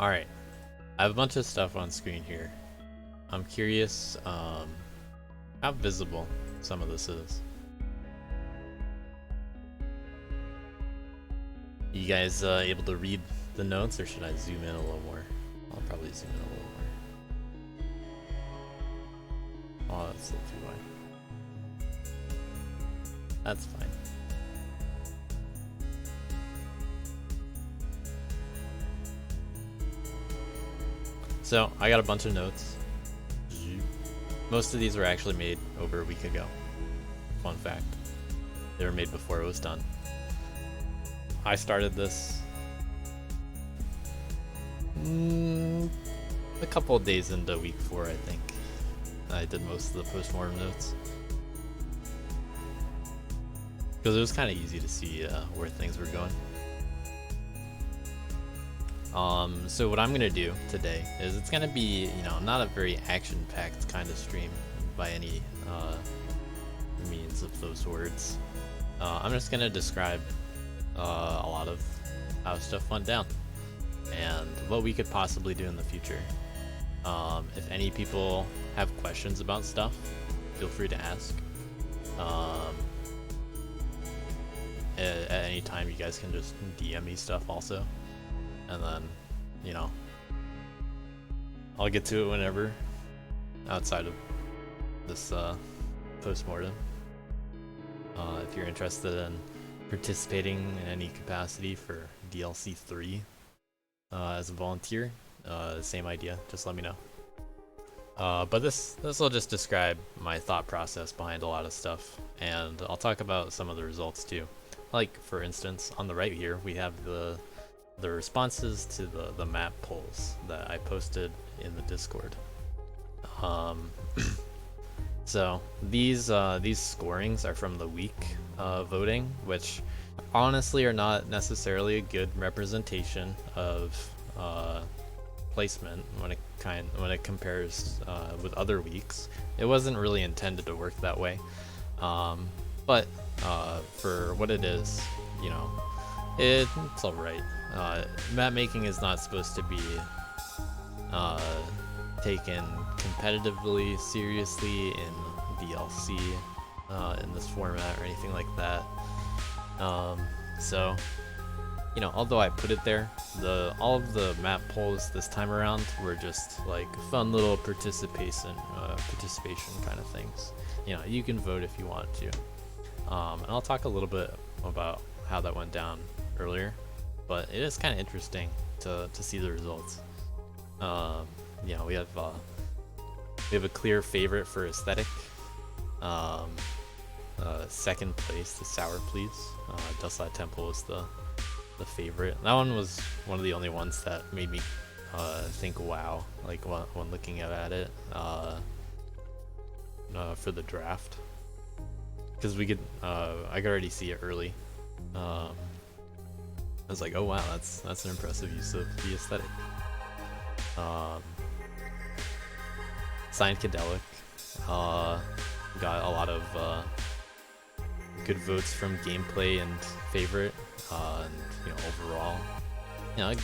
Alright, I have a bunch of stuff on screen here. I'm curious how visible some of this is. You guys able to read the notes, or should I zoom in a little more? I'll probably zoom in a little more. Oh, that's a little too wide. That's fine. So, I got a bunch of notes. Most of these were actually made over a week ago. Fun fact. They were made before it was done. I started this a couple of days into week 4, I think. I did most of the postmortem notes. Because it was kind of easy to see where things were going. So what I'm gonna do today is it's gonna be, not a very action-packed kind of stream by any means of those words. I'm just gonna describe a lot of how stuff went down and what we could possibly do in the future. If any people have questions about stuff, feel free to ask. At any time, you guys can just DM me stuff also. And then, I'll get to it whenever, outside of this postmortem. If you're interested in participating in any capacity for DLC 3 as a volunteer, same idea, just let me know. But this will just describe my thought process behind a lot of stuff, and I'll talk about some of the results too. Like, for instance, on the right here, we have the responses to the map polls that I posted in the Discord. So these scorings are from the week voting, which honestly are not necessarily a good representation of placement when it compares with other weeks. It wasn't really intended to work that way, but for what it is, it's alright. Map making is not supposed to be taken competitively seriously in DLC in this format or anything like that. So, although I put it there, all of the map polls this time around were just like fun little participation kind of things. You can vote if you want to. And I'll talk a little bit about how that went down earlier, but it is kind of interesting to see the results. We have a clear favorite for aesthetic. Second place, the Sour Please. Dustlight Temple was the favorite. That one was one of the only ones that made me think wow, like when looking at it for the draft, because I could already see it early. I was like, oh wow, that's an impressive use of the aesthetic. Psychedelic got a lot of good votes from gameplay and favorite, and overall,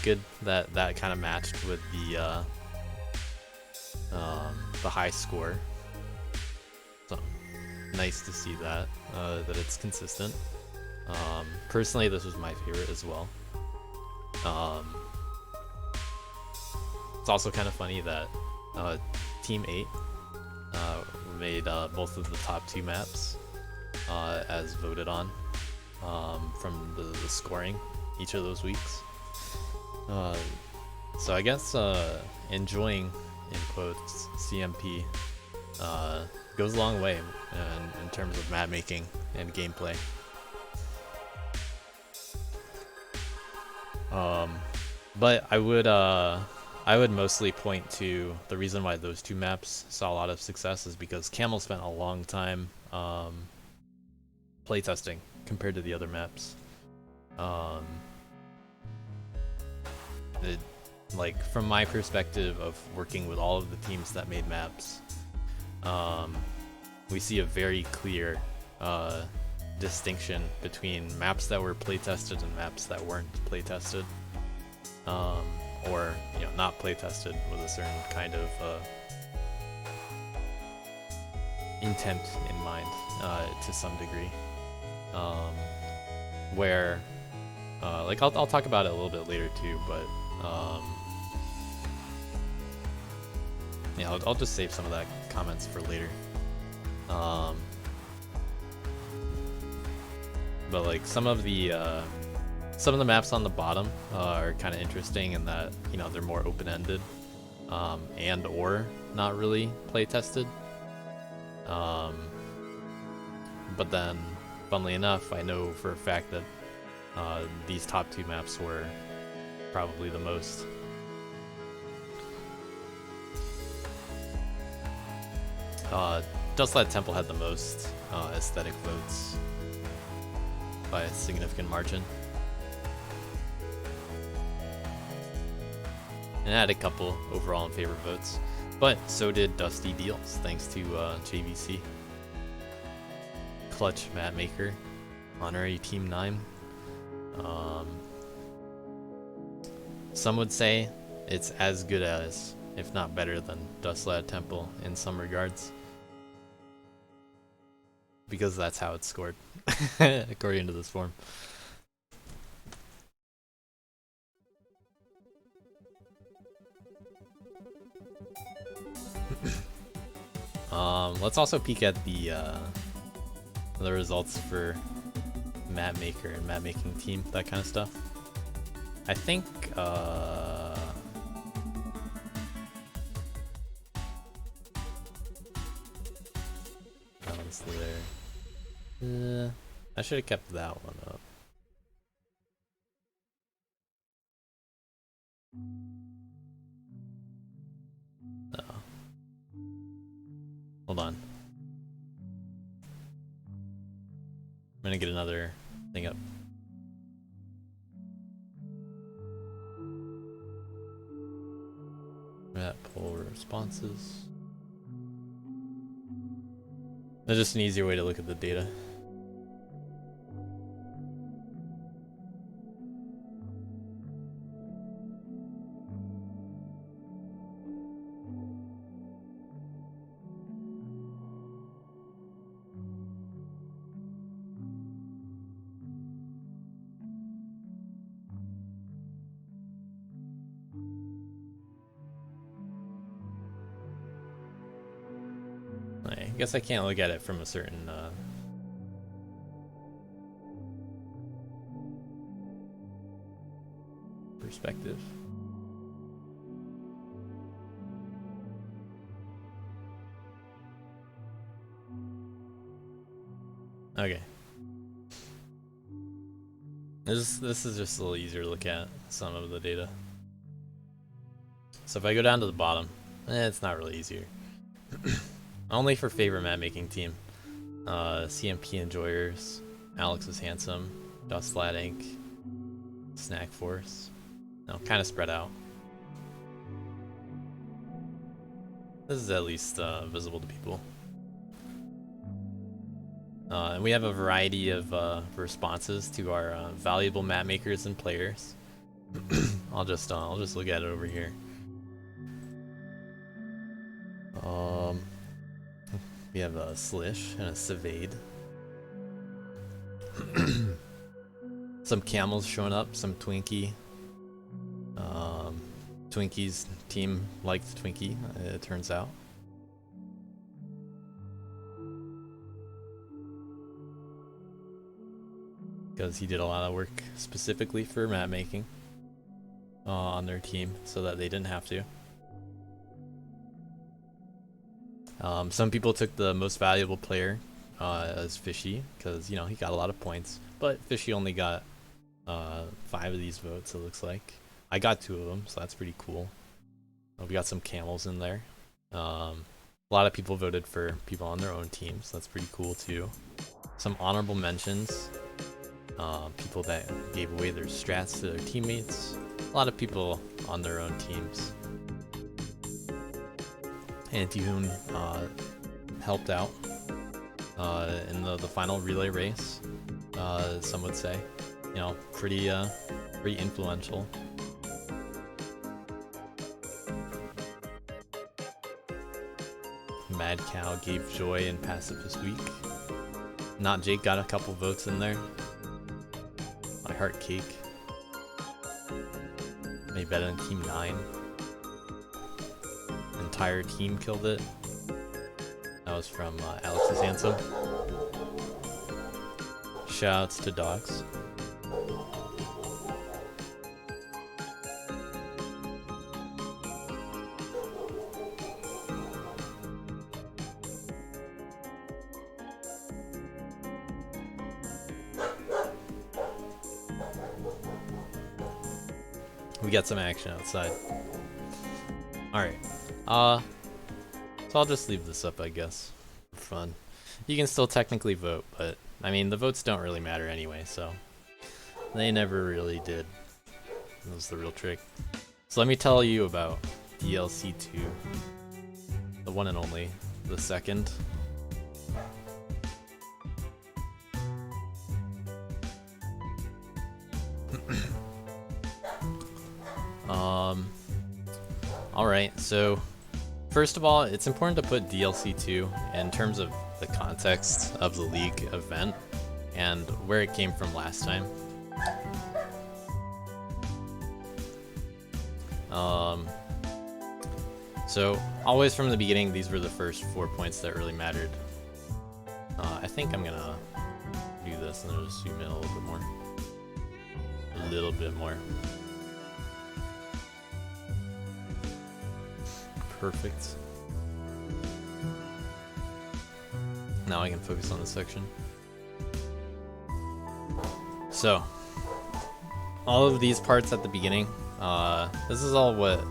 good that kind of matched with the high score. So nice to see that it's consistent. Personally, this was my favorite as well. It's also kind of funny that Team 8 made both of the top 2 maps as voted on from the scoring each of those weeks. So I guess enjoying, in quotes, CMP goes a long way in terms of map making and gameplay. But I would mostly point to the reason why those 2 maps saw a lot of success is because Camel spent a long time playtesting compared to the other maps. Like, from my perspective of working with all of the teams that made maps, we see a very clear distinction between maps that were playtested and maps that weren't playtested. or not play tested with a certain kind of intent in mind to some degree, where like I'll talk about it a little bit later too, but yeah, I'll just save some of that comments for later. But like some of the maps on the bottom are kind of interesting in that they're more open-ended, and or not really play tested. But then, funnily enough, I know for a fact that these top two maps were probably the most. Dustlat Temple had the most aesthetic votes by a significant margin. And it had a couple overall in favor votes, but so did Dusty Deals, thanks to JVC. Clutch Map Maker, honorary Team 9. Some would say it's as good as, if not better than, Dustlat Temple in some regards, because that's how it's scored, according to this form. Let's also peek at the results for map maker and map making team, that kind of stuff. I think that one's there. I should have kept that one up. No. Hold on. I'm gonna get another thing up. Map poll responses. That's just an easier way to look at the data. I guess I can't look at it from a certain perspective. Okay. This is just a little easier to look at some of the data. So if I go down to the bottom, it's not really easier. Only for favorite map making team. CMP Enjoyers, Alex is Handsome, Dustlat Inc., Snack Force. No, kind of spread out. This is at least visible to people. And we have a variety of responses to our valuable map makers and players. I'll just look at it over here. We have a Slish and a Savade. Some camels showing up, some Twinkie. Twinkie's team liked Twinkie, it turns out. Because he did a lot of work specifically for map making on their team so that they didn't have to. Some people took the most valuable player as Fishy because he got a lot of points, but Fishy only got 5 of these votes, it looks like. I got 2 of them, so that's pretty cool. We got some camels in there. A lot of people voted for people on their own teams, so that's pretty cool too. Some honorable mentions. People that gave away their strats to their teammates. A lot of people on their own teams. Antihoon helped out in the final relay race. Some would say, pretty influential. Mad Cow gave joy and Pacifist Week. Not Jake got a couple votes in there. My Heart Cake. Made better than Team 9. Entire team killed it. That was from Alex's Handsome. Shoutouts to dogs. We got some action outside. Alright. So I'll just leave this up, I guess, for fun. You can still technically vote, but I mean, the votes don't really matter anyway, so they never really did. That was the real trick. So let me tell you about DLC 2. The one and only, the second. Alright, so first of all, it's important to put DLC 2 in terms of the context of the League event and where it came from last time. So always from the beginning, these were the first 4 points that really mattered. I think I'm gonna do this and then just zoom in a little bit more. A little bit more. Perfect. Now I can focus on this section. So, all of these parts at the beginning, this is all what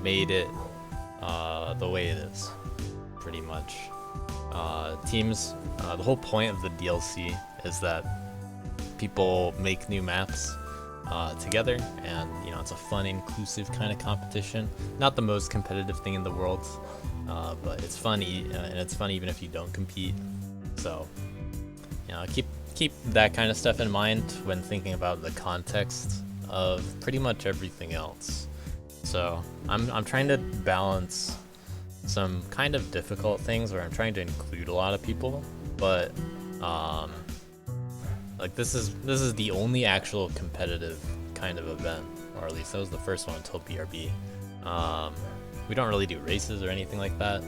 made it the way it is, pretty much. Teams, the whole point of the DLC is that people make new maps together, and you know, it's a fun, inclusive kind of competition. Not the most competitive thing in the world, but it's fun, and it's fun even if you don't compete. So, you know, keep that kind of stuff in mind when thinking about the context of pretty much everything else. So I'm trying to balance some kind of difficult things where I'm trying to include a lot of people, but like this is the only actual competitive kind of event, or at least that was the first one until BRB. We don't really do races or anything like that.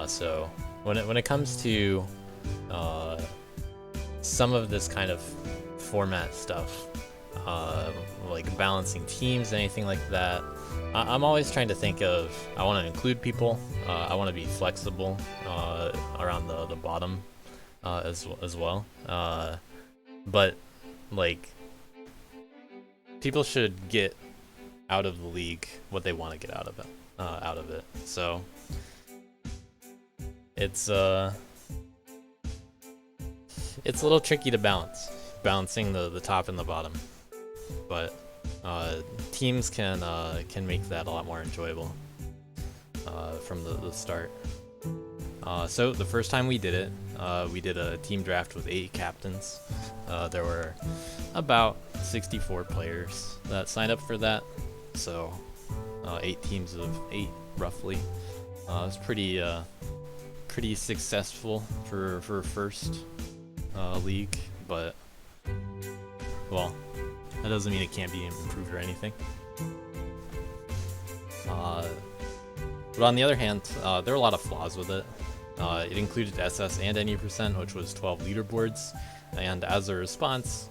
So when it comes to some of this kind of format stuff, like balancing teams, anything like that, I'm always trying to think of, I want to include people, I want to be flexible around the bottom as well. But like, people should get out of the league what they want to get out of it. So it's a little tricky to balancing the top and the bottom, but teams can make that a lot more enjoyable from the start. So the first time we did it, we did a team draft with 8 captains. There were about 64 players that signed up for that, so 8 teams of 8 roughly. It was pretty successful for first league, but well, that doesn't mean it can't be improved or anything. But on the other hand, there were a lot of flaws with it. It included SS and NE%, which was 12 leaderboards, and as a response,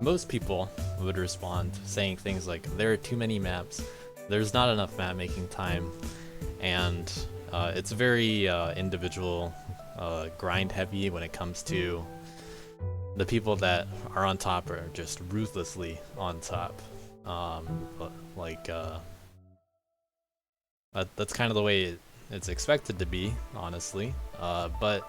most people would respond saying things like, there are too many maps, there's not enough map making time, and it's very individual, grind heavy when it comes to the people that are on top are just ruthlessly on top. That's kind of the way it's expected to be, honestly. But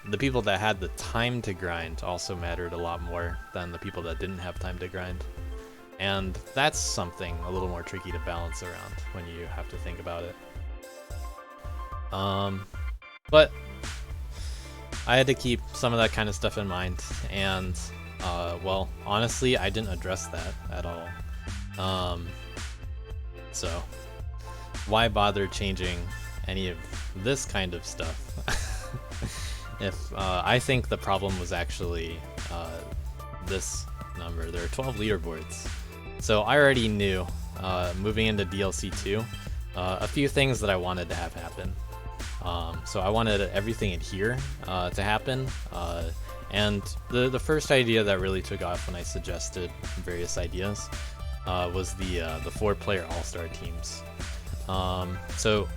the people that had the time to grind also mattered a lot more than the people that didn't have time to grind. And that's something a little more tricky to balance around when you have to think about it. But I had to keep some of that kind of stuff in mind, and well, honestly, I didn't address that at all. So why bother changing any of this kind of stuff. If I think the problem was actually this number. There are 12 leaderboards. So I already knew, moving into DLC 2, a few things that I wanted to have happen. So I wanted everything in here to happen, and the first idea that really took off when I suggested various ideas was the 4-player all-star teams. So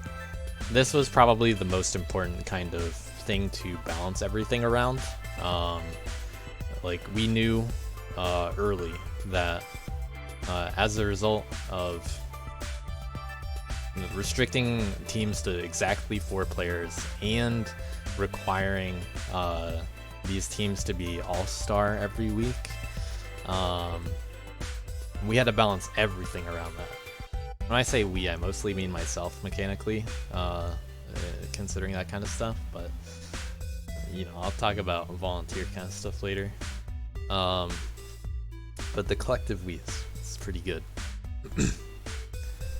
this was probably the most important kind of thing to balance everything around. Like, we knew early that as a result of restricting teams to exactly 4 players and requiring these teams to be all-star every week, we had to balance everything around that. When I say we, I mostly mean myself mechanically, considering that kind of stuff, but you know, I'll talk about volunteer kind of stuff later. But the collective we is pretty good.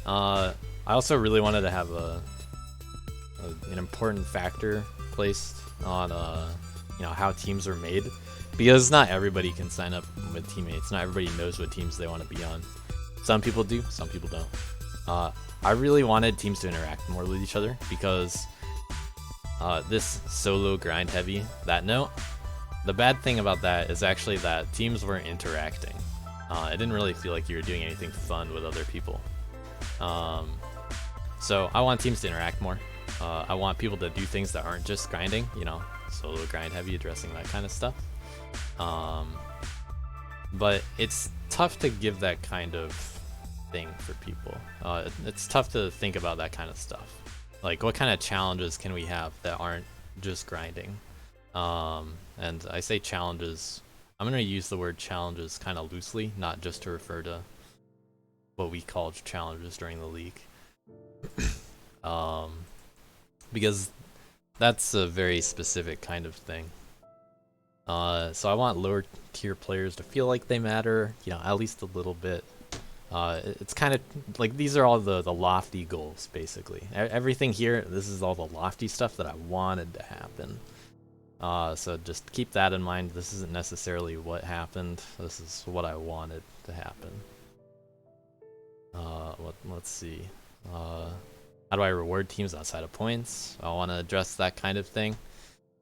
I also really wanted to have an important factor placed on you know, how teams are made, because not everybody can sign up with teammates. Not everybody knows what teams they want to be on. Some people do, some people don't. I really wanted teams to interact more with each other, because this solo grind heavy, that note, the bad thing about that is actually that teams weren't interacting. It didn't really feel like you were doing anything fun with other people. So I want teams to interact more. I want people to do things that aren't just grinding, you know, solo grind heavy, addressing that kind of stuff. But it's tough to give that kind of thing for people. It's tough to think about that kind of stuff. Like, what kind of challenges can we have that aren't just grinding? And I say challenges, I'm going to use the word challenges kind of loosely, not just to refer to what we call challenges during the league. Because that's a very specific kind of thing. So I want lower tier players to feel like they matter, you know, at least a little bit. It's kind of like, these are all the lofty goals, basically. Everything here, this is all the lofty stuff that I wanted to happen. So just keep that in mind. This isn't necessarily what happened. This is what I wanted to happen. Let's see. How do I reward teams outside of points? I want to address that kind of thing.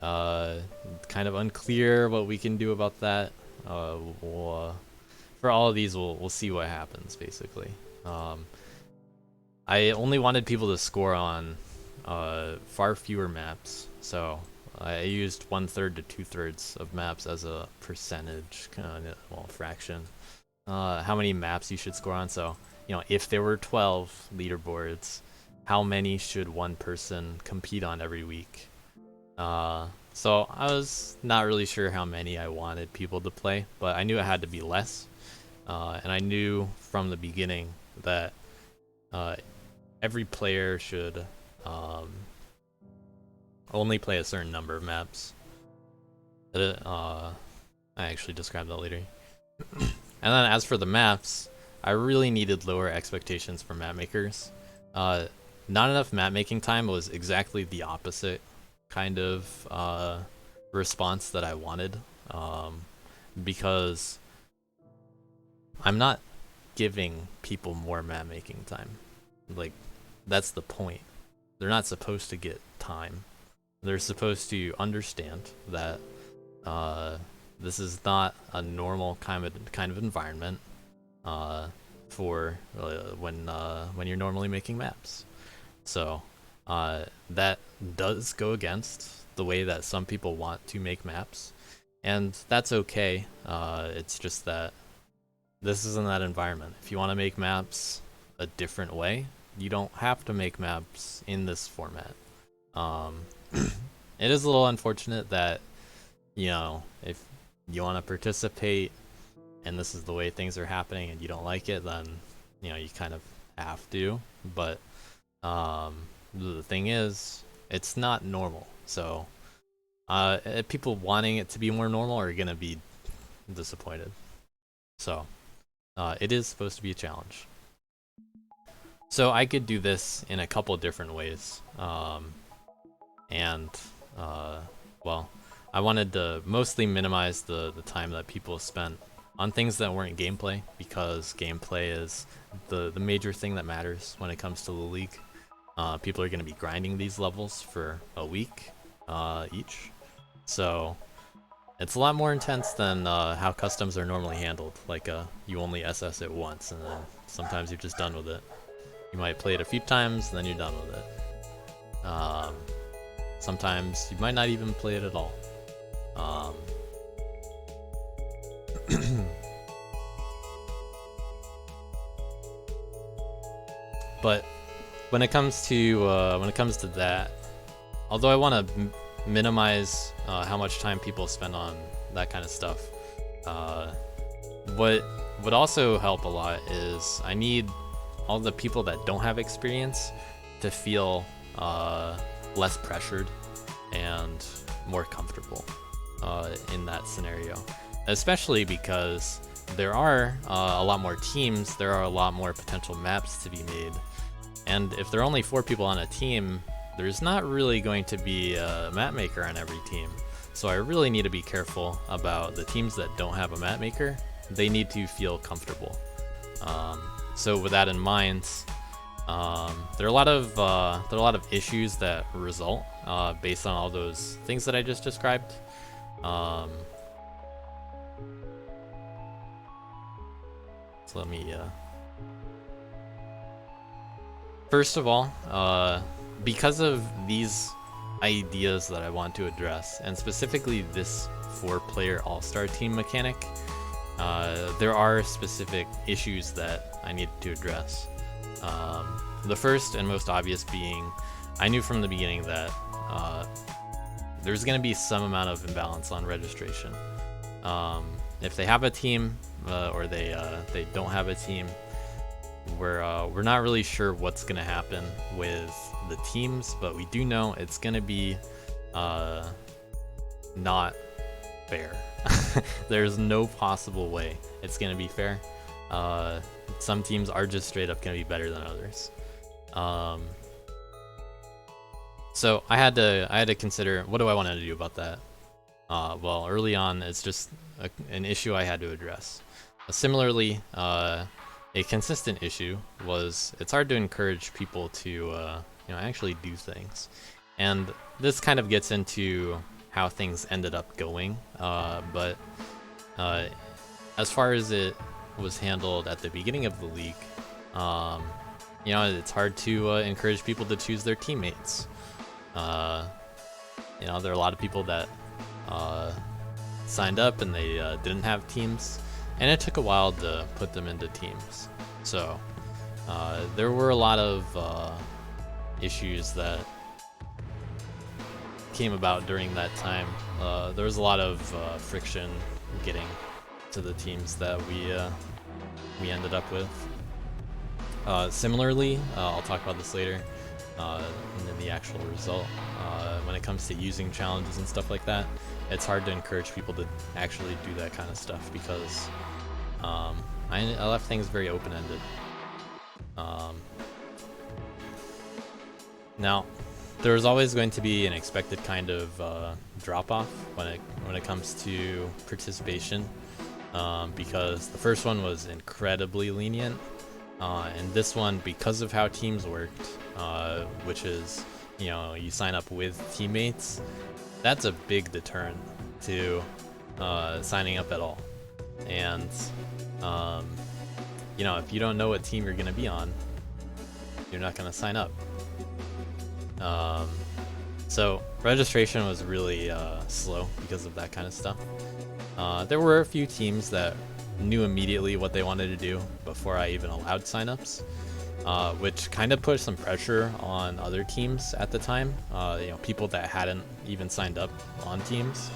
Kind of unclear what we can do about that. For all of these, we'll see what happens, basically. I only wanted people to score on far fewer maps, so I used 1/3 to 2/3 of maps as a percentage, well, fraction. How many maps you should score on. So, you know, if there were 12 leaderboards, how many should one person compete on every week? So I was not really sure how many I wanted people to play, but I knew it had to be less. And I knew from the beginning that every player should only play a certain number of maps. I actually described that later. And then as for the maps, I really needed lower expectations for map makers. Not enough map making time was exactly the opposite kind of response that I wanted, because I'm not giving people more map making time. Like, that's the point. They're not supposed to get time. They're supposed to understand that this is not a normal kind of environment for when you're normally making maps. So that does go against the way that some people want to make maps, and that's okay. It's just that this isn't that environment. If you want to make maps a different way, you don't have to make maps in this format. It is a little unfortunate that, you know, if you want to participate and this is the way things are happening and you don't like it, then, you know, you kind of have to. But the thing is, it's not normal. So people wanting it to be more normal are going to be disappointed. So it is supposed to be a challenge. So I could do this in a couple different ways. And well, I wanted to mostly minimize the time that people spent on things that weren't gameplay, because gameplay is the major thing that matters when it comes to the league. People are going to be grinding these levels for a week each, so it's a lot more intense than how customs are normally handled. Like you only SS it once, and then sometimes you're just done with it. You might play it a few times, and then you're done with it. Sometimes you might not even play it at all. But when it comes to that, although I want to minimize how much time people spend on that kind of stuff, what would also help a lot is I need all the people that don't have experience to feel less pressured and more comfortable in that scenario, especially because there are a lot more teams, there are a lot more potential maps to be made, and if there are only 4 people on a team, there's not really going to be a map maker on every team. So I really need to be careful about the teams that don't have a map maker. They need to feel comfortable. So with that in mind, there are a lot of issues that result based on all those things that I just described. So let me first of all, because of these ideas that I want to address, and specifically this 4-player all-star team mechanic, there are specific issues that I need to address. The first and most obvious being, I knew from the beginning that there's going to be some amount of imbalance on registration. If they have a team or they don't have a team, we're not really sure what's going to happen with the teams, but we do know it's going to be not fair. There's no possible way it's going to be fair. Some teams are just straight up going to be better than others. So I had to consider, what do I want to do about that? Well, early on, it's just an issue I had to address. Similarly, a consistent issue was it's hard to encourage people to actually do things, and this kind of gets into how things ended up going. But as far as it was handled at the beginning of the league, it's hard to encourage people to choose their teammates. There are a lot of people that signed up and they didn't have teams, and it took a while to put them into teams. So there were a lot of issues that came about during that time. There was a lot of friction getting to the teams that we ended up with. Similarly, I'll talk about this later, in the actual result. When it comes to using challenges and stuff like that, it's hard to encourage people to actually do that kind of stuff because I left things very open-ended. Now, there's always going to be an expected kind of drop-off when it comes to participation, because the first one was incredibly lenient, and this one, because of how teams worked, which is, you sign up with teammates, that's a big deterrent to signing up at all. And if you don't know what team you're going to be on, you're not going to sign up. So registration was really slow because of that kind of stuff. There were a few teams that knew immediately what they wanted to do before I even allowed signups, which kind of put some pressure on other teams at the time. People that hadn't even signed up on teams,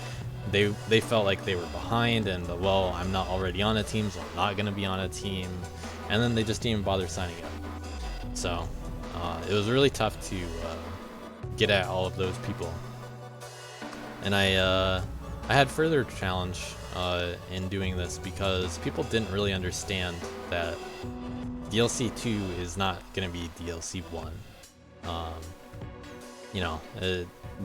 they felt like they were behind, and well, I'm not already on a team, so I'm not going to be on a team, and then they just didn't even bother signing up. So it was really tough to get at all of those people, and I had further challenge in doing this because people didn't really understand that DLC 2 is not gonna be DLC 1. You know,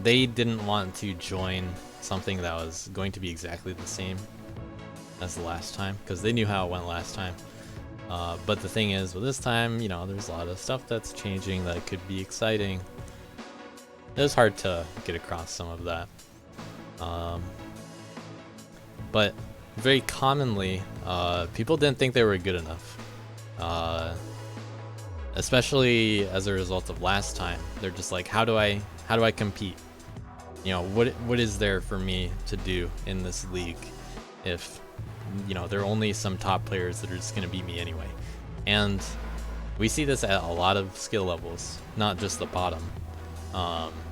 they didn't want to join something that was going to be exactly the same as the last time, because they knew how it went last time. But the thing is, with this time, you know, there's a lot of stuff that's changing that could be exciting. It was hard to get across some of that. But very commonly, people didn't think they were good enough. Especially as a result of last time. They're just like, how do I compete? You know, what is there for me to do in this league if, you know, there are only some top players that are just gonna beat me anyway? And we see this at a lot of skill levels, not just the bottom.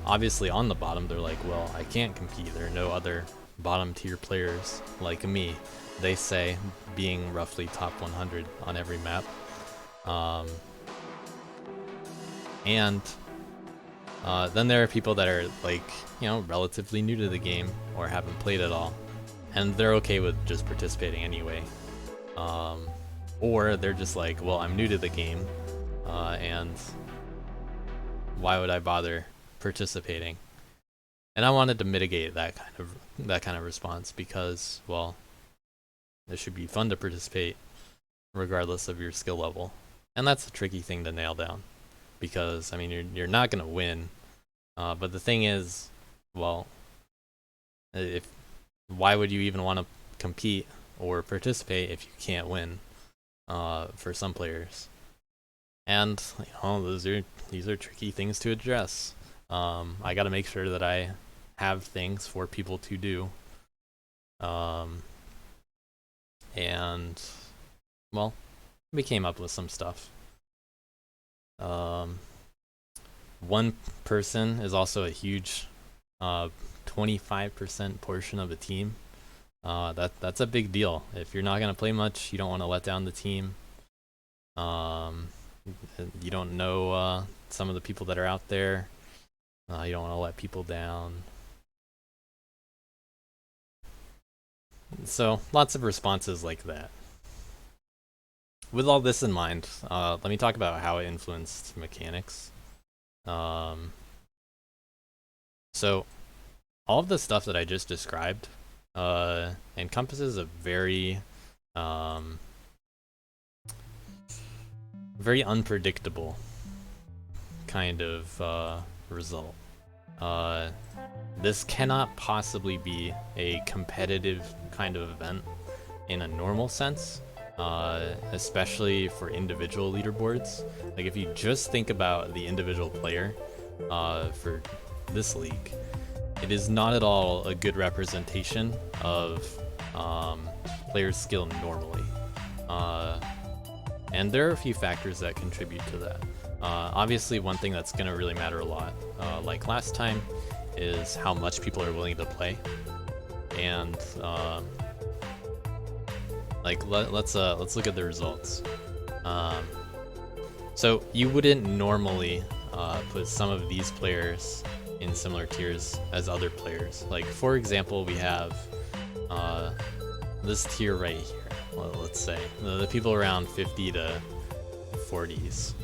Obviously on the bottom, they're like, well, I can't compete. There are no other bottom tier players like me, they say, being roughly top 100 on every map. And then there are people that are like, you know, relatively new to the game or haven't played at all, and they're okay with just participating anyway. Or they're just like, well, I'm new to the game, and why would I bother participating? And I wanted to mitigate that kind of response, because, well, it should be fun to participate regardless of your skill level. And that's a tricky thing to nail down, because I mean, you're not gonna win, but the thing is, well, why would you even want to compete or participate if you can't win? For some players, and you know, these are tricky things to address. I got to make sure that I have things for people to do, and well, we came up with some stuff. One person is also a huge 25% portion of a team. That's a big deal. If you're not gonna play much, you don't want to let down the team. You don't know some of the people that are out there. You don't want to let people down. So lots of responses like that. With all this in mind, let me talk about how it influenced mechanics. So all of the stuff that I just described encompasses a very unpredictable kind of result. This cannot possibly be a competitive kind of event in a normal sense, especially for individual leaderboards. Like, if you just think about the individual player for this league, it is not at all a good representation of players' skill normally. And there are a few factors that contribute to that. Obviously, one thing that's going to really matter a lot, like last time, is how much people are willing to play. And like, let's look at the results. So you wouldn't normally put some of these players in similar tiers as other players. Like, for example, we have this tier right here. Well, let's say the people around 50 to 40s.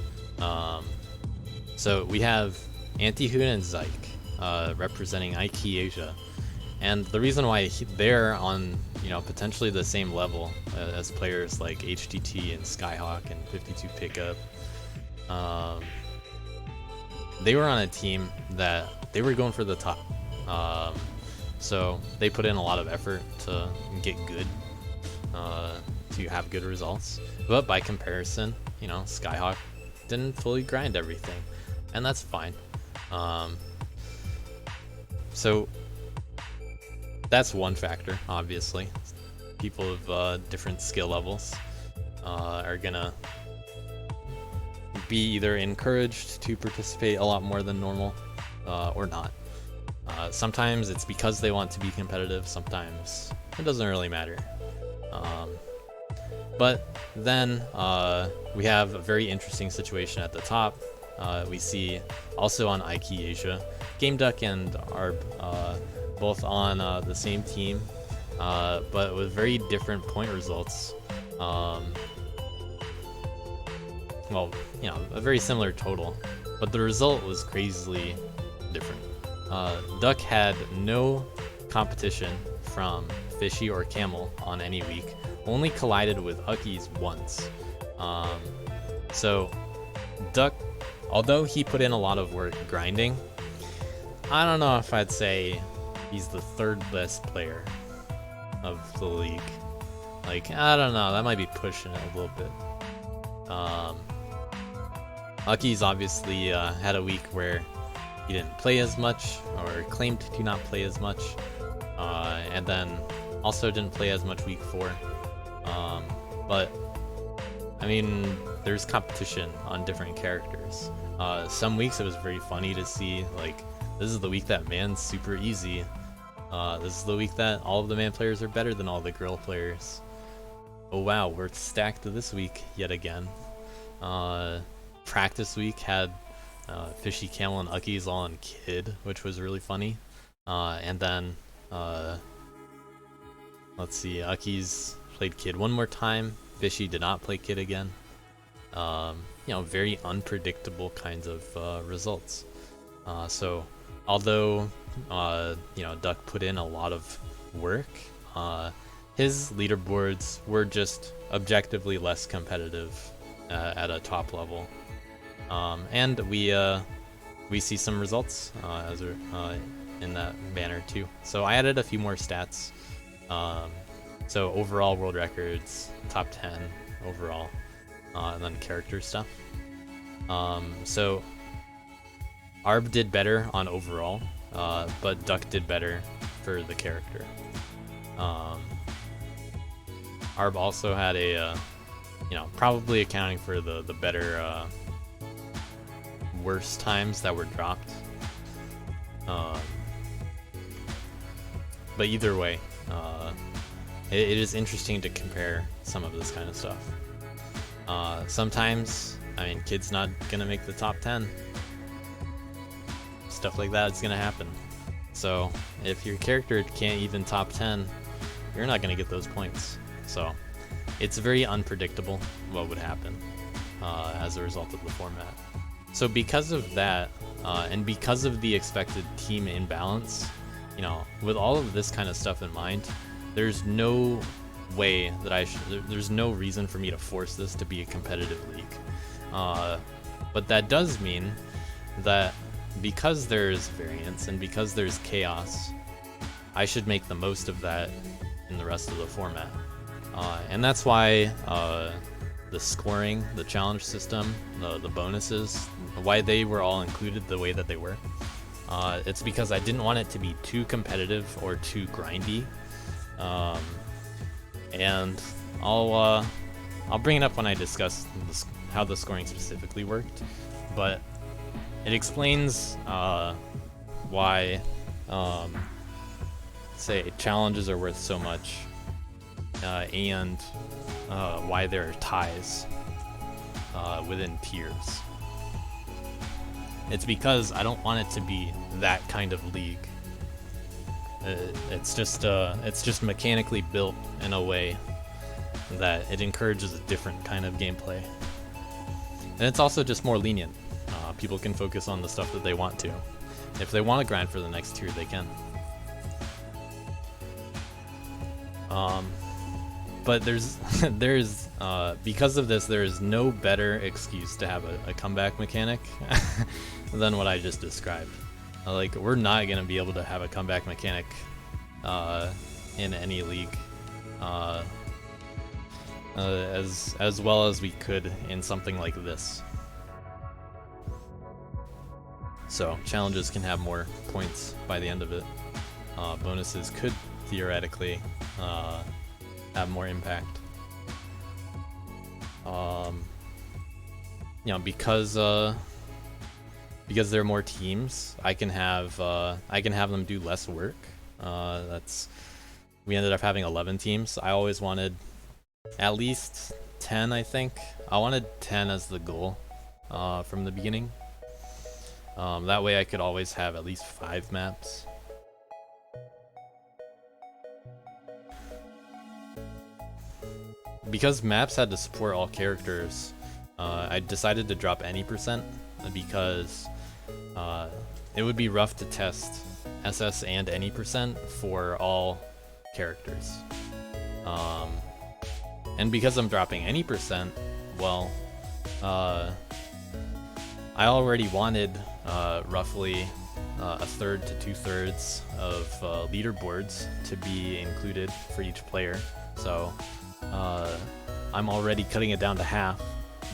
So we have Anti-Hoon and Zyke representing IK Asia, and the reason why they're on, you know, potentially the same level as players like HDT and Skyhawk and 52 Pickup, they were on a team that they were going for the top. So they put in a lot of effort to get good, to have good results. But by comparison, you know, Skyhawk didn't fully grind everything, and that's fine. So that's one factor, obviously. People of different skill levels are gonna be either encouraged to participate a lot more than normal, or not. Sometimes it's because they want to be competitive, sometimes it doesn't really matter. But then we have a very interesting situation at the top. We see also on IK Asia, GameDuck and Arb, both on the same team, but with very different point results. well, a very similar total, but the result was crazily different. Duck had no competition from Fishy or Camel on any week, only collided with Uckies once. So Duck, although he put in a lot of work grinding, I don't know if I'd say he's the third best player of the league. Like, I don't know, that might be pushing it a little bit. Uckies obviously had a week where he didn't play as much, or claimed to not play as much, and then also didn't play as much week 4. But I mean, there's competition on different characters. Some weeks it was very funny to see, like, this is the week that man's super easy. This is the week that all of the man players are better than all the girl players. Oh wow, we're stacked this week yet again. Practice week had Fishy, Camel, and Uckies all on Kid, which was really funny. And then, let's see, Uckies played Kid one more time. Fishy did not play Kid again. Very unpredictable kinds of results. So, although Duck put in a lot of work, his leaderboards were just objectively less competitive at a top level. And we see some results as in that banner too. So I added a few more stats. So overall world records, top 10 overall, and then character stuff. So Arb did better on overall, but Duck did better for the character. Arb also had a, probably accounting for the better, worse times that were dropped. But either way, it is interesting to compare some of this kind of stuff. Sometimes, Kid's not gonna make the top 10. Stuff like that is gonna happen. So if your character can't even top 10, you're not gonna get those points. So it's very unpredictable what would happen as a result of the format. So because of that, and because of the expected team imbalance, with all of this kind of stuff in mind, there's no way that there's no reason for me to force this to be a competitive league. But that does mean that because there's variance and because there's chaos, I should make the most of that in the rest of the format. And that's why the scoring, the challenge system, the bonuses, why they were all included the way that they were. It's because I didn't want it to be too competitive or too grindy. And I'll bring it up when I discuss how the scoring specifically worked. But it explains why, say, challenges are worth so much, and why there are ties within tiers. It's because I don't want it to be that kind of league. It's just mechanically built in a way that it encourages a different kind of gameplay. And it's also just more lenient. People can focus on the stuff that they want to. If they want to grind for the next tier, they can. But there's because of this, there is no better excuse to have a comeback mechanic than what I just described. Like, we're not gonna be able to have a comeback mechanic in any league as well as we could in something like this. So challenges can have more points by the end of it. Bonuses could theoretically have more impact. Because there are more teams, I can have them do less work. We ended up having 11 teams. I always wanted at least 10, I think. I wanted 10 as the goal from the beginning. That way I could always have at least 5 maps. Because maps had to support all characters, I decided to drop any percent because it would be rough to test SS and any percent for all characters. And because I'm dropping any percent, well, I already wanted roughly a third to 2/3 of leaderboards to be included for each player. So I'm already cutting it down to half,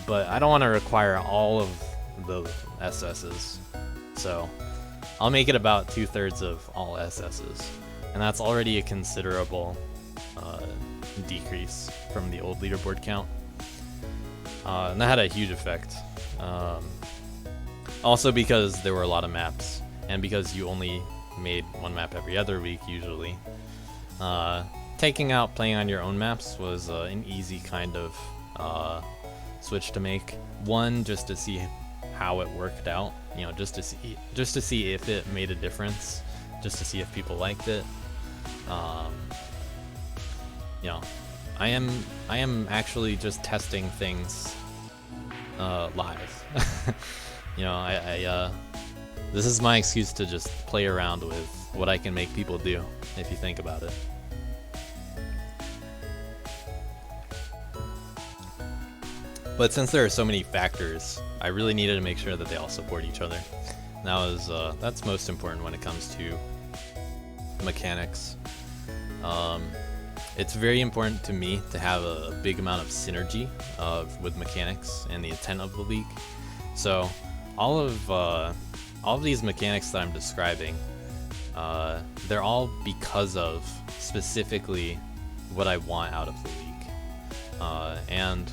but I don't want to require all of the SSs. So I'll make it about 2/3 of all SSs, and that's already a considerable decrease from the old leaderboard count. And that had a huge effect. Also because there were a lot of maps, and because you only made one map every other week usually, taking out playing on your own maps was an easy kind of switch to make. One, just to see how it worked out, you know, just to see if it made a difference, just to see if people liked it. You know, I am actually just testing things live. You know, this is my excuse to just play around with what I can make people do, if you think about it. But since there are so many factors, I really needed to make sure that they all support each other. And that's most important when it comes to mechanics. It's very important to me to have a big amount of synergy with mechanics and the intent of the league. So all of these mechanics that I'm describing, they're all because of specifically what I want out of the league. And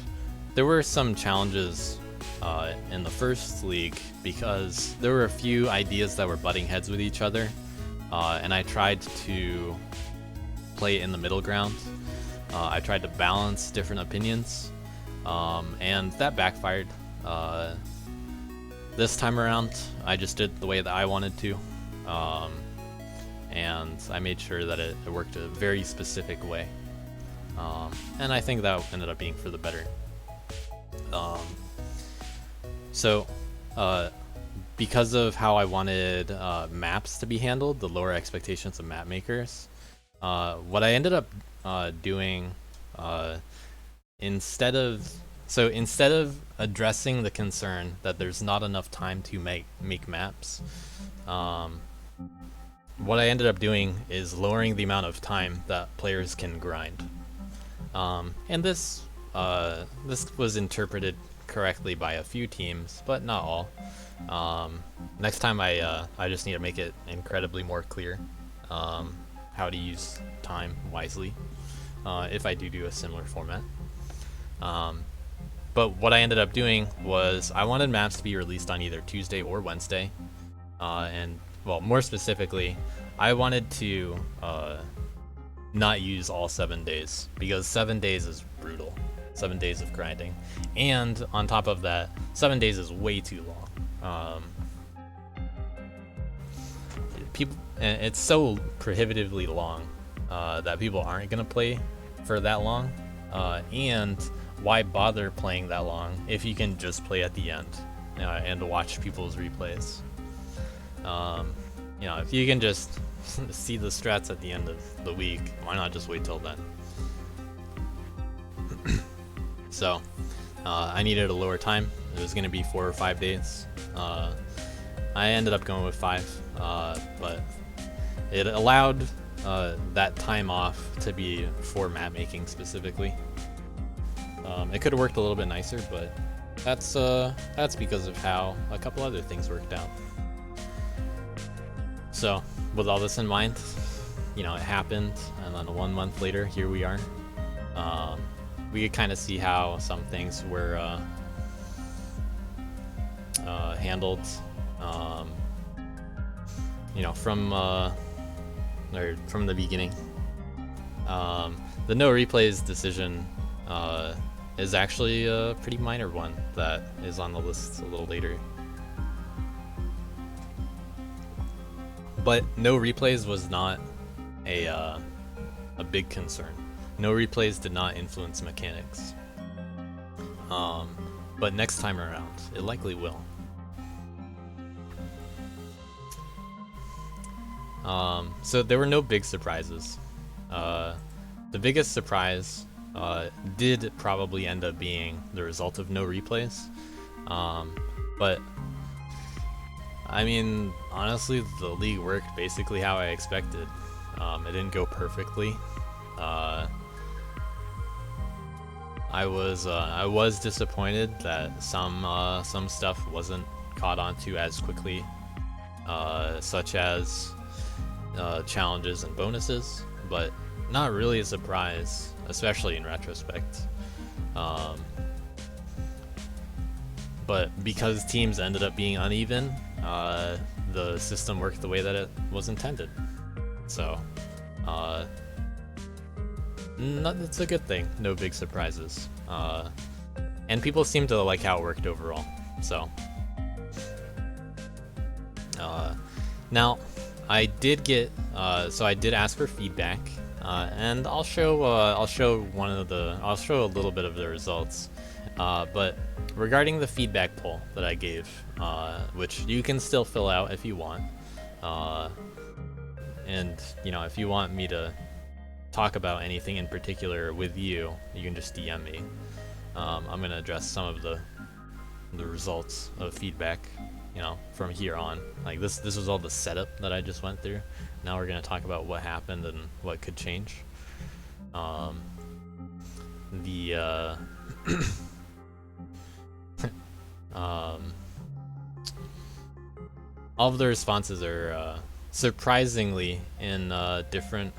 there were some challenges in the first league because there were a few ideas that were butting heads with each other, and I tried to play in the middle ground. I tried to balance different opinions, and that backfired. This time around, I just did the way that I wanted to, and I made sure that it worked a very specific way, and I think that ended up being for the better. So because of how I wanted maps to be handled, the lower expectations of map makers, what I ended up doing, instead of addressing the concern that there's not enough time to make maps, what I ended up doing is lowering the amount of time that players can grind. And this was interpreted correctly by a few teams, but not all. Next time I just need to make it incredibly more clear how to use time wisely if I do a similar format. But what I ended up doing was I wanted maps to be released on either Tuesday or Wednesday, and well, more specifically, I wanted to not use all 7 days, because 7 days is brutal. 7 days of grinding, and on top of that, 7 days is way too long. It's so prohibitively long that people aren't gonna play for that long, and why bother playing that long if you can just play at the end and watch people's replays? You know, if you can just see the strats at the end of the week, why not just wait till then? So I needed a lower time. It was going to be 4 or 5 days. I ended up going with 5, but it allowed that time off to be for map making specifically. It could have worked a little bit nicer, but that's because of how a couple other things worked out. So with all this in mind, you know, it happened, and then 1 month later, here we are. We could kind of see how some things were handled, you know, from the beginning. The no replays decision is actually a pretty minor one that is on the list a little later. But no replays was not a big concern. No replays did not influence mechanics. But but next time around, it likely will. So there were no big surprises. The biggest surprise did probably end up being the result of no replays. But I mean, honestly, the league worked basically how I expected. It didn't go perfectly. I was disappointed that some stuff wasn't caught onto as quickly, such as challenges and bonuses, but not really a surprise, especially in retrospect. But because teams ended up being uneven, the system worked the way that it was intended. So, it's a good thing. No big surprises. And people seem to like how it worked overall. So, now I did get, so I did ask for feedback, and I'll show a little bit of the results. But regarding the feedback poll that I gave, which you can still fill out if you want, and if you want me to talk about anything in particular with you, you can just DM me. I'm gonna address some of the results of feedback, from here on. Like this was all the setup that I just went through. Now we're gonna talk about what happened and what could change. All of the responses are surprisingly in different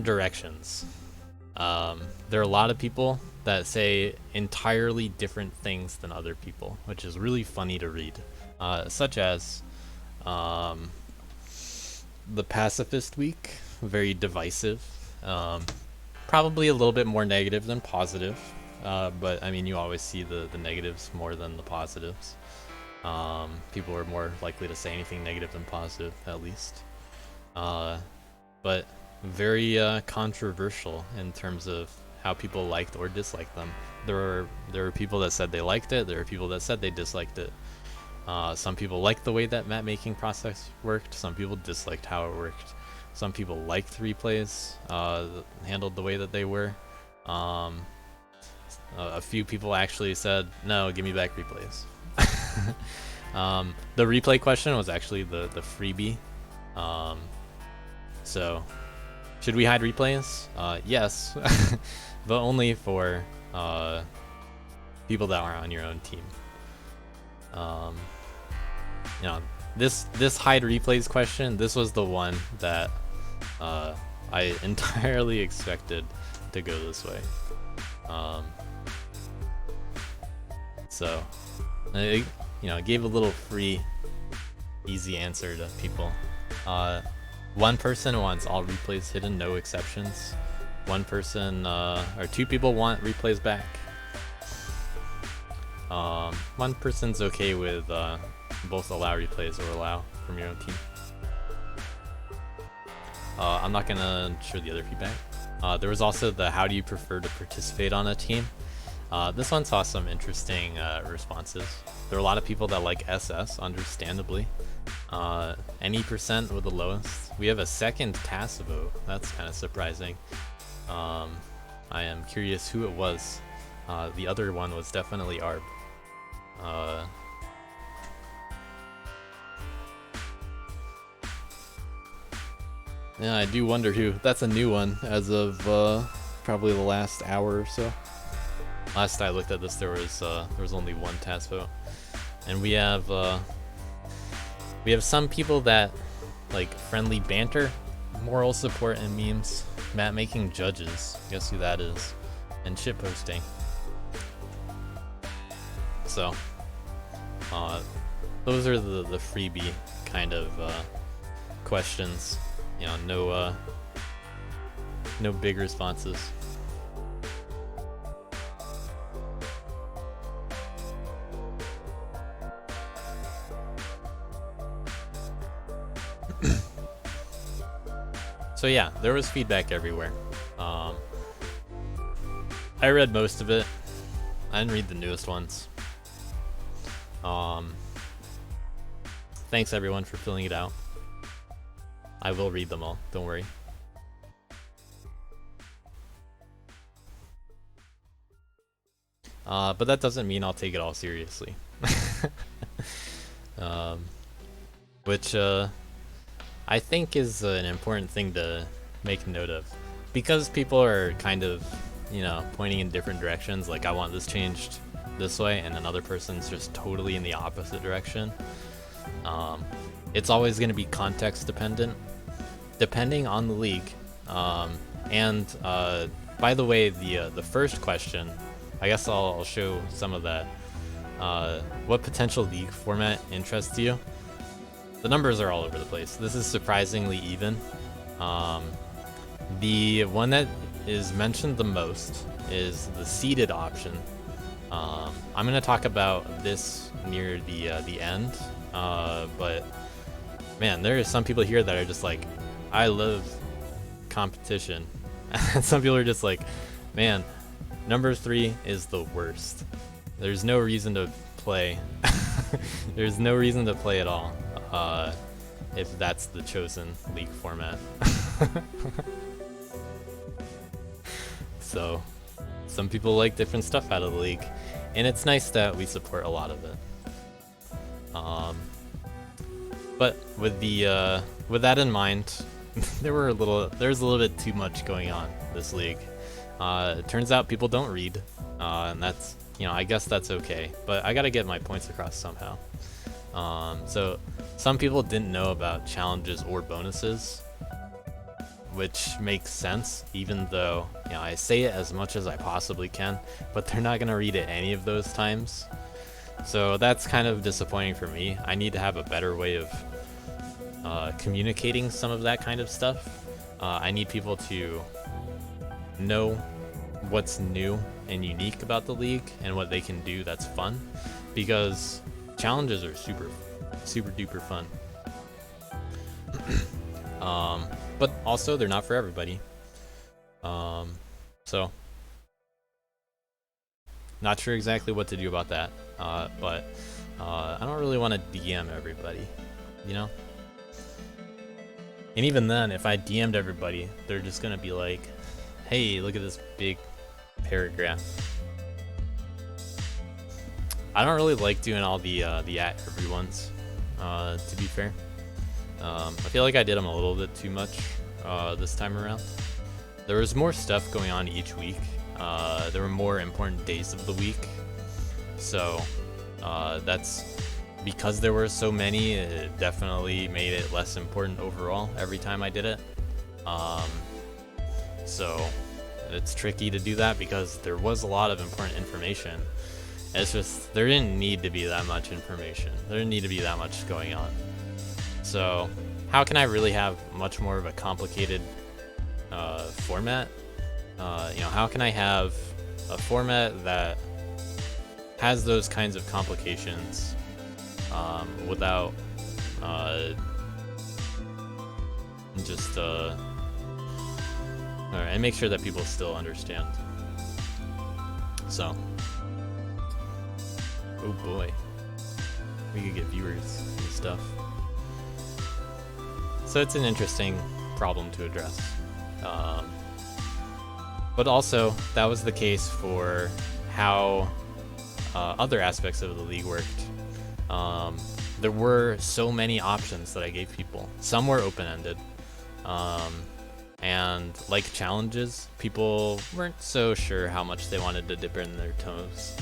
directions. There are a lot of people that say entirely different things than other people, which is really funny to read, such as the pacifist week, very divisive, probably a little bit more negative than positive, but I mean, you always see the negatives more than the positives. People are more likely to say anything negative than positive, at least. But very controversial in terms of how people liked or disliked them. There were people that said they liked it. There were people that said they disliked it. Some people liked the way that map making process worked. Some people disliked how it worked. Some people liked replays handled the way that they were. A few people actually said, "No, give me back replays." The replay question was actually the freebie. So, should we hide replays? Yes, but only for people that are on your own team. This hide replays question, this was the one that I entirely expected to go this way. So, it gave a little free, easy answer to people. One person wants all replays hidden, no exceptions. One person, or two people want replays back. One person's okay with both allow replays or allow from your own team. I'm not gonna show the other feedback. There was also the how do you prefer to participate on a team. This one saw some interesting responses. There are a lot of people that like SS, understandably. Any percent were the lowest. We have a second TAS vote. That's kind of surprising. I am curious who it was. The other one was definitely ARB. Yeah, I do wonder who. That's a new one as of probably the last hour or so. Last I looked at this, there was only one TAS vote, and we have some people that like friendly banter, moral support and memes, map making judges. Guess who that is? And shit posting. So, those are the freebie kind of questions. No big responses. So yeah, there was feedback everywhere. I read most of it. I didn't read the newest ones. Thanks everyone for filling it out. I will read them all, don't worry. But that doesn't mean I'll take it all seriously. Which I think is an important thing to make note of. Because people are kind of, you know, pointing in different directions, like I want this changed this way, and another person's just totally in the opposite direction. It's always going to be context dependent, depending on the league. And by the way, the first question, I guess I'll show some of that. What potential league format interests you? The numbers are all over the place. This is surprisingly even. The one that is mentioned the most is the seeded option. I'm gonna talk about this near the end, but man, there are some people here that are just like, I love competition. And some people are just like, man, number 3 is the worst. There's no reason to play. There's no reason to play at all, if that's the chosen league format. So, some people like different stuff out of the league, and it's nice that we support a lot of it. But with that in mind, there's a little bit too much going on this league. It turns out people don't read, and that's, you know, I guess that's okay, but I gotta get my points across somehow. So some people didn't know about challenges or bonuses, which makes sense, even though, you know, I say it as much as I possibly can, but they're not gonna read it any of those times. So that's kind of disappointing for me. I need to have a better way of communicating some of that kind of stuff. I need people to know what's new and unique about the league and what they can do that's fun, because challenges are super duper fun. But also they're not for everybody. So not sure exactly what to do about that, but I don't really want to DM everybody, you know? And even then, if I DM'd everybody, they're just gonna be like, hey, look at this big paragraph. I don't really like doing all the at everyone's, to be fair. I feel like I did them a little bit too much this time around. There was more stuff going on each week. There were more important days of the week. So that's because there were so many, it definitely made it less important overall every time I did it. So it's tricky to do that because there was a lot of important information. It's just, there didn't need to be that much information. There didn't need to be that much going on. So how can I really have much more of a complicated format? You know, how can I have a format that has those kinds of complications without just and make sure that people still understand. So, oh boy, we could get viewers and stuff. So it's an interesting problem to address. But also, that was the case for how other aspects of the league worked. There were so many options that I gave people. Some were open-ended. And like challenges, people weren't so sure how much they wanted to dip in their toes.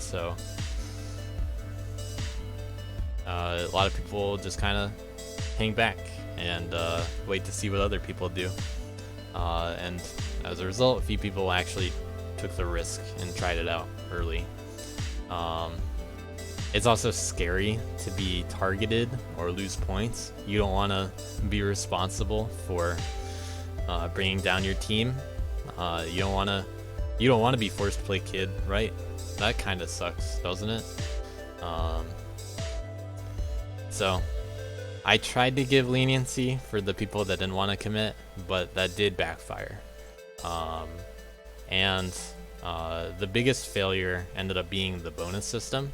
So a lot of people just kind of hang back and wait to see what other people do. And as a result, a few people actually took the risk and tried it out early. It's also scary to be targeted or lose points. You don't want to be responsible for bringing down your team. You don't want to be forced to play kid, right? That kind of sucks, doesn't it? So I tried to give leniency for the people that didn't want to commit, but that did backfire. and the biggest failure ended up being the bonus system,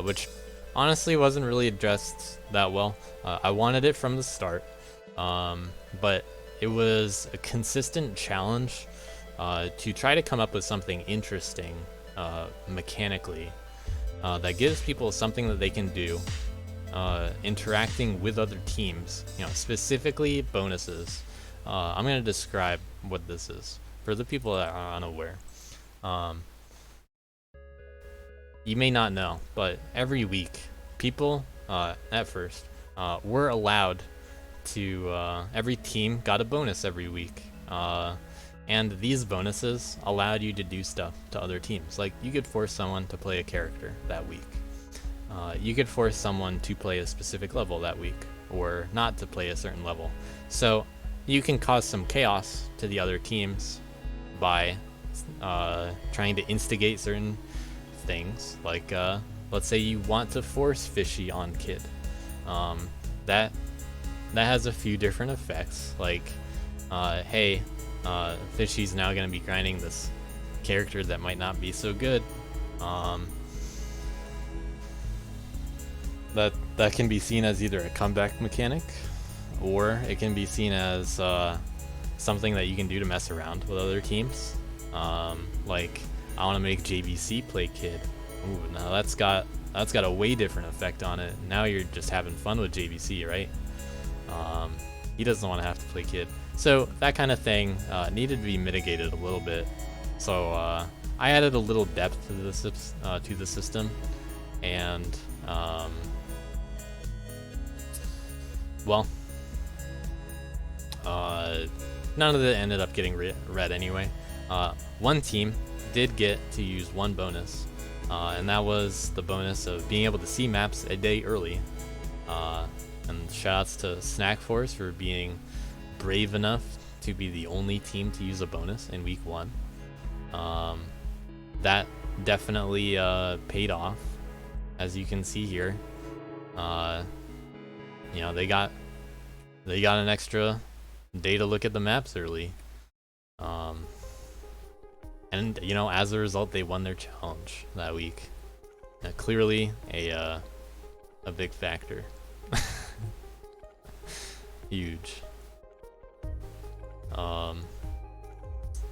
which honestly wasn't really addressed that well. I wanted it from the start, but it was a consistent challenge to try to come up with something interesting mechanically that gives people something that they can do interacting with other teams, specifically bonuses. I'm going to describe what this is for the people that are unaware. You may not know, but every week, people at first were allowed to, every team got a bonus every week. And these bonuses allowed you to do stuff to other teams. Like, you could force someone to play a character that week. You could force someone to play a specific level that week, or not to play a certain level. So you can cause some chaos to the other teams by trying to instigate certain things. Like, let's say you want to force Fishy on Kid. That has a few different effects. Like, hey, Fishy's now going to be grinding this character that might not be so good. That can be seen as either a comeback mechanic, or it can be seen as something that you can do to mess around with other teams. Like, I want to make JVC play Kid. Ooh, now that's got a way different effect on it. Now you're just having fun with JVC, right? He doesn't want to have to play Kid. So that kind of thing needed to be mitigated a little bit. So I added a little depth to the system, and well, none of it ended up getting read anyway. One team did get to use one bonus, and that was the bonus of being able to see maps a day early. And shoutouts to Snack Force for being brave enough to be the only team to use a bonus in week 1. That definitely paid off, as you can see here. They got an extra day to look at the maps early, and as a result, they won their challenge that week. Clearly a big factor. Huge. But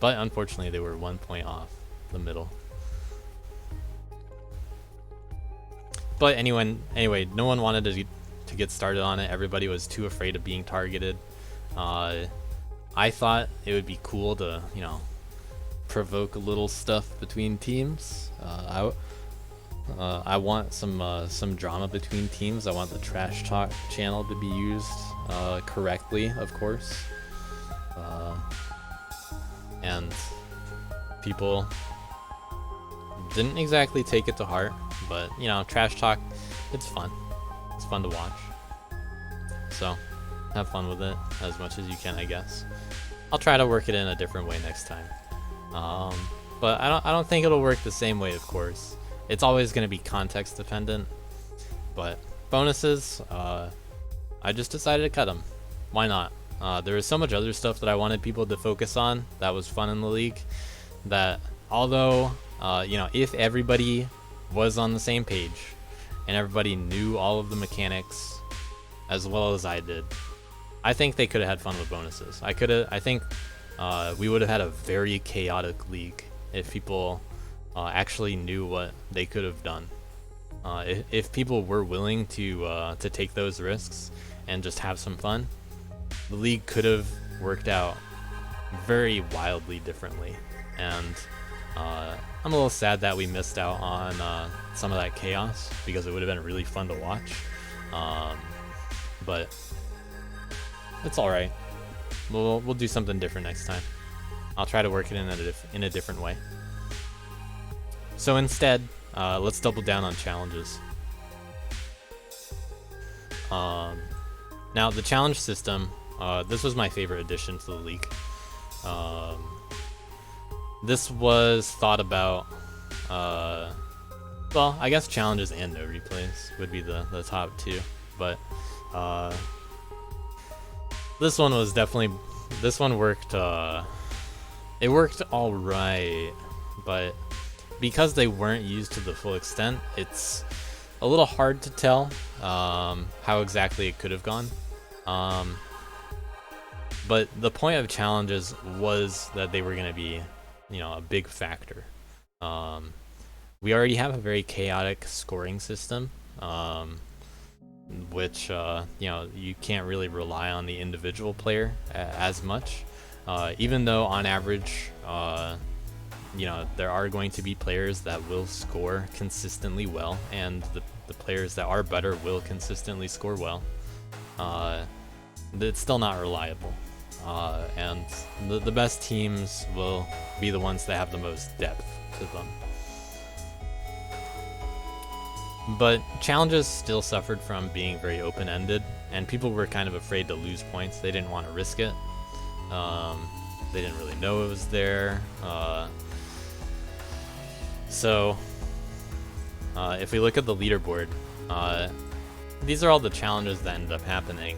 unfortunately, they were 1 point off the middle. But anyway, no one wanted to get started on it. Everybody was too afraid of being targeted. I thought it would be cool to, provoke a little stuff between teams. I want some drama between teams. I want the trash talk channel to be used correctly, of course. And people didn't exactly take it to heart, but trash talk, it's fun. It's fun to watch. So have fun with it as much as you can, I guess. I'll try to work it in a different way next time. But I don't think it'll work the same way, of course. It's always going to be context dependent. But bonuses, I just decided to cut them. Why not? There was so much other stuff that I wanted people to focus on that was fun in the league, that although if everybody was on the same page and everybody knew all of the mechanics as well as I did, I think they could have had fun with bonuses. I think we would have had a very chaotic league if people actually knew what they could have done. If people were willing to take those risks and just have some fun, the league could have worked out very wildly differently. And I'm a little sad that we missed out on some of that chaos, because it would have been really fun to watch. But it's all right. We'll do something different next time. I'll try to work it in a different way. So instead, let's double down on challenges. Now the challenge system, this was my favorite addition to the league. This was thought about, well, I guess challenges and no replays would be the top two, but this one worked It worked all right, but because they weren't used to the full extent, it's a little hard to tell how exactly it could have gone. But the point of challenges was that they were going to be, a big factor. We already have a very chaotic scoring system, which you can't really rely on the individual player as much. Even though on average, there are going to be players that will score consistently well, and the players that are better will consistently score well. It's still not reliable. And the best teams will be the ones that have the most depth to them. But challenges still suffered from being very open-ended, and people were kind of afraid to lose points. They didn't want to risk it. They didn't really know it was there. So if we look at the leaderboard, these are all the challenges that ended up happening.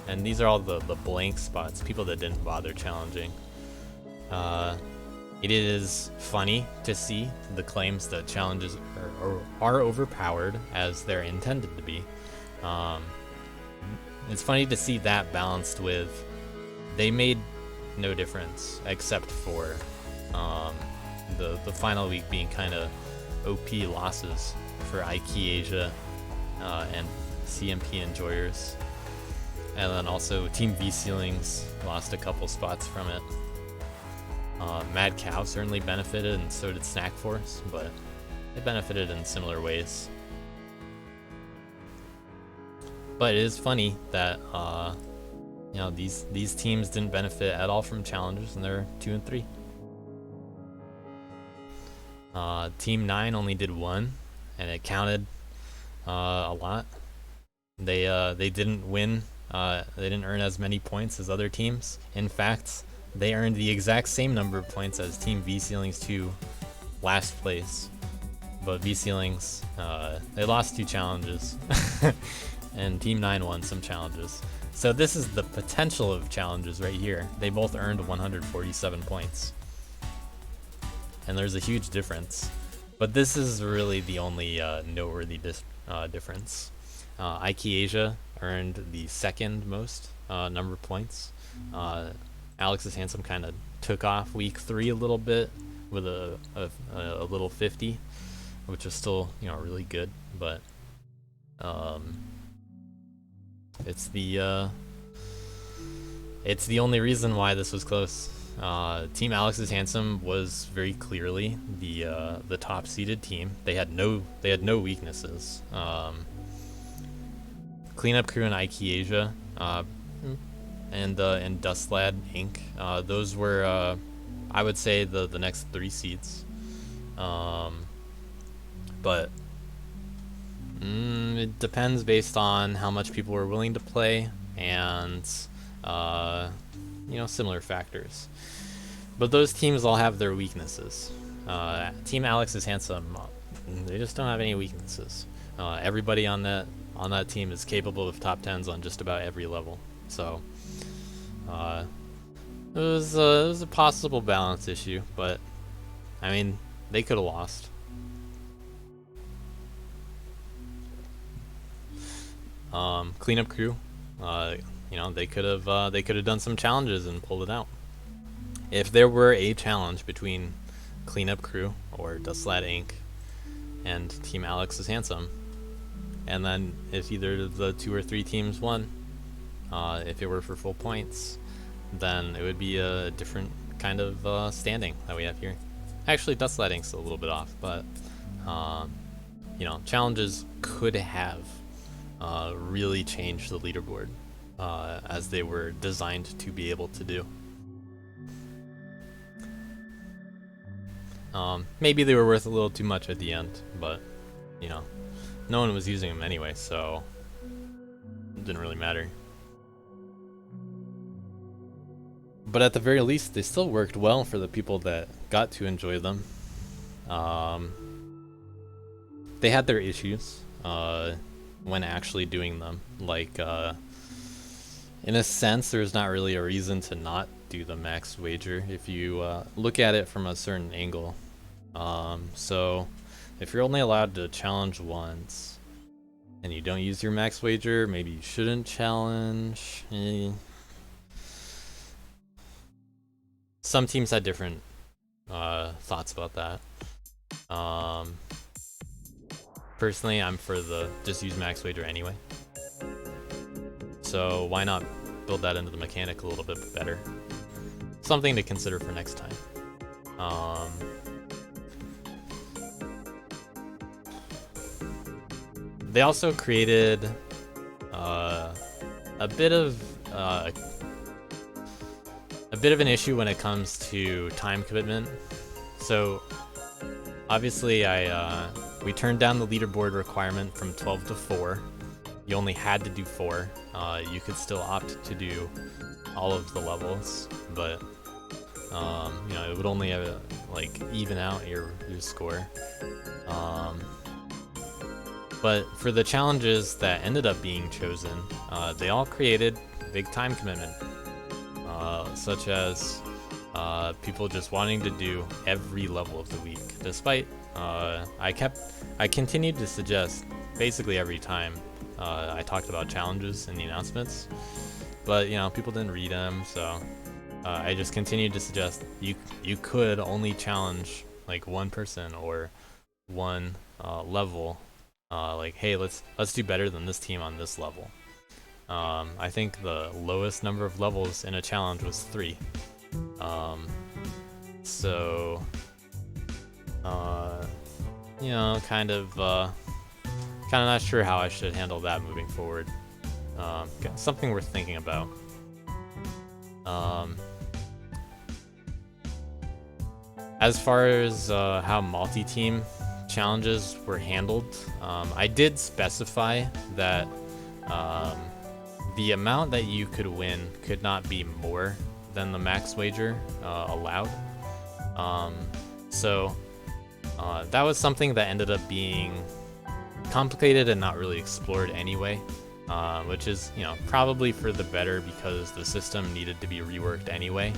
And these are all the blank spots, people that didn't bother challenging. It is funny to see the claims that challenges are overpowered as they're intended to be. It's funny to see that balanced with they made no difference except for the final week being kind of OP losses for IKEA Asia and CMP Enjoyers. And then also Team V Ceilings lost a couple spots from it. Mad Cow certainly benefited, and so did Snack Force, but it benefited in similar ways. But it is funny that these teams didn't benefit at all from challenges, and they're 2 and 3. Team 9 only did 1, and it counted a lot. They didn't win. They didn't earn as many points as other teams. In fact, they earned the exact same number of points as Team V Ceilings 2 last place. But V Ceilings, they lost 2 challenges, and Team 9 won some challenges. So this is the potential of challenges right here. They both earned 147 points. And there's a huge difference. But this is really the only noteworthy difference. IKEA Asia earned the second most number of points. Alex's Handsome kind of took off week 3 a little bit with a little 50, which is still really good, but it's the only reason why this was close. Team Alex's Handsome was very clearly the top seeded team. They had no weaknesses. Cleanup Crew and IKEA Asia and Dustlad Inc. Those were I would say the next 3 seeds. But it depends based on how much people were willing to play and similar factors. But those teams all have their weaknesses. Team Alex's Handsome, they just don't have any weaknesses. Everybody on that team is capable of top 10s on just about every level. So it was a possible balance issue, but I mean, they could have lost. Cleanup Crew, they could have done some challenges and pulled it out. If there were a challenge between Cleanup Crew or Dustlad Inc. and Team Alex's Handsome, and then if either of the 2 or 3 teams won, if it were for full points, then it would be a different kind of standing that we have here. Actually, Dustlad Inc.'s a little bit off, but challenges could have really changed the leaderboard as they were designed to be able to do. Maybe they were worth a little too much at the end, but no one was using them anyway, so it didn't really matter. But at the very least, they still worked well for the people that got to enjoy them. They had their issues when actually doing them. Like, in a sense, there's not really a reason to not do the max wager if you look at it from a certain angle. So if you're only allowed to challenge once and you don't use your max wager, maybe you shouldn't challenge. Some teams had different thoughts about that. Personally, I'm for the just use max wager anyway. So why not build that into the mechanic a little bit better? Something to consider for next time. They also created a bit of an issue when it comes to time commitment. So obviously we turned down the leaderboard requirement from 12 to 4. You only had to do 4. You could still opt to do all of the levels, but you know, it would only like even out your score. But for the challenges that ended up being chosen, they all created big time commitment, such as people just wanting to do every level of the week. Despite I continued to suggest basically every time I talked about challenges in the announcements, but you know, people didn't read them, so I just continued to suggest you could only challenge like one person or one level. Like, hey, let's do better than this team on this level. I think the lowest number of levels in a challenge was 3. So you know, kind of not sure how I should handle that moving forward. Something worth thinking about. As far as how multi-team challenges were handled, I did specify that the amount that you could win could not be more than the max wager allowed. So that was something that ended up being complicated and not really explored anyway, which is, you know, probably for the better because the system needed to be reworked anyway.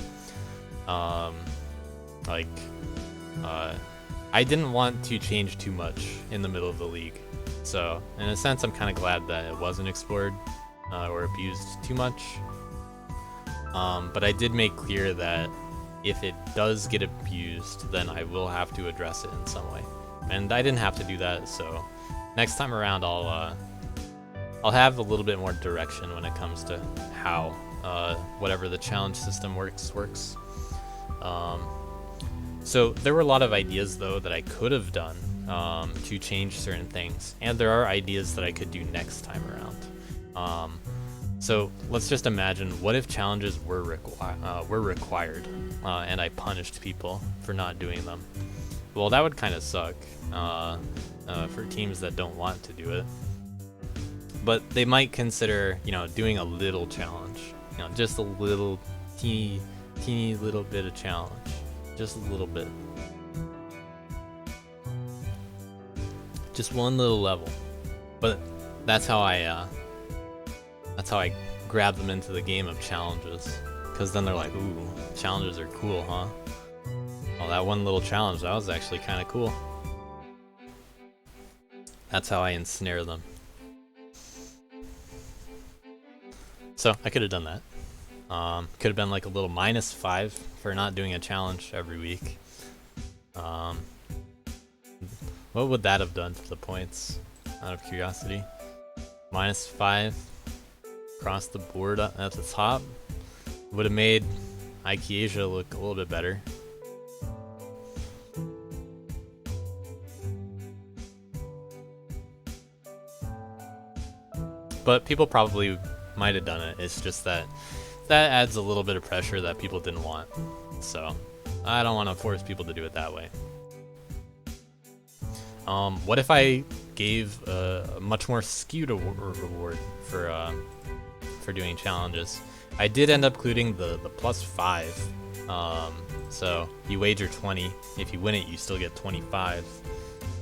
I didn't want to change too much in the middle of the league, so in a sense I'm kind of glad that it wasn't explored or abused too much. But I did make clear that if it does get abused, then I will have to address it in some way, and I didn't have to do that, so next time around I'll have a little bit more direction when it comes to how whatever the challenge system works. So there were a lot of ideas though that I could have done to change certain things, and there are ideas that I could do next time around. So let's just imagine, what if challenges were required and I punished people for not doing them? Well, that would kind of suck for teams that don't want to do it. But they might consider, you know, doing a little challenge, you know, just a little teeny little bit of challenge. Just a little bit. Just one little level. But that's how I grab them into the game of challenges. Because then they're like, ooh, challenges are cool, huh? Oh, that one little challenge, that was actually kind of cool. That's how I ensnare them. So I could have done that. Could have been like a little -5 for not doing a challenge every week. What would that have done to the points, out of curiosity? -5 across the board at the top would have made Asia look a little bit better. But people probably might have done it. It's just that adds a little bit of pressure that people didn't want. So I don't want to force people to do it that way. What if I gave a much more skewed reward for doing challenges? I did end up including the +5. So you wager 20. If you win it, you still get 25.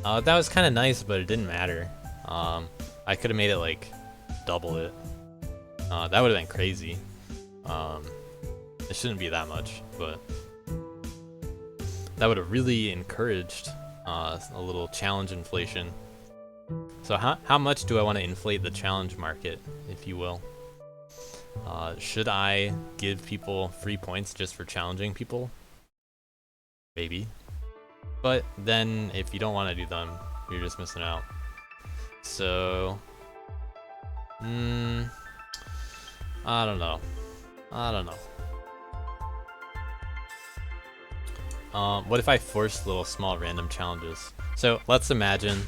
That was kind of nice, but it didn't matter. I could have made it like double it. That would have been crazy. It shouldn't be that much, but that would have really encouraged a little challenge inflation. So how much do I want to inflate the challenge market, if you will? Should I give people free points just for challenging people? Maybe. But then if you don't want to do them, you're just missing out. So, I don't know. What if I force little small random challenges? So let's imagine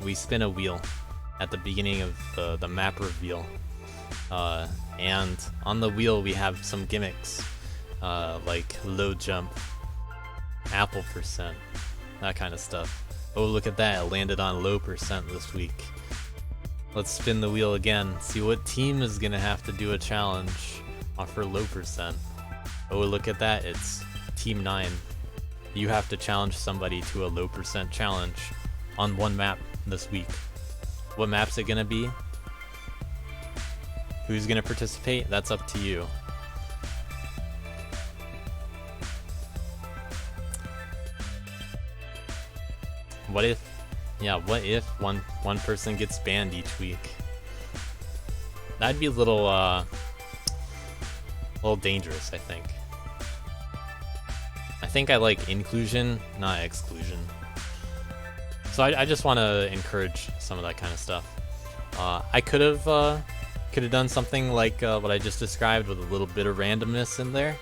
we spin a wheel at the beginning of the map reveal. And on the wheel we have some gimmicks, like low jump, apple percent, that kind of stuff. Oh, look at that, it landed on low percent this week. Let's spin the wheel again, see what team is gonna have to do a challenge for low percent. Oh, look at that, it's Team 9. You have to challenge somebody to a low percent challenge on one map this week. What map's it gonna be? Who's gonna participate? That's up to you. What if one person gets banned each week? That'd be a little dangerous, I think. I think I like inclusion, not exclusion. So I just want to encourage some of that kind of stuff. I could have done something like what I just described with a little bit of randomness in there,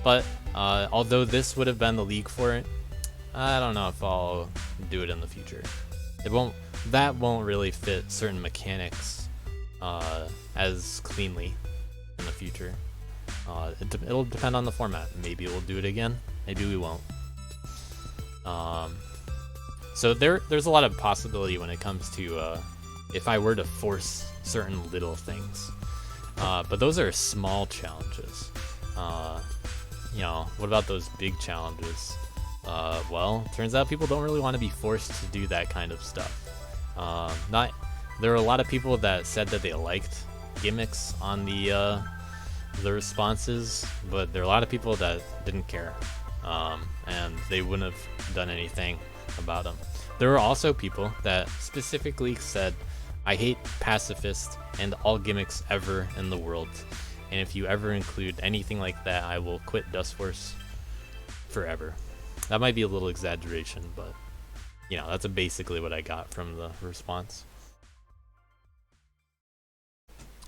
but although this would have been the league for it, I don't know if I'll do it in the future. That won't really fit certain mechanics as cleanly in the future. It'll depend on the format. Maybe we'll do it again, maybe we won't. So there's a lot of possibility when it comes to if I were to force certain little things. But those are small challenges. What about those big challenges? Well, turns out people don't really want to be forced to do that kind of stuff. There are a lot of people that said that they liked gimmicks on the responses, but there are a lot of people that didn't care, and they wouldn't have done anything about them. There were also people that specifically said, I hate pacifist and all gimmicks ever in the world, and if you ever include anything like that, I will quit Dustforce forever. That might be a little exaggeration, but that's basically what I got from the response.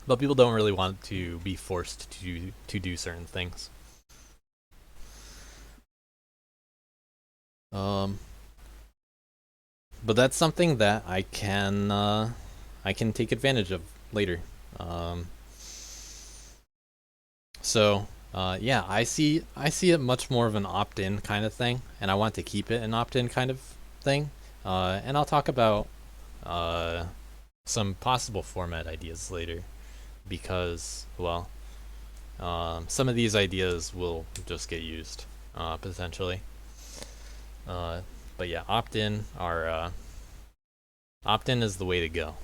But people don't really want to be forced to do certain things. But that's something that I can take advantage of later. Yeah, I see it much more of an opt-in kind of thing, and I want to keep it an opt-in kind of thing. And I'll talk about some possible format ideas later, because some of these ideas will just get used potentially. But yeah, opt-in is the way to go.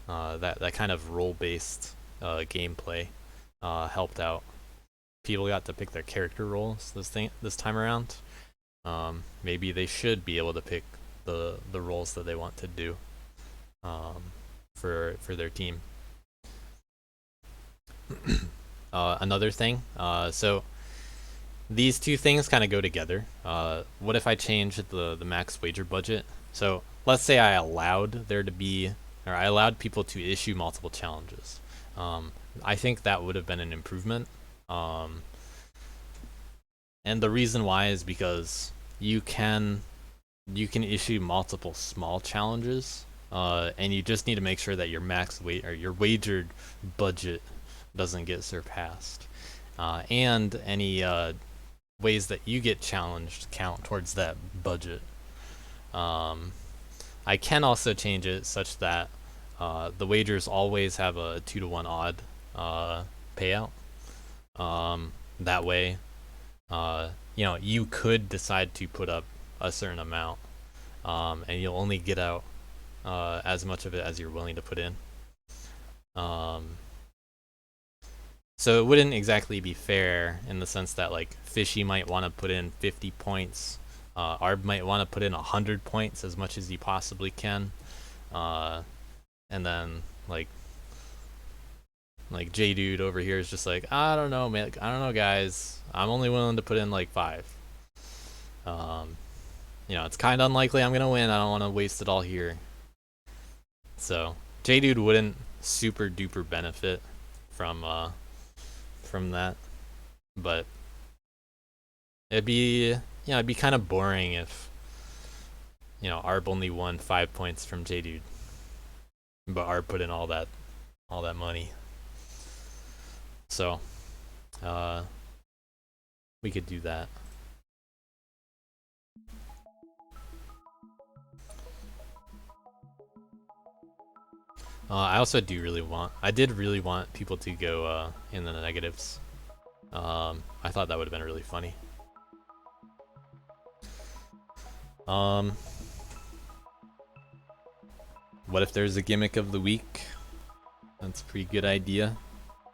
That kind of role-based gameplay helped out. People got to pick their character roles this time around. Maybe they should be able to pick the roles that they want to do for their team. Another thing, so these two things kind of go together. What if I changed the max wager budget? So let's say I allowed people to issue multiple challenges. I think that would have been an improvement. And the reason why is because you can issue multiple small challenges, and you just need to make sure that your your wagered budget doesn't get surpassed, and any ways that you get challenged count towards that budget. I can also change it such that the wagers always have a 2-to-1 odd payout. That way, you could decide to put up a certain amount, and you'll only get out as much of it as you're willing to put in. So it wouldn't exactly be fair in the sense that like Fishy might want to put in 50 points, Arb might want to put in 100 points as much as he possibly can, and then like J Dude over here is just like, I don't know, man, I don't know, guys, I'm only willing to put in like 5. You know, it's kind of unlikely I'm gonna win. I don't want to waste it all here. So J Dude wouldn't super duper benefit from that, but it'd be, it'd be kind of boring if, Arb only won 5 points from J Dude, but Arb put in all that money. So we could do that. I also did really want people to go in the negatives. I thought that would have been really funny. What if there's a gimmick of the week? That's a pretty good idea.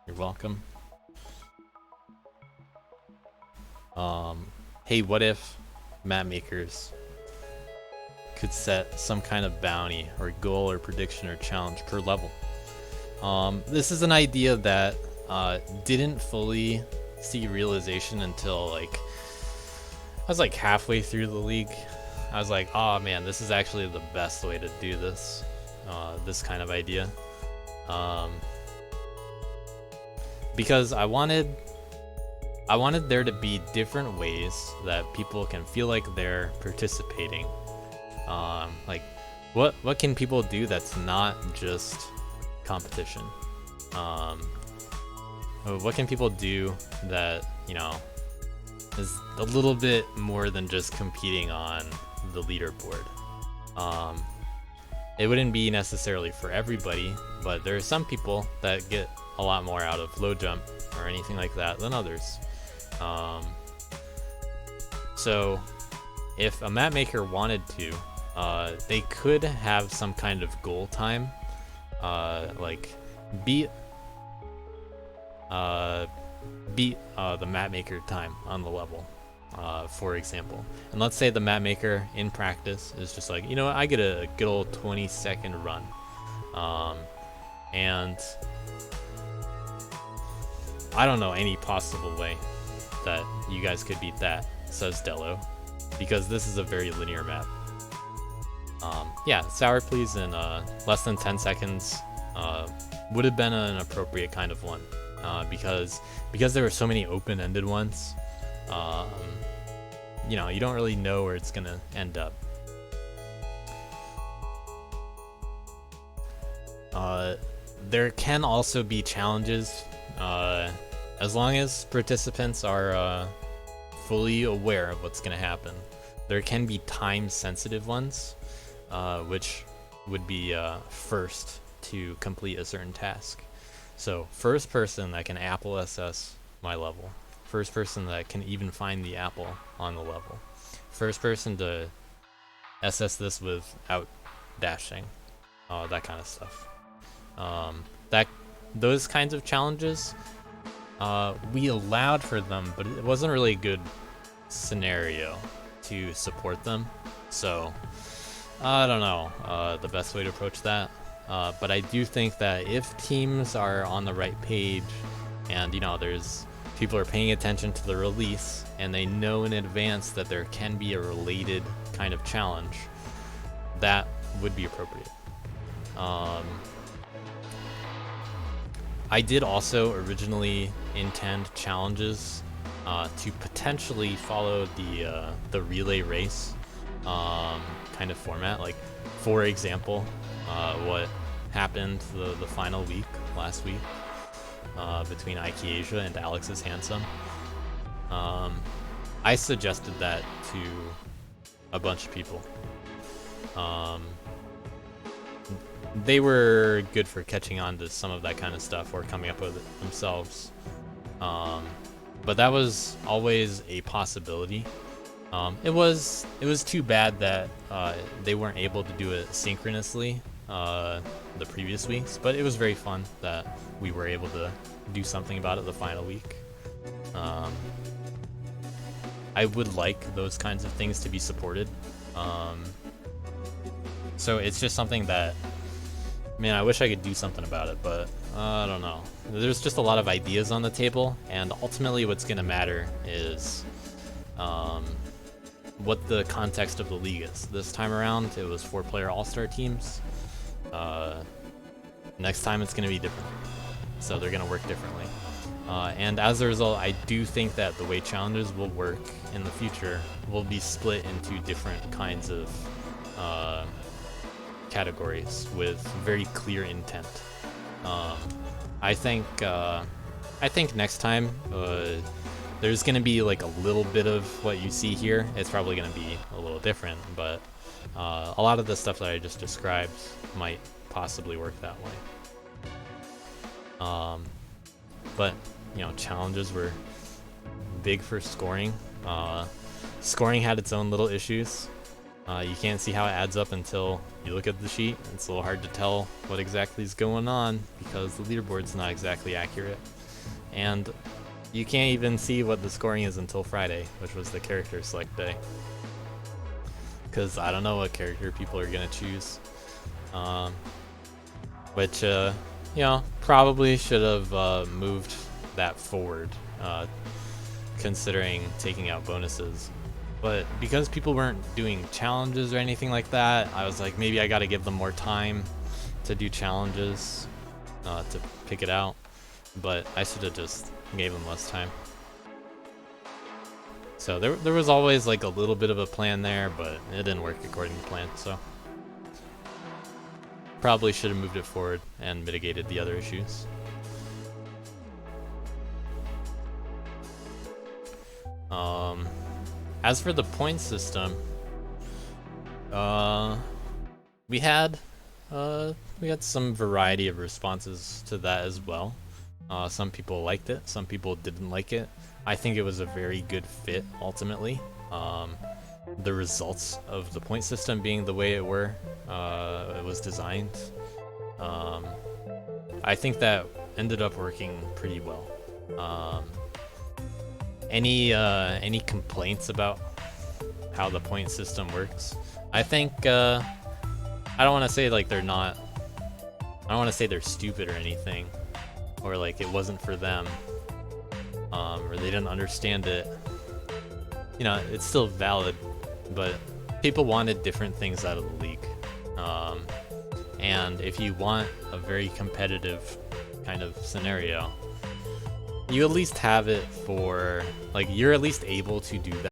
You're welcome. Hey, what if map makers could set some kind of bounty or goal or prediction or challenge per level? This is an idea that didn't fully see realization until I was like halfway through the league. I was like, oh man, this is actually the best way to do this, this kind of idea, because I wanted there to be different ways that people can feel like they're participating. Like what can people do that's not just competition? What can people do that, is a little bit more than just competing on the leaderboard? It wouldn't be necessarily for everybody, but there are some people that get a lot more out of low jump or anything like that than others. So if a map maker wanted to, they could have some kind of goal time, like beat the map maker time on the level, for example. And let's say the map maker in practice is just like, I get a good old 20-second run, and I don't know any possible way that you guys could beat that, says Dello, because this is a very linear map. Yeah, Sour Please in less than 10 seconds would have been an appropriate kind of one, because there were so many open-ended ones. You don't really know where it's gonna end up. There can also be challenges, as long as participants are fully aware of what's gonna happen. There can be time-sensitive ones, which would be first to complete a certain task. So first person that can apple SS my level, first person that can even find the apple on the level, first person to SS this without dashing, that kind of stuff. Those kinds of challenges, we allowed for them, but it wasn't really a good scenario to support them. So I don't know the best way to approach that, but I do think that if teams are on the right page, and there's people are paying attention to the release, and they know in advance that there can be a related kind of challenge, that would be appropriate. I did also originally intend challenges to potentially follow the relay race kind of format. Like, for example, what happened the final week last week between Ike Asia and Alex's Handsome. I suggested that to a bunch of people. They were good for catching on to some of that kind of stuff or coming up with it themselves. But that was always a possibility. It was too bad that they weren't able to do it synchronously, the previous weeks, but it was very fun that we were able to do something about it the final week. I would like those kinds of things to be supported. So it's just something that, man, I wish I could do something about it, but I don't know. There's just a lot of ideas on the table, and ultimately what's going to matter is what the context of the league is. This time around, it was 4-player all-star teams. Next time it's going to be different, so they're going to work differently. And as a result, I do think that the way challenges will work in the future will be split into different kinds of categories with very clear intent. I think next time there's gonna be like a little bit of what you see here. It's probably gonna be a little different, but a lot of the stuff that I just described might possibly work that way. But you know, challenges were big for scoring. Scoring had its own little issues. You can't see how it adds up until you look at the sheet. It's a little hard to tell what exactly is going on because the leaderboard's not exactly accurate. And you can't even see what the scoring is until Friday, which was the character select day. Because I don't know what character people are going to choose. Which, you know, probably should have moved that forward, considering taking out bonuses. But because people weren't doing challenges or anything like that, I was like, maybe I gotta give them more time to do challenges, to pick it out. But I should have just gave them less time. So there was always like a little bit of a plan there, but it didn't work according to plan, so. Probably should have moved it forward and mitigated the other issues. As for the point system, we had some variety of responses to that as well. Some people liked it, some people didn't like it. I think it was a very good fit ultimately. The results of the point system being the way it was designed, I think that ended up working pretty well. Any complaints about how the point system works? I think I don't want to say like I don't want to say they're stupid or anything, or like it wasn't for them, or they didn't understand it. You know, it's still valid, but people wanted different things out of the league. And if you want a very competitive kind of scenario, you at least have it for, like, you're at least able to do that.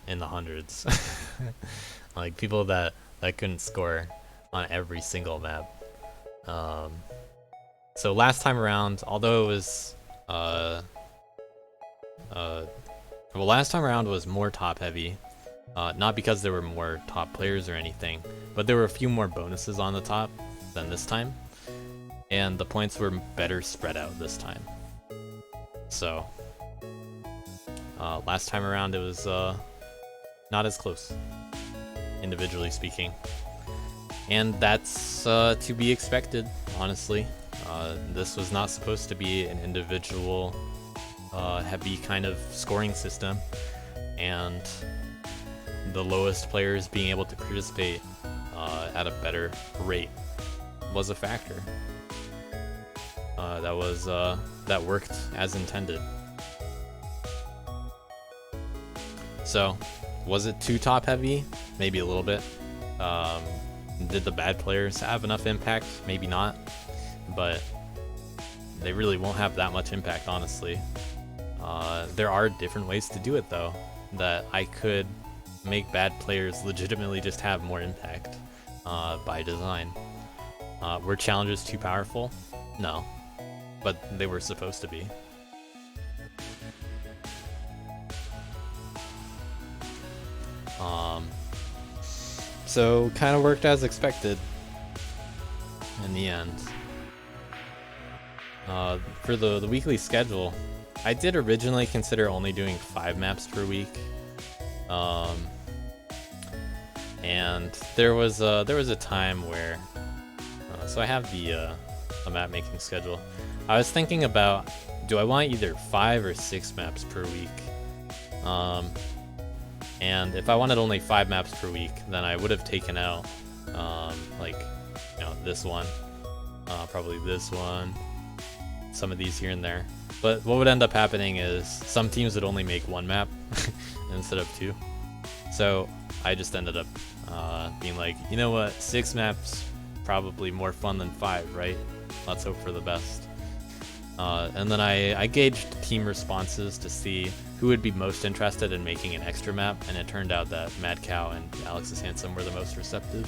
in the hundreds. Like people that couldn't score on every single map. So last time around, although it was well, last time around was more top heavy, not because there were more top players or anything, but there were a few more bonuses on the top than this time, and the points were better spread out this time. So last time around it was not as close, individually speaking, and that's to be expected, honestly. This was not supposed to be an individual heavy kind of scoring system, and the lowest players being able to participate at a better rate was a factor. That worked as intended. So, was it too top heavy? Maybe a little bit. Did the bad players have enough impact? Maybe not. But they really won't have that much impact, honestly. There are different ways to do it, though, that I could make bad players legitimately just have more impact by design. Were challenges too powerful? No, but they were supposed to be. So kind of worked as expected in the end. For the weekly schedule, I did originally consider only doing 5 maps per week, and there was a time where, so I have the map making schedule. I was thinking about, do I want either 5 or 6 maps per week? And if I wanted only 5 maps per week, then I would have taken out, like, you know, this one, probably this one, some of these here and there. But what would end up happening is some teams would only make 1 map instead of 2. So I just ended up being like, you know what, 6 maps probably more fun than 5, right? Let's hope for the best. And then I gauged team responses to see who would be most interested in making an extra map, and it turned out that Mad Cow and Alexis Handsome were the most receptive.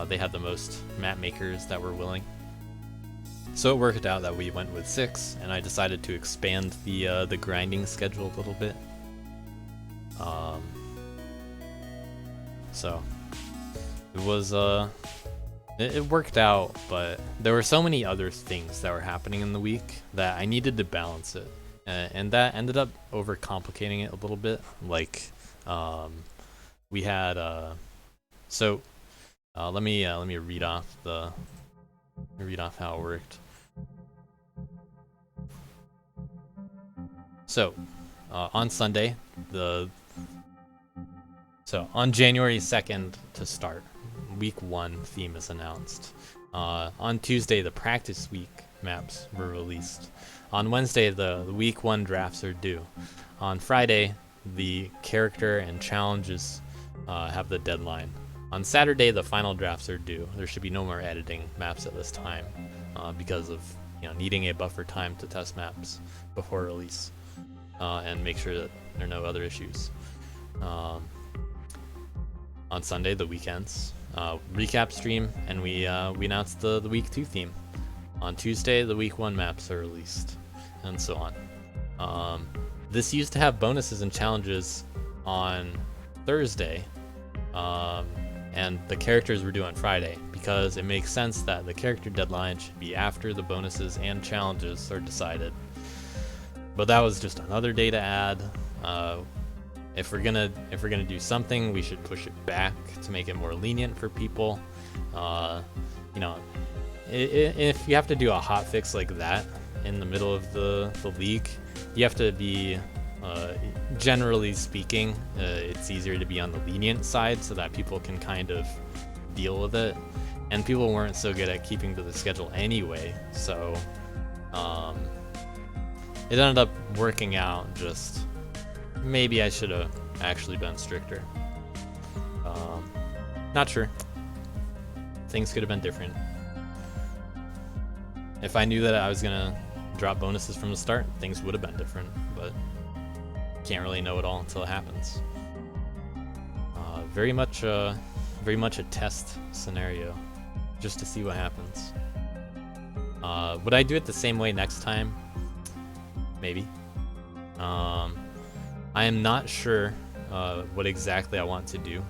They had the most map makers that were willing. So it worked out that we went with 6, and I decided to expand the grinding schedule a little bit. So it was it worked out, but there were so many other things that were happening in the week that I needed to balance it, and that ended up overcomplicating it a little bit. Like we had let me read off how it worked. So on Sunday, on January 2nd to start, week 1 theme is announced. On Tuesday, the practice week maps were released. On Wednesday, the week 1 drafts are due. On Friday, the character and challenges have the deadline. On Saturday, the final drafts are due. There should be no more editing maps at this time because of needing a buffer time to test maps before release and make sure that there are no other issues. On Sunday, the weekends, recap stream, and we announced the week 2 theme. On Tuesday, the week 1 maps are released, and so on. This used to have bonuses and challenges on Thursday, and the characters were due on Friday, because it makes sense that the character deadline should be after the bonuses and challenges are decided. But that was just another day to add. If we're gonna do something, we should push it back to make it more lenient for people. If you have to do a hot fix like that in the middle of the league, you have to be, generally speaking, it's easier to be on the lenient side so that people can kind of deal with it. And people weren't so good at keeping to the schedule anyway, so it ended up working out. Just maybe I should have actually been stricter. Not sure. Things could have been different. If I knew that I was gonna drop bonuses from the start, things would have been different, but can't really know it all until it happens. Very much a test scenario, just to see what happens. Would I do it the same way next time? Maybe. I am not sure what exactly I want to do.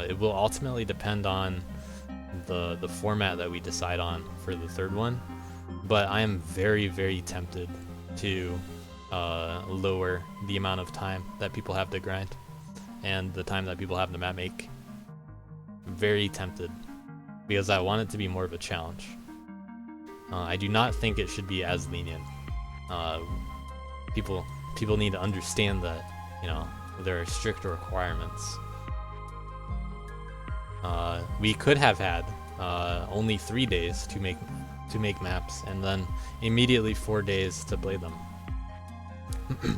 It will ultimately depend on the format that we decide on for the third one, but I am very, very tempted to lower the amount of time that people have to grind and the time that people have to map make. Very tempted, because I want it to be more of a challenge. I do not think it should be as lenient. People need to understand that, you know, there are stricter requirements. We could have had only 3 days to make maps, and then immediately 4 days to play them.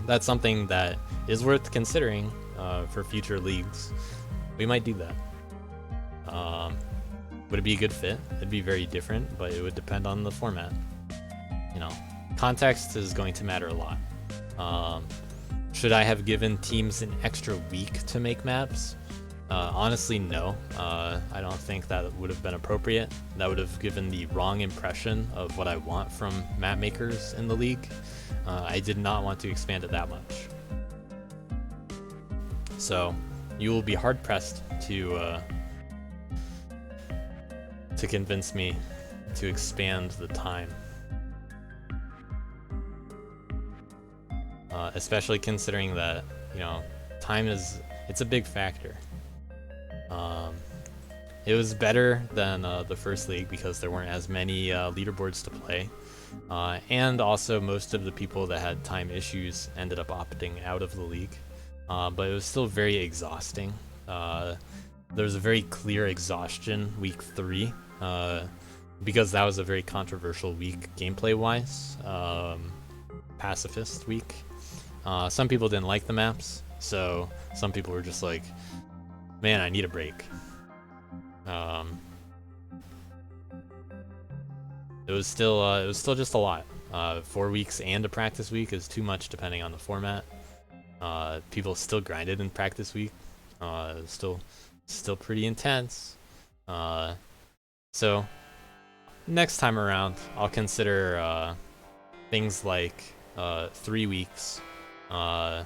That's something that is worth considering for future leagues. We might do that. Would it be a good fit? It'd be very different, but it would depend on the format. You know, context is going to matter a lot. Should I have given teams an extra week to make maps? Honestly, no. I don't think that would have been appropriate. That would have given the wrong impression of what I want from map makers in the league. I did not want to expand it that much. So you will be hard pressed to convince me to expand the time. Especially considering that, you know, time it's a big factor. It was better than the first league because there weren't as many leaderboards to play, and also most of the people that had time issues ended up opting out of the league, but it was still very exhausting. There was a very clear exhaustion week 3, because that was a very controversial week gameplay wise. Pacifist week. Some people didn't like the maps, so some people were just like, man, I need a break. It was still just a lot. 4 weeks and a practice week is too much depending on the format. People still grinded in practice week. Still pretty intense. So next time around, I'll consider things like 3 weeks and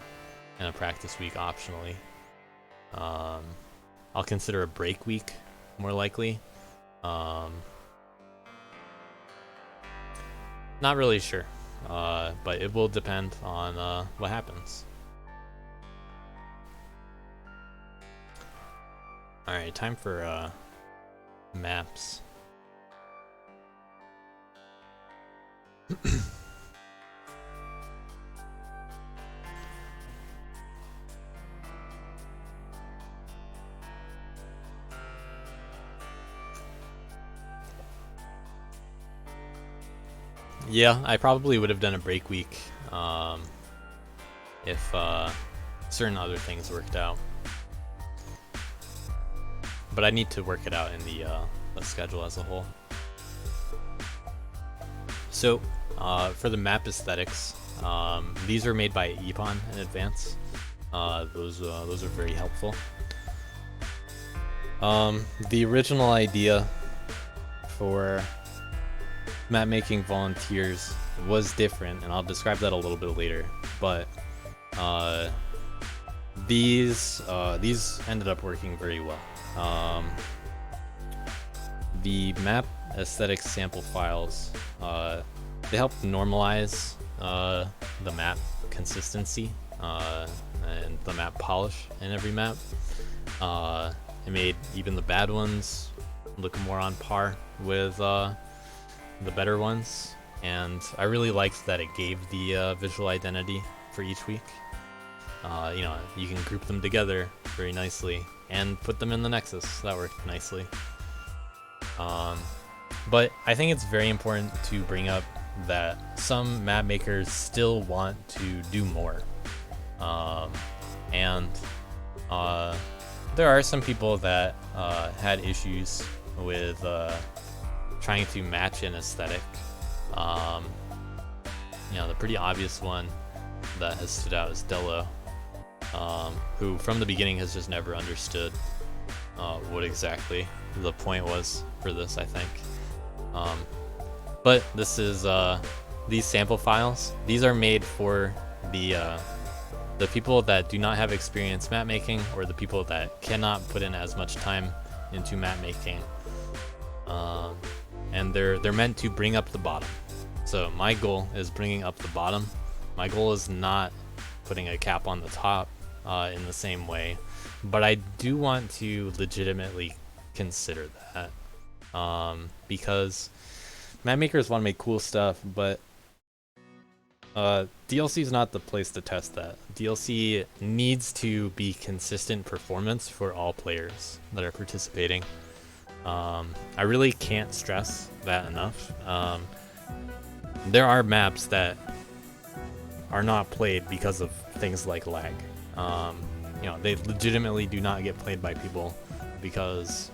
a practice week optionally. I'll consider a break week more likely. Not really sure, but it will depend on what happens. Alright, time for maps. Yeah, I probably would have done a break week if certain other things worked out. But I need to work it out in the schedule as a whole. So, for the map aesthetics, these are made by Epon in advance. Those are very helpful. The original idea for map making volunteers was different, and I'll describe that a little bit later. But these ended up working very well. The map aesthetics sample files, they help normalize the map consistency and the map polish in every map. It made even the bad ones look more on par with the better ones, and I really liked that it gave the visual identity for each week. You know, you can group them together very nicely and put them in the Nexus. That worked nicely. But I think it's very important to bring up that some map makers still want to do more. And there are some people that had issues with trying to match an aesthetic. You know, the pretty obvious one that has stood out is Dello. who from the beginning has just never understood what exactly the point was for this, I think. But this is these sample files. These are made for the people that do not have experience map making, or the people that cannot put in as much time into map making. And they're meant to bring up the bottom. So my goal is bringing up the bottom. My goal is not putting a cap on the top in the same way, but I do want to legitimately consider that because map makers want to make cool stuff, but DLC is not the place to test that. DLC needs to be consistent performance for all players that are participating. I really can't stress that enough. There are maps that are not played because of things like lag. You know, they legitimately do not get played by people because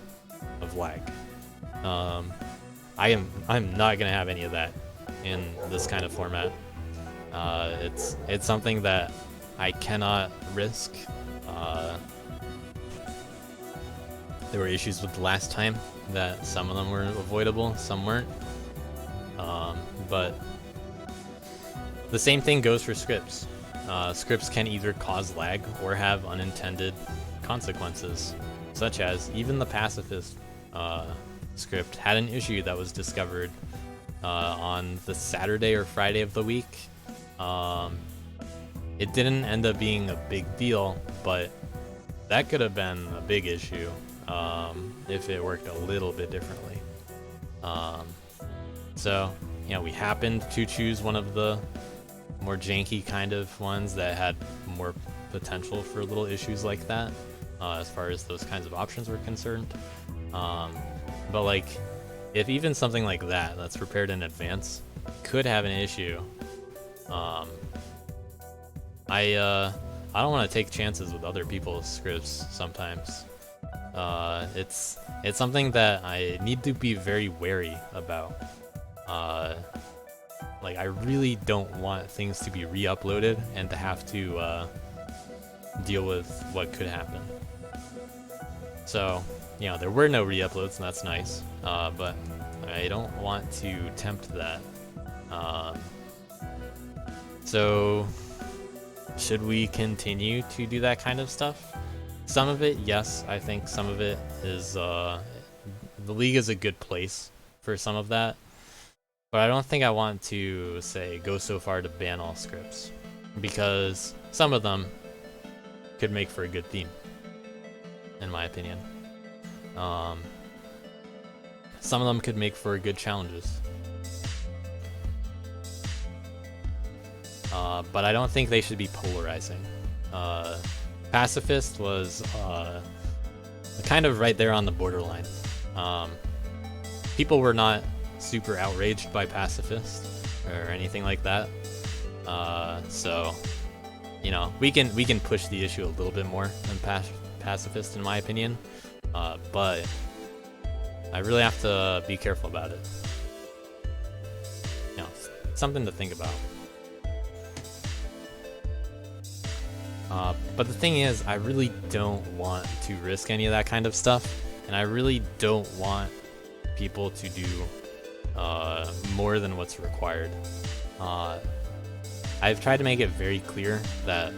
of lag. I'm not gonna have any of that in this kind of format. It's something that I cannot risk. There were issues with the last time that some of them were avoidable, some weren't. But the same thing goes for scripts. Scripts can either cause lag or have unintended consequences, such as even the pacifist script had an issue that was discovered on the Saturday or Friday of the week. It didn't end up being a big deal, but that could have been a big issue if it worked a little bit differently. So, you know, we happened to choose one of the more janky kind of ones that had more potential for little issues like that, as far as those kinds of options were concerned. But like, if even something like that that's prepared in advance could have an issue, I don't want to take chances with other people's scripts sometimes. It's something that I need to be very wary about. Like, I really don't want things to be re-uploaded and to have to deal with what could happen. So, you know, there were no re-uploads, and that's nice. But I don't want to tempt that. So, should we continue to do that kind of stuff? Some of it, yes. I think some of it is, the league is a good place for some of that. But I don't think I want to, say, go so far to ban all scripts, because some of them could make for a good theme, in my opinion. Some of them could make for good challenges. But I don't think they should be polarizing. Pacifist was kind of right there on the borderline. People were not super outraged by Pacifist or anything like that. So, you know, we can push the issue a little bit more than Pacifist, in my opinion. But I really have to be careful about it. You know, it's something to think about. But the thing is, I really don't want to risk any of that kind of stuff, and I really don't want people to do more than what's required. I've tried to make it very clear that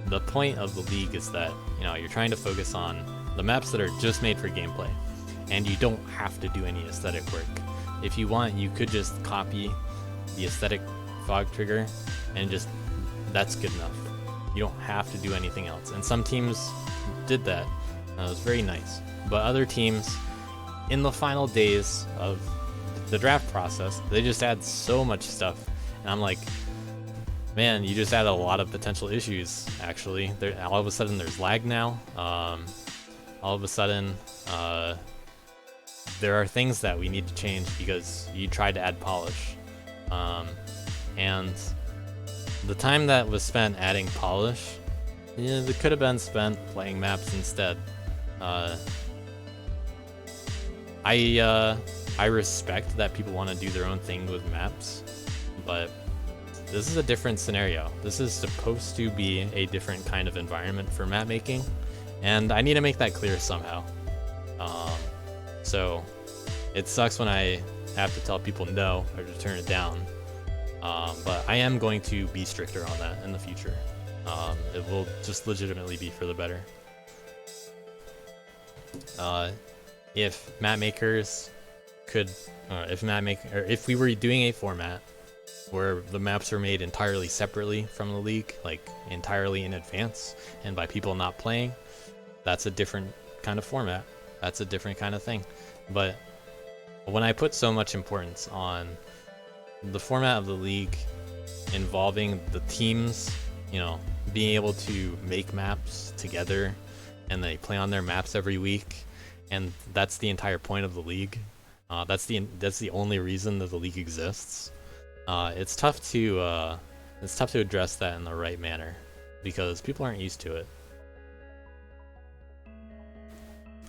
the point of the league is that, you know, you're trying to focus on the maps that are just made for gameplay, and you don't have to do any aesthetic work. If you want, you could just copy the aesthetic fog trigger and just, that's good enough. You don't have to do anything else. And some teams did that. It was very nice. But other teams, in the final days of the draft process, they just add so much stuff. And I'm like, man, you just add a lot of potential issues, actually. All of a sudden, there's lag now. All of a sudden, there are things that we need to change because you tried to add polish. And the time that was spent adding polish, it could have been spent playing maps instead. I respect that people want to do their own thing with maps, but this is a different scenario. This is supposed to be a different kind of environment for map making, and I need to make that clear somehow. So it sucks when I have to tell people no or to turn it down, but I am going to be stricter on that in the future. It will just legitimately be for the better. If map makers could, if we were doing a format where the maps are made entirely separately from the league, like entirely in advance, and by people not playing, that's a different kind of format. That's a different kind of thing. But when I put so much importance on the format of the league involving the teams, you know, being able to make maps together and they play on their maps every week, and that's the entire point of the league. That's the only reason that the league exists. It's tough to address that in the right manner because people aren't used to it.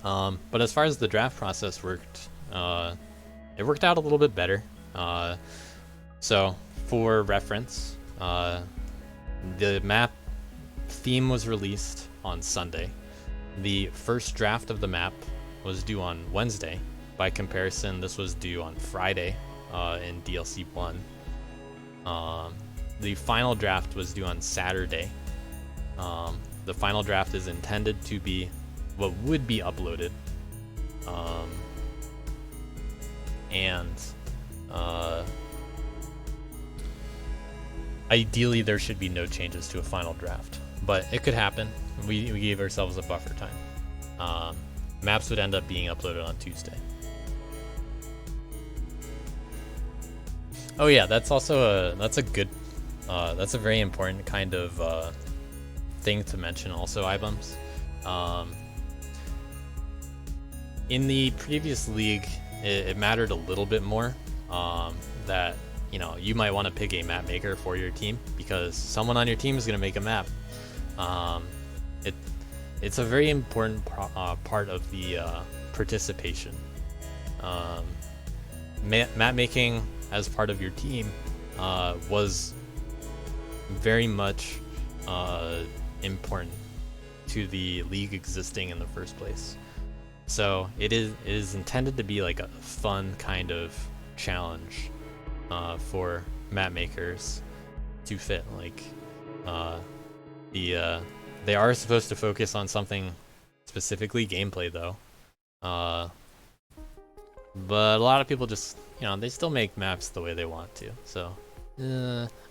But as far as the draft process worked, it worked out a little bit better. So for reference, the map theme was released on Sunday. The first draft of the map was due on Wednesday. By comparison, this was due on Friday in DLC 1. The final draft was due on Saturday. The final draft is intended to be what would be uploaded. Ideally, there should be no changes to a final draft, but it could happen. We gave ourselves a buffer time. Maps would end up being uploaded on Tuesday. Oh yeah, that's also that's a very important kind of thing to mention also, iBums. In the previous league, it mattered a little bit more that, you know, you might want to pick a map maker for your team because someone on your team is going to make a map. It's a very important part of the participation. Map making as part of your team was very much important to the league existing in the first place. So it is intended to be like a fun kind of challenge for map makers to fit. Like they are supposed to focus on something specifically gameplay though. But a lot of people just, you know, they still make maps the way they want to. So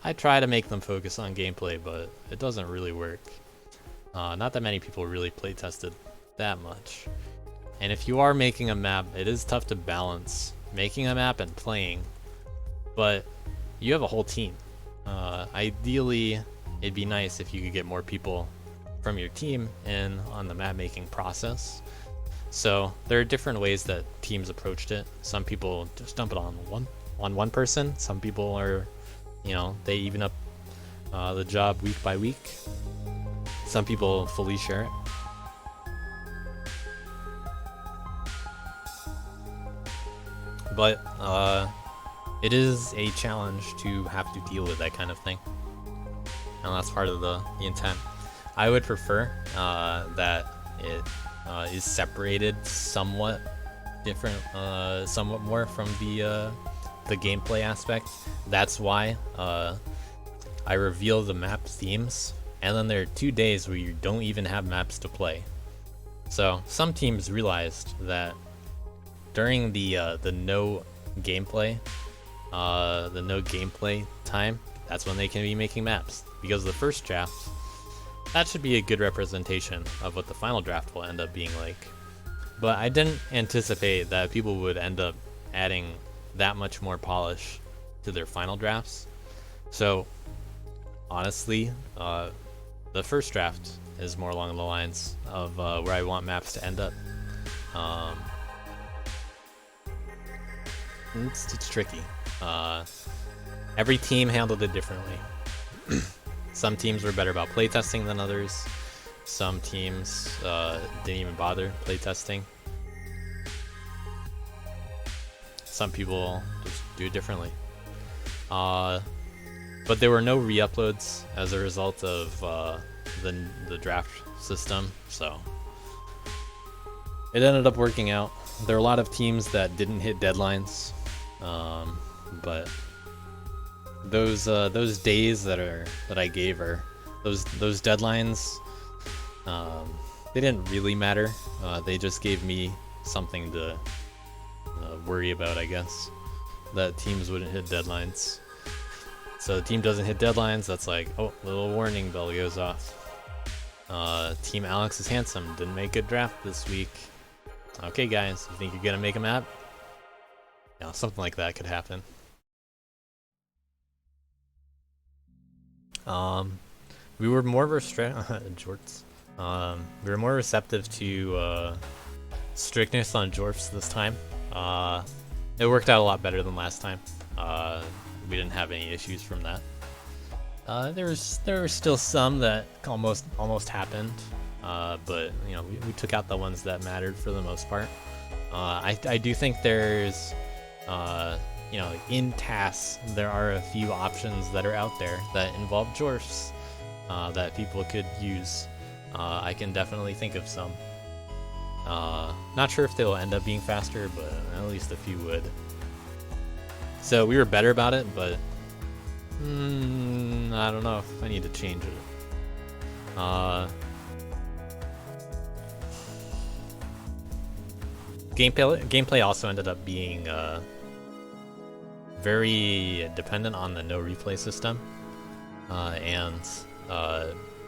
I try to make them focus on gameplay, but it doesn't really work. Not that many people really play tested that much. And if you are making a map, it is tough to balance making a map and playing, but you have a whole team. Ideally, it'd be nice if you could get more people from your team in on the map making process. So there are different ways that teams approached it. Some people just dump it on one person. Some people are, you know, they even up the job week by week. Some people fully share it. But it is a challenge to have to deal with that kind of thing, and that's part of the intent. I would prefer that it is separated somewhat different, somewhat more from the gameplay aspect. That's why I reveal the map themes, and then there are 2 days where you don't even have maps to play. So some teams realized that during the no gameplay time, that's when they can be making maps, because the first draft, that should be a good representation of what the final draft will end up being like. But I didn't anticipate that people would end up adding that much more polish to their final drafts. So honestly, the first draft is more along the lines of where I want maps to end up. It's tricky. Every team handled it differently. Some teams were better about playtesting than others. Some teams didn't even bother playtesting. Some people just do it differently. but there were no re-uploads as a result of the draft system, so it ended up working out. There are a lot of teams that didn't hit deadlines, but those days that I gave are those deadlines. They didn't really matter. They just gave me something to worry about, I guess. That teams wouldn't hit deadlines. So the team doesn't hit deadlines, that's like, oh, little warning bell goes off. Team Alex is Handsome didn't make a draft this week. Okay guys, you think you're gonna make a map? Yeah, something like that could happen. We were more jorts. We were more receptive to strictness on jorfs this time. It worked out a lot better than last time. We didn't have any issues from that. There were still some that almost happened, but you know we took out the ones that mattered for the most part. I do think there's you know, in tasks there are a few options that are out there that involve jorfs that people could use. I can definitely think of some. Not sure if they'll end up being faster, but at least a few would. So we were better about it, but I don't know if I need to change it. Gameplay also ended up being very dependent on the no replay system, and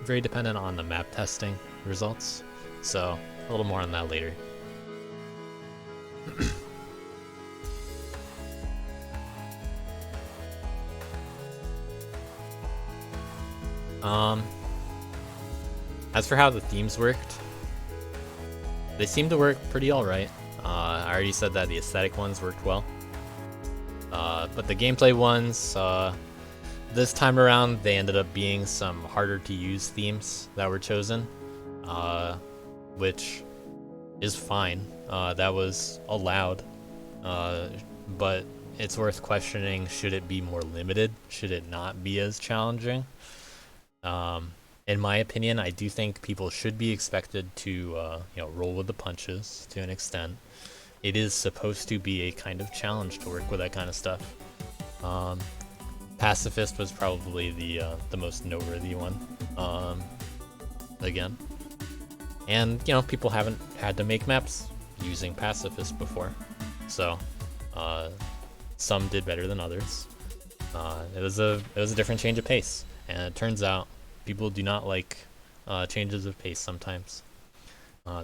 very dependent on the map testing results. So a little more on that later. As for how the themes worked, they seem to work pretty alright. I already said that the aesthetic ones worked well. But the gameplay ones, this time around, they ended up being some harder to use themes that were chosen, which is fine. That was allowed, but it's worth questioning, should it be more limited? Should it not be as challenging? In my opinion, I do think people should be expected to you know, roll with the punches to an extent. It is supposed to be a kind of challenge to work with that kind of stuff. Pacifist was probably the most noteworthy one, again. And, you know, people haven't had to make maps using Pacifist before, so some did better than others. It was a different change of pace, and it turns out people do not like changes of pace sometimes.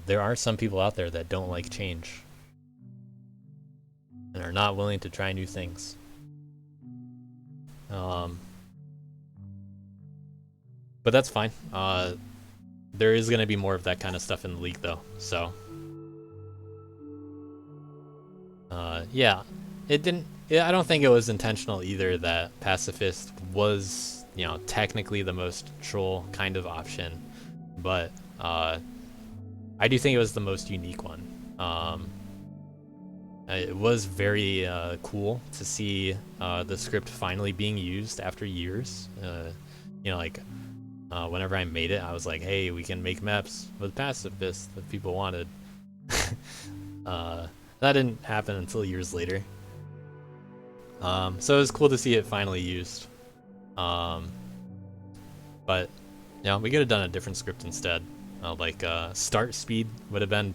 There are some people out there that don't like change and are not willing to try new things. But that's fine. There is going to be more of that kind of stuff in the league, though. So, yeah, it didn't. I don't think it was intentional either that Pacifist was, you know, technically the most troll kind of option, but I do think it was the most unique one. It was very cool to see the script finally being used after years. You know, like whenever I made it, I was like, hey, we can make maps with Pacifist that people wanted. That didn't happen until years later. So it was cool to see it finally used. But yeah, we could have done a different script instead. Like start speed would have been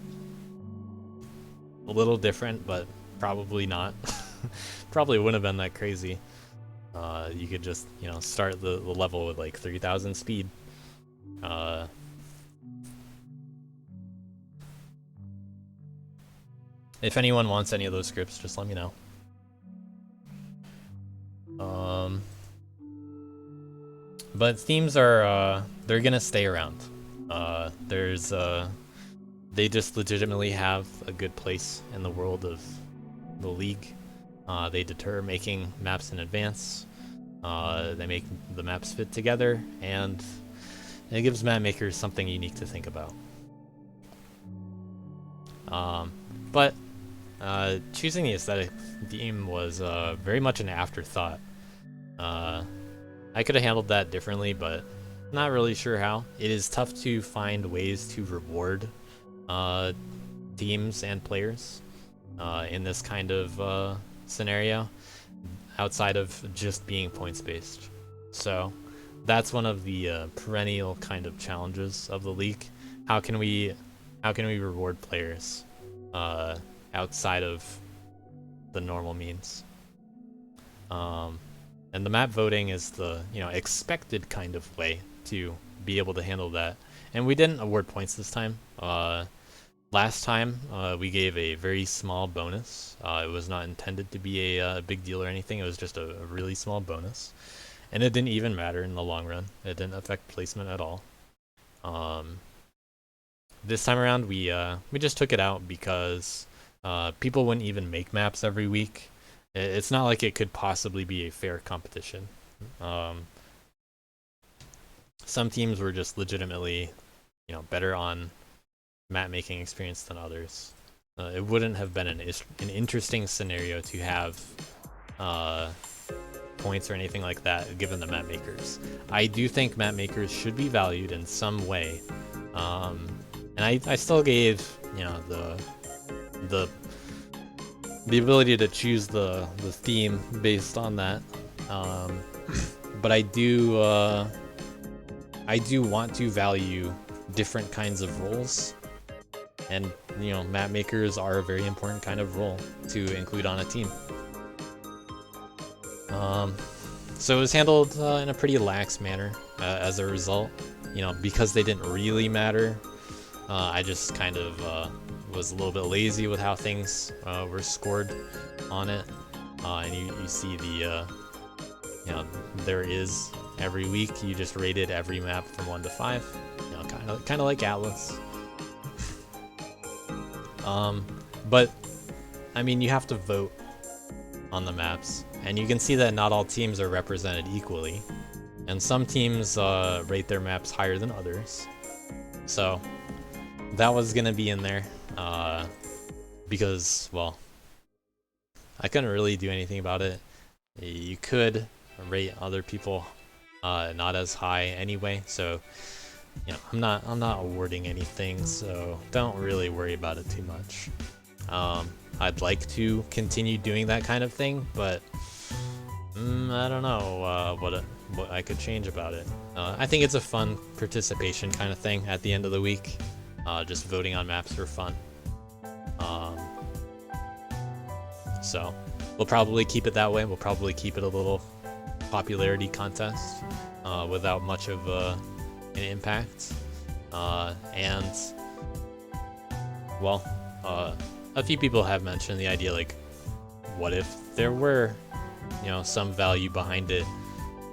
a little different, but probably not. Probably wouldn't have been that crazy. You could just, you know, start the level with like 3,000 speed. If anyone wants any of those scripts, just let me know. But themes are they're gonna stay around. They just legitimately have a good place in the world of the league. They deter making maps in advance. They make the maps fit together, and it gives map makers something unique to think about. But choosing the aesthetic theme was very much an afterthought. I could have handled that differently, but not really sure how. It is tough to find ways to reward teams and players in this kind of scenario outside of just being points based. So that's one of the perennial kind of challenges of the league. How can we reward players outside of the normal means? And the map voting is the expected kind of way to be able to handle that. And we didn't award points this time. Last time we gave a very small bonus. It was not intended to be a big deal or anything. It was just a really small bonus, and it didn't even matter in the long run. It didn't affect placement at all. This time around we just took it out because people wouldn't even make maps every week. It's not like it could possibly be a fair competition. Some teams were just legitimately, better on map making experience than others. It wouldn't have been an interesting scenario to have points or anything like that given the map makers. I do think map makers should be valued in some way, and I still gave the ability to choose the theme based on that, but I do want to value different kinds of roles, and map makers are a very important kind of role to include on a team. So it was handled in a pretty lax manner as a result. Because they didn't really matter, I just kind of was a little bit lazy with how things were scored on it. And you see the there is every week you just rated every map from 1 to 5, kind of like Atlas. But I mean, you have to vote on the maps, and you can see that not all teams are represented equally, and some teams rate their maps higher than others. So that was gonna be in there because, well, I couldn't really do anything about it. You could rate other people not as high anyway, so I'm not awarding anything, so don't really worry about it too much. I'd like to continue doing that kind of thing, but I don't know what I could change about it. I think it's a fun participation kind of thing at the end of the week, just voting on maps for fun. So we'll probably keep it that way. We'll probably keep it a little popularity contest without much of an impact. And well, a few people have mentioned the idea, like, what if there were some value behind it?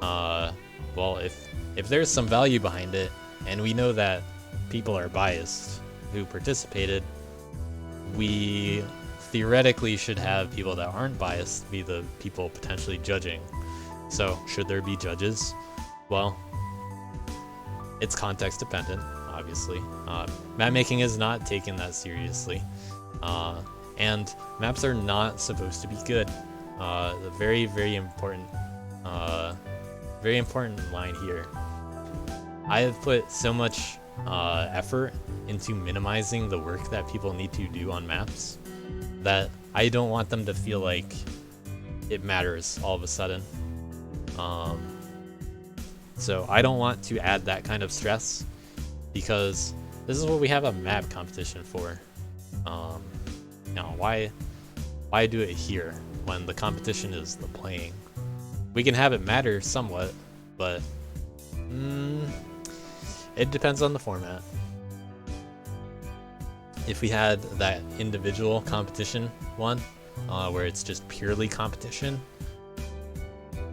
Well, if there's some value behind it, and we know that people are biased who participated, we theoretically should have people that aren't biased be the people potentially judging. So should there be judges? Well, it's context dependent, obviously. Map making is not taken that seriously, and maps are not supposed to be good. The very, very important line here. I have put so much effort into minimizing the work that people need to do on maps that I don't want them to feel like it matters all of a sudden. So I don't want to add that kind of stress, because this is what we have a map competition for. Now, why do it here when the competition is the playing? We can have it matter somewhat, but it depends on the format. If we had that individual competition one, where it's just purely competition,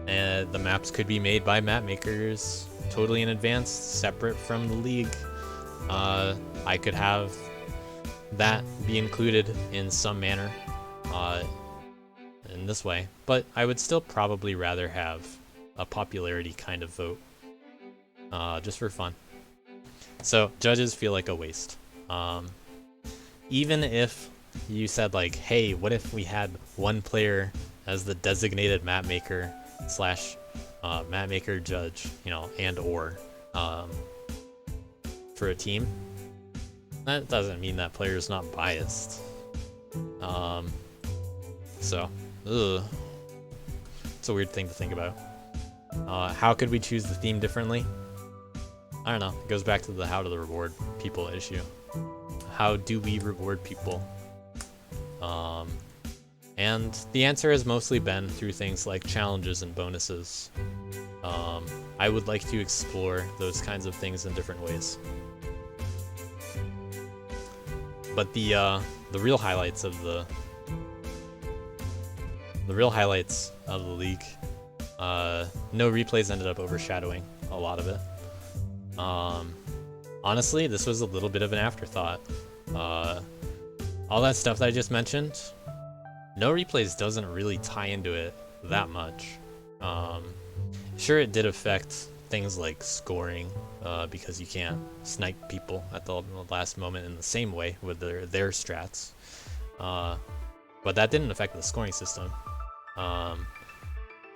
and the maps could be made by map makers totally in advance, separate from the league, I could have that be included in some manner in this way, but I would still probably rather have a popularity kind of vote, just for fun. So judges feel like a waste. Even if you said, like, hey, what if we had one player as the designated map maker slash map maker, judge, you know, and or for a team. That doesn't mean that player's not biased. So, it's a weird thing to think about. How could we choose the theme differently? I don't know. It goes back to the how to reward people issue. How do we reward people? And the answer has mostly been through things like challenges and bonuses. I would like to explore those kinds of things in different ways. But the real highlights of the league, no replays ended up overshadowing a lot of it. Honestly, this was a little bit of an afterthought. All that stuff that I just mentioned, no replays doesn't really tie into it that much. Sure, it did affect things like scoring, because you can't snipe people at the last moment in the same way with their strats. But that didn't affect the scoring system.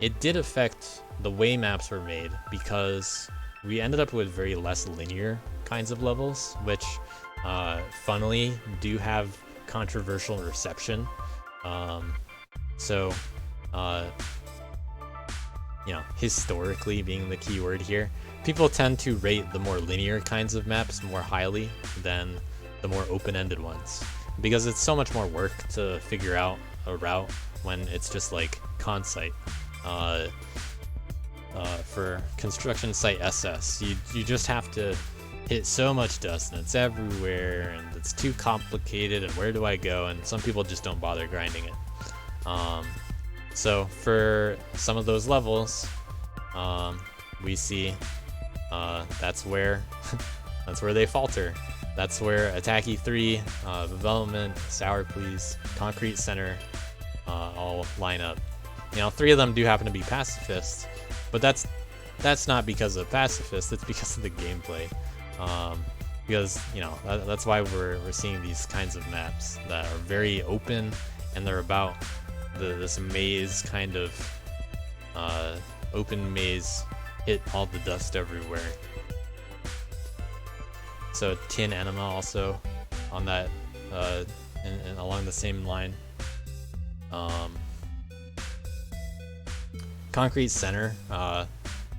It did affect the way maps were made, because we ended up with very less linear kinds of levels, which funnily do have controversial reception. You know, historically being the key word here, people tend to rate the more linear kinds of maps more highly than the more open-ended ones, because it's so much more work to figure out a route when it's just like con site. For construction site SS, you just have to hit so much dust and it's everywhere and it's too complicated and where do I go, and some people just don't bother grinding it. So for some of those levels, we see that's where that's where they falter. That's where Attacky 3, Development, Sour Please, Concrete Center all line up. You know, 3 of them do happen to be pacifists, but that's not because of pacifists, it's because of the gameplay. Because, you know, that's why we're seeing these kinds of maps that are very open, and they're about this maze kind of open maze, hit all the dust everywhere. So Tin Enema also on that, and along the same line. Concrete Center, I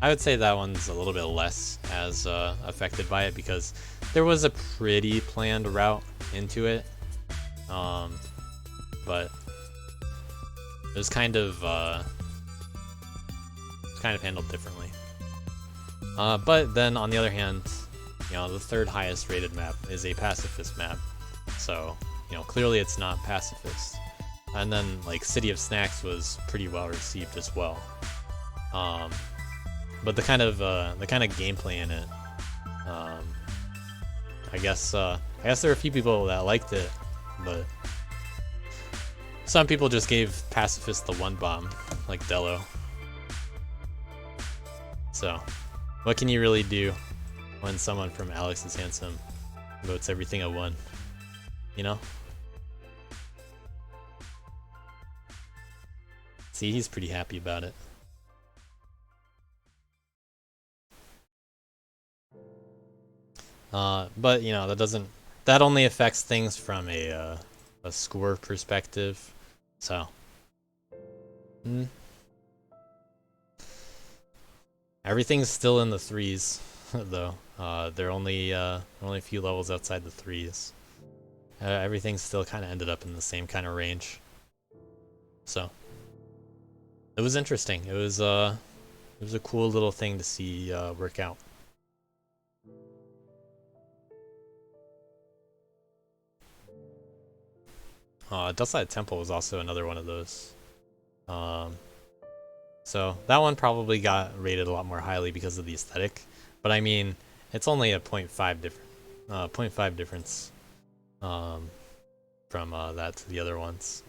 would say that one's a little bit less as affected by it, because there was a pretty planned route into it, but it was kind of handled differently. But then on the other hand, you know, the third highest rated map is a pacifist map, so you know, clearly it's not pacifist. And then like City of Snacks was pretty well received as well. But the kind of gameplay in it, I guess there are a few people that liked it, but some people just gave Pacifist the 1 bomb, like Dello. So, what can you really do when someone from Alex is Handsome votes everything a 1? You know? See, he's pretty happy about it. But you know, that only affects things from a score perspective. So, everything's still in the 3s, though. They're only a few levels outside the 3s. Everything still kind of ended up in the same kind of range. So, it was interesting. It was a cool little thing to see work out. Dustside Temple was also another one of those. So that one probably got rated a lot more highly because of the aesthetic, but I mean, it's only a 0.5 difference from that to the other ones.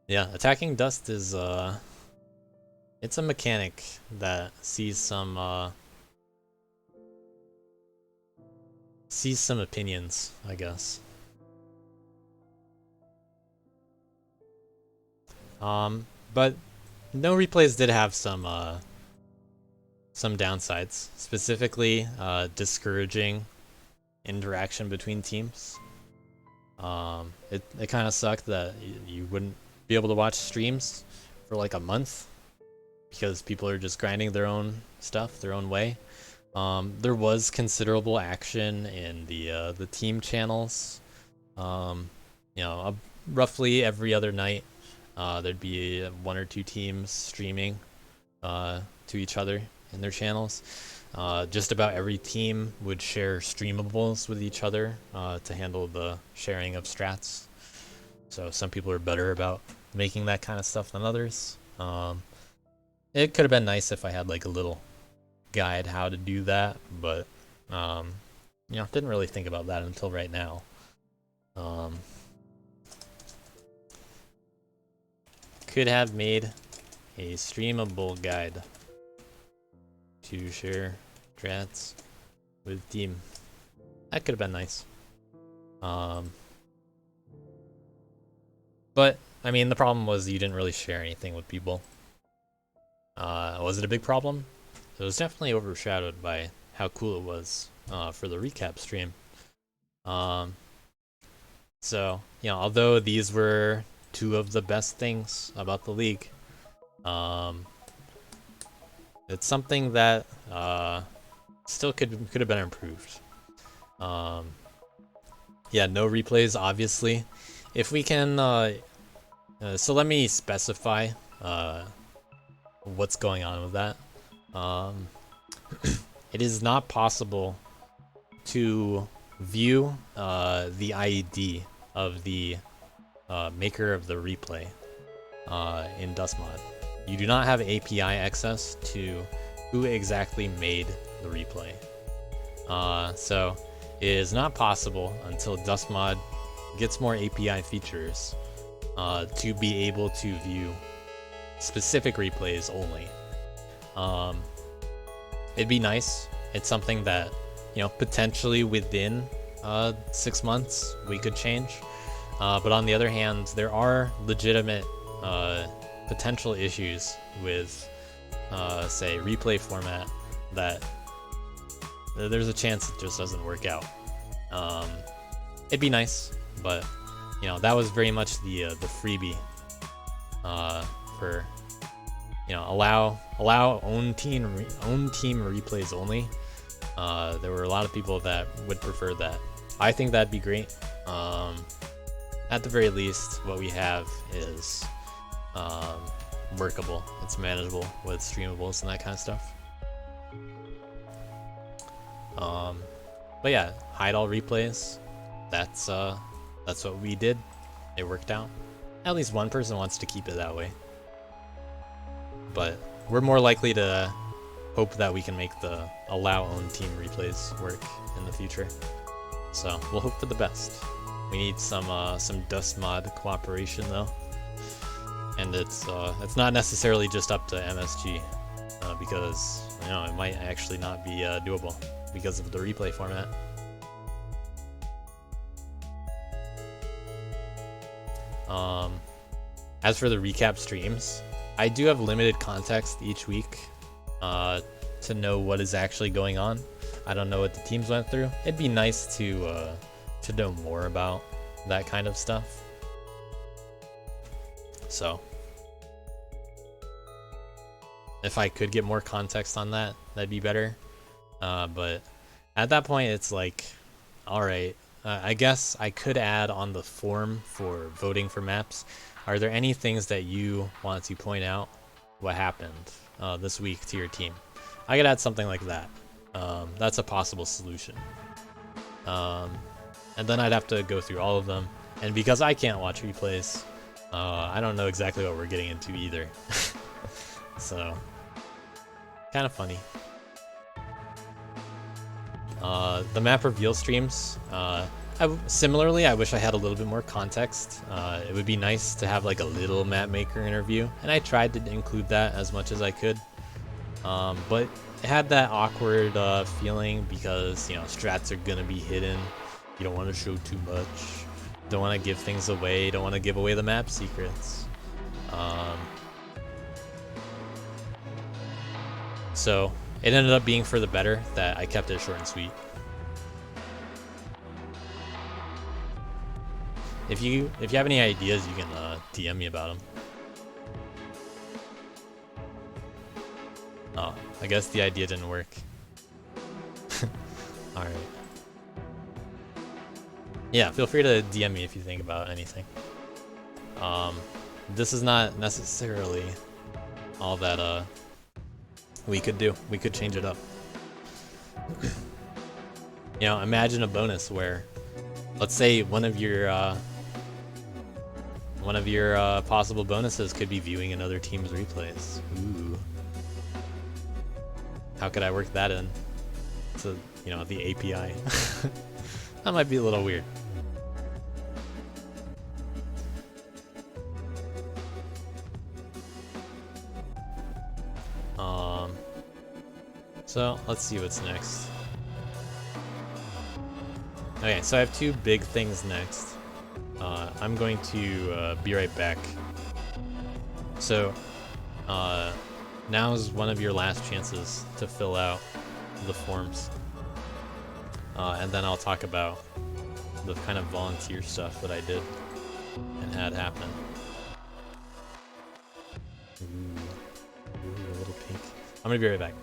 Yeah, attacking dust is it's a mechanic that sees some see some opinions, I guess. But no replays did have some downsides, specifically discouraging interaction between teams. It kind of sucked that you wouldn't be able to watch streams for like a month because people are just grinding their own stuff their own way. There was considerable action in the team channels. Roughly every other night, there'd be 1 or 2 teams streaming to each other in their channels. Just about every team would share streamables with each other to handle the sharing of strats. So some people are better about making that kind of stuff than others. It could have been nice if I had like a little guide how to do that, but didn't really think about that until right now. Could have made a streamable guide to share strats with team. That could have been nice. But I mean, the problem was you didn't really share anything with people. Was it a big problem? It was definitely overshadowed by how cool it was for the recap stream. So, although these were 2 of the best things about the league, it's something that still could have been improved. Yeah, no replays, obviously. If we can, so let me specify what's going on with that. It is not possible to view the ID of the maker of the replay in Dustmod. You do not have API access to who exactly made the replay. So it is not possible until Dustmod gets more API features to be able to view specific replays only. It'd be nice. It's something that, potentially within 6 months we could change. But on the other hand, there are legitimate potential issues with, say, replay format that there's a chance it just doesn't work out. It'd be nice, but that was very much the freebie for allow own team replays only. There were a lot of people that would prefer that. I think that'd be great. At the very least, what we have is workable. It's manageable with streamables and that kind of stuff. But yeah, hide all replays. That's what we did. It worked out. At least one person wants to keep it that way. But we're more likely to hope that we can make the allow own team replays work in the future. So we'll hope for the best. We need some Dustmod cooperation though, and it's not necessarily just up to MSG because it might actually not be doable because of the replay format. As for the recap streams, I do have limited context each week to know what is actually going on. I don't know what the teams went through. It'd be nice to know more about that kind of stuff. So if I could get more context on that, that'd be better. But at that point, it's like, all right, I guess I could add on the form for voting for maps. Are there any things that you want to point out what happened this week to your team? I could add something like that. That's a possible solution. And then I'd have to go through all of them. And because I can't watch replays, I don't know exactly what we're getting into either. So, kind of funny. The map reveal streams, similarly, I wish I had a little bit more context. It would be nice to have like a little map maker interview, and I tried to include that as much as I could. But it had that awkward feeling because, you know, strats are gonna be hidden. You don't want to show too much. Don't want to give things away. Don't want to give away the map secrets. So it ended up being for the better that I kept it short and sweet. If you have any ideas, you can DM me about them. Oh, I guess the idea didn't work. All right. Yeah, feel free to DM me if you think about anything. This is not necessarily all that we could do. We could change it up. You know, imagine a bonus where, let's say one of your possible bonuses could be viewing another team's replays. Ooh. How could I work that in to, you know, the API? That might be a little weird. So let's see what's next. Okay, so I have two big things next. I'm going to be right back. So now's one of your last chances to fill out the forms. And then I'll talk about the kind of volunteer stuff that I did and had happen. Ooh, a little pink. I'm gonna be right back.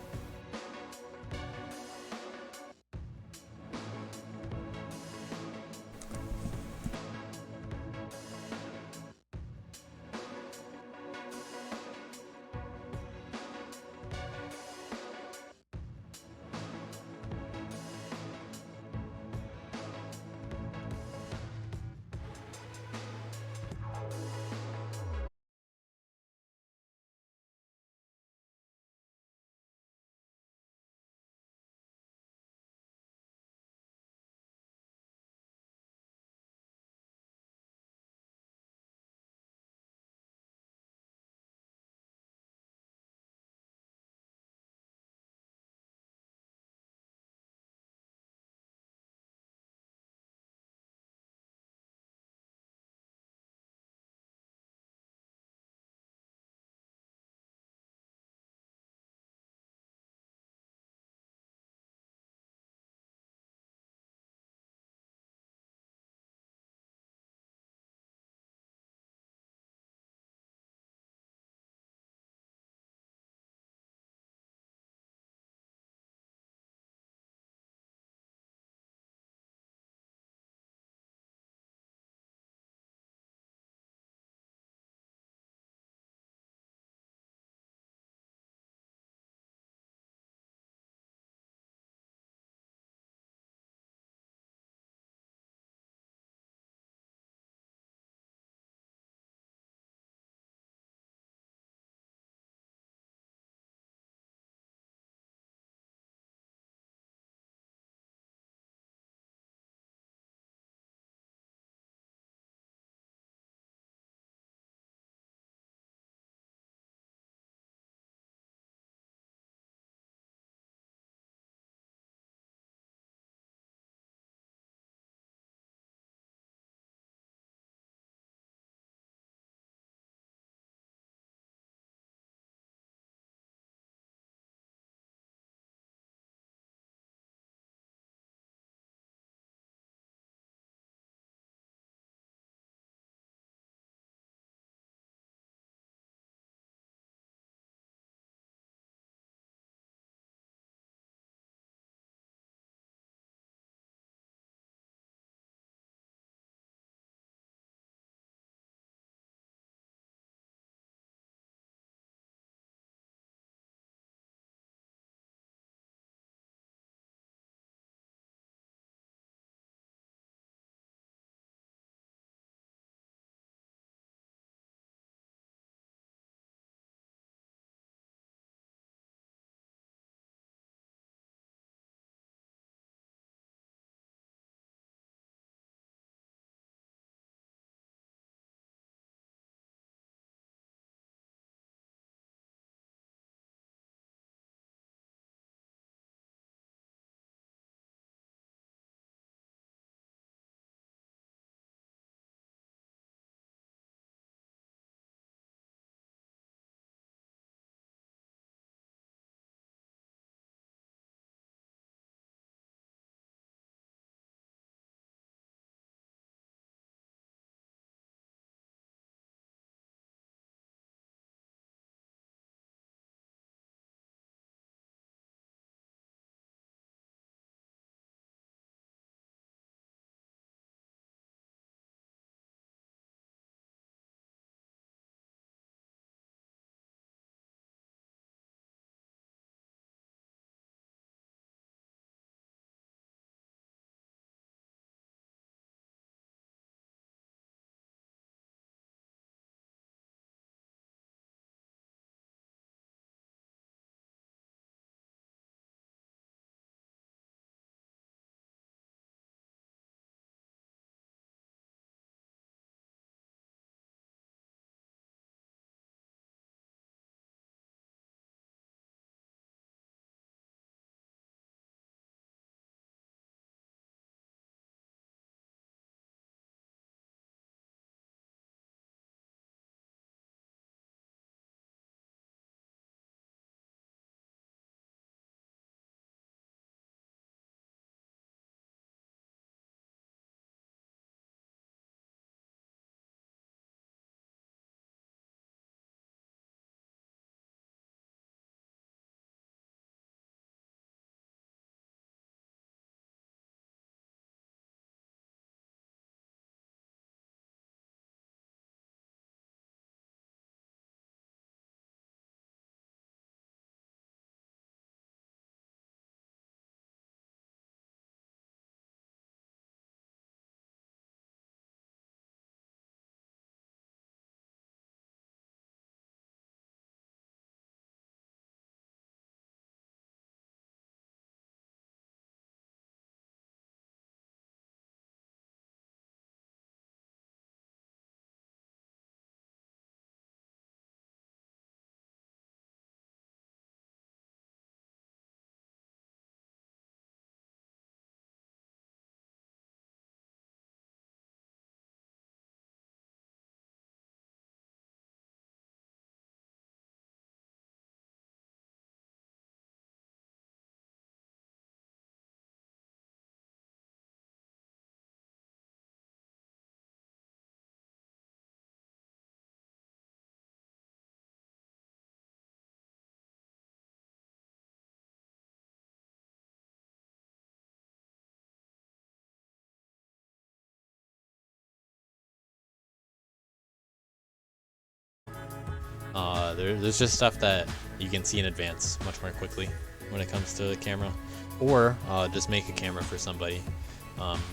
There's just stuff that you can see in advance much more quickly when it comes to the camera, or just make a camera for somebody.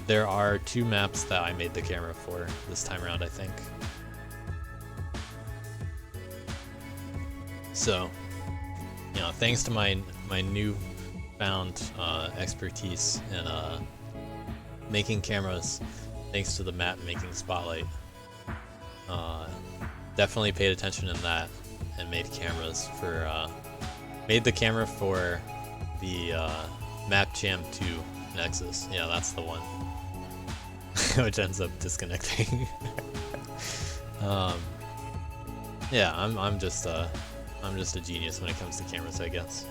There are 2 maps that I made the camera for this time around, I think. So, you know, thanks to my newfound expertise in making cameras, thanks to the map making spotlight, definitely paid attention in that and made cameras for made the camera for the Map Jam 2 Nexus. Yeah, that's the one. Which ends up disconnecting. Yeah, I'm just a genius when it comes to cameras, I guess.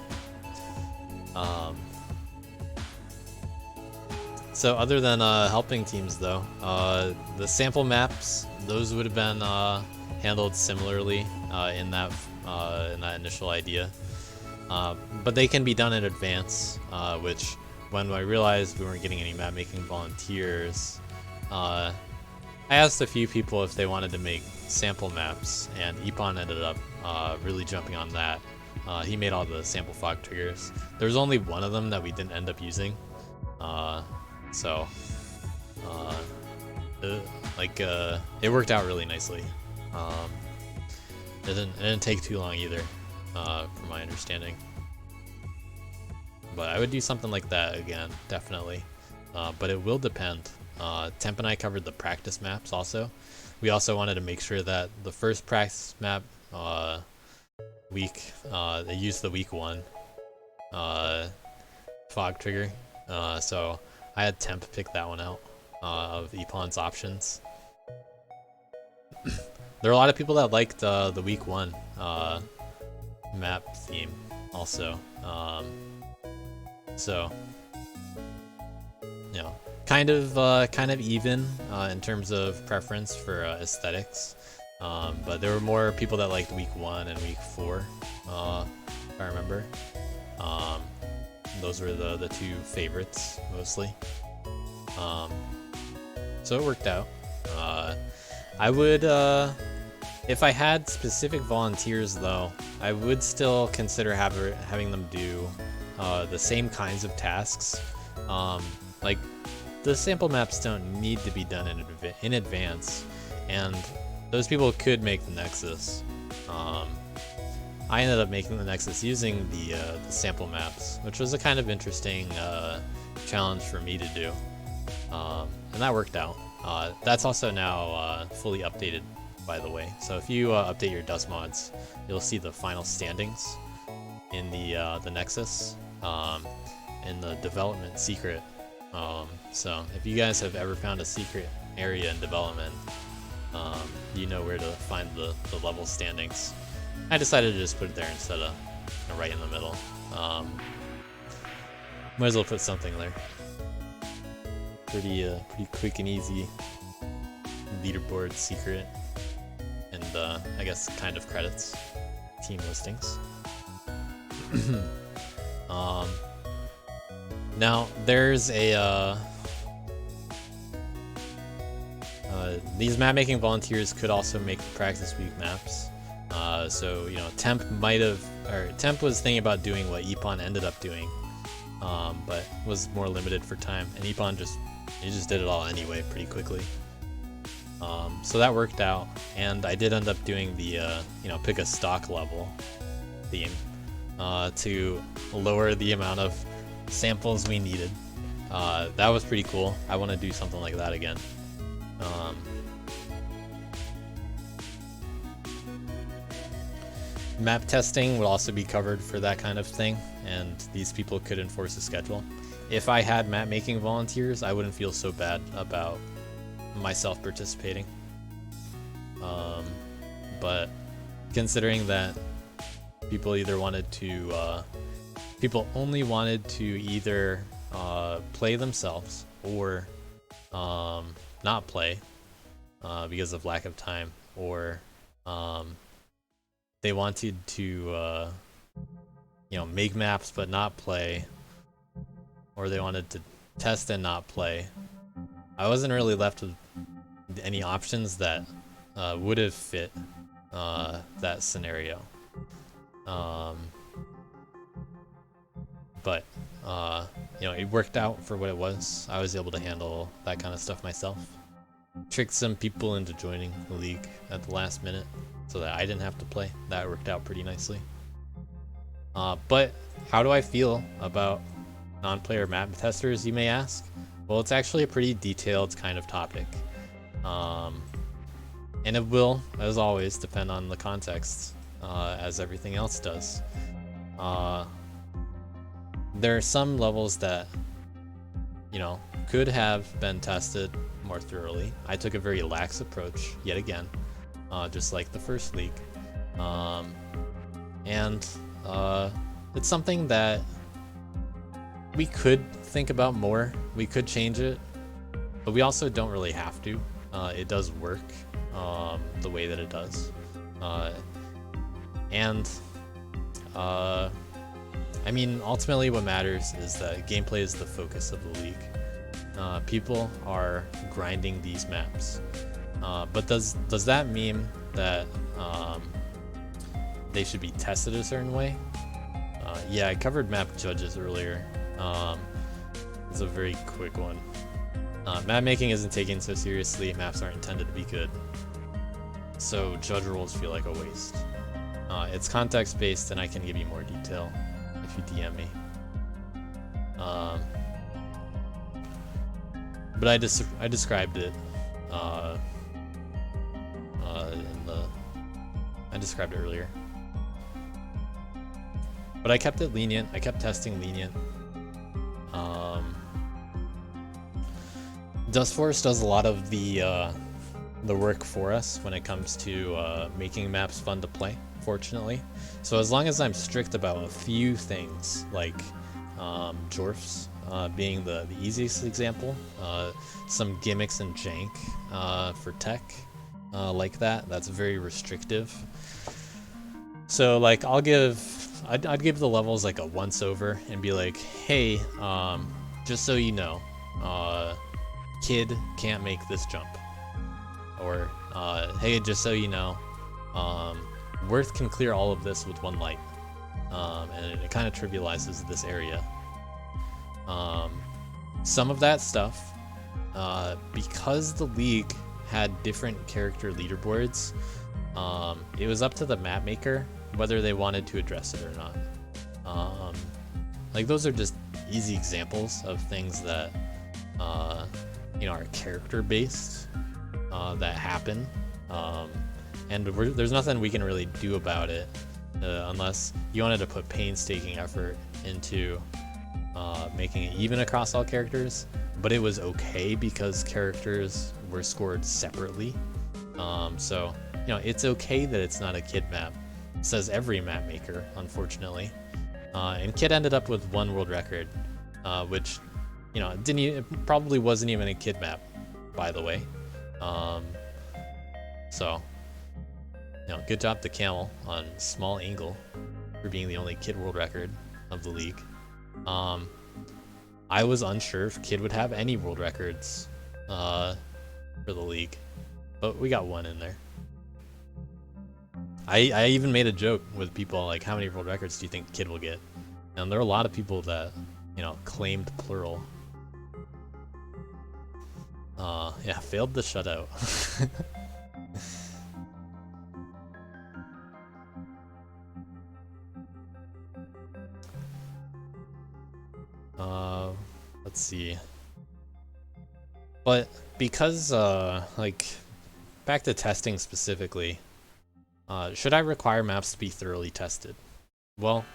So other than helping teams though, the sample maps, those would have been handled similarly in that initial idea. But they can be done in advance, which when I realized we weren't getting any map making volunteers, I asked a few people if they wanted to make sample maps, and Epon ended up really jumping on that. He made all the sample fog triggers. There was only one of them that we didn't end up using, it worked out really nicely. It didn't take too long either, from my understanding. But I would do something like that again, definitely. But it will depend. Temp and I covered the practice maps also. We also wanted to make sure that the first practice map week, they used the week 1 fog trigger. So I had Temp pick that one out of Epon's options. There are a lot of people that liked the week 1 map theme also. So, you know, kind of even in terms of preference for aesthetics, but there were more people that liked week 1 and week 4, if I remember. Those were the 2 favorites mostly. So it worked out. I would, if I had specific volunteers though, I would still consider having them do the same kinds of tasks. Like, the sample maps don't need to be done in advance, and those people could make the Nexus. I ended up making the Nexus using the sample maps, which was a kind of interesting challenge for me to do, and that worked out. That's also now fully updated, by the way. So if you update your dust mods, you'll see the final standings in the Nexus, in the development secret. So if you guys have ever found a secret area in development, you know where to find the level standings. I decided to just put it there instead of right in the middle. Might as well put something there. Pretty quick and easy leaderboard secret, and I guess kind of credits, team listings. Now there's a these map making volunteers could also make practice week maps. So, you know, Temp was thinking about doing what Epon ended up doing, but was more limited for time, and Epon just did it all anyway pretty quickly. So that worked out, and I did end up doing the pick a stock level theme to lower the amount of samples we needed. That was pretty cool. I want to do something like that again. Map testing would also be covered for that kind of thing, and these people could enforce a schedule. If I had map making volunteers, I wouldn't feel so bad about myself participating. But considering that people only wanted to either play themselves or not play because of lack of time, or they wanted to make maps but not play, or they wanted to test and not play, I wasn't really left with any options that would have fit that scenario. But you know, it worked out for what it was. I was able to handle that kind of stuff myself. Tricked some people into joining the league at the last minute so that I didn't have to play. That worked out pretty nicely. But how do I feel about non-player map testers, you may ask? Well, it's actually a pretty detailed kind of topic. And it will, as always, depend on the context, as everything else does. There are some levels that, you know, could have been tested more thoroughly. I took a very lax approach, yet again, just like the first league. It's something that we could think about more. We could change it, but we also don't really have to. It does work the way that it does. I mean, ultimately what matters is that gameplay is the focus of the league. People are grinding these maps. But does that mean that they should be tested a certain way? Yeah, I covered map judges earlier. It's a very quick one. Map making isn't taken so seriously. Maps aren't intended to be good. So judge roles feel like a waste. It's context based, and I can give you more detail if you DM me. But I described it I described it earlier. But I kept it lenient. I kept testing lenient. Dustforce does a lot of the work for us when it comes to making maps fun to play, fortunately. So as long as I'm strict about a few things, like Jorfs being the easiest example, some gimmicks and jank for tech, like that's very restrictive. So like I'd give the levels like a once over and be like, hey, just so you know, kid can't make this jump. Or, hey, just so you know, Worth can clear all of this with one light. And it kind of trivializes this area. Some of that stuff, because the league had different character leaderboards, it was up to the map maker whether they wanted to address it or not. Like those are just easy examples of things that you know, are character based, that happen, and there's nothing we can really do about it unless you wanted to put painstaking effort into making it even across all characters. But it was okay because characters were scored separately, so you know, it's okay that it's not a kid map, says every map maker, unfortunately. And Kid ended up with 1 world record, which, you know, it probably wasn't even a kid map, by the way. So, you know, good job to Camel on small angle for being the only kid world record of the league. I was unsure if Kid would have any world records for the league, but we got 1 in there. I even made a joke with people like, how many world records do you think Kid will get? And there are a lot of people that, you know, claimed plural. Yeah, failed the shutout. Let's see. But because, like, back to testing specifically, should I require maps to be thoroughly tested? Well,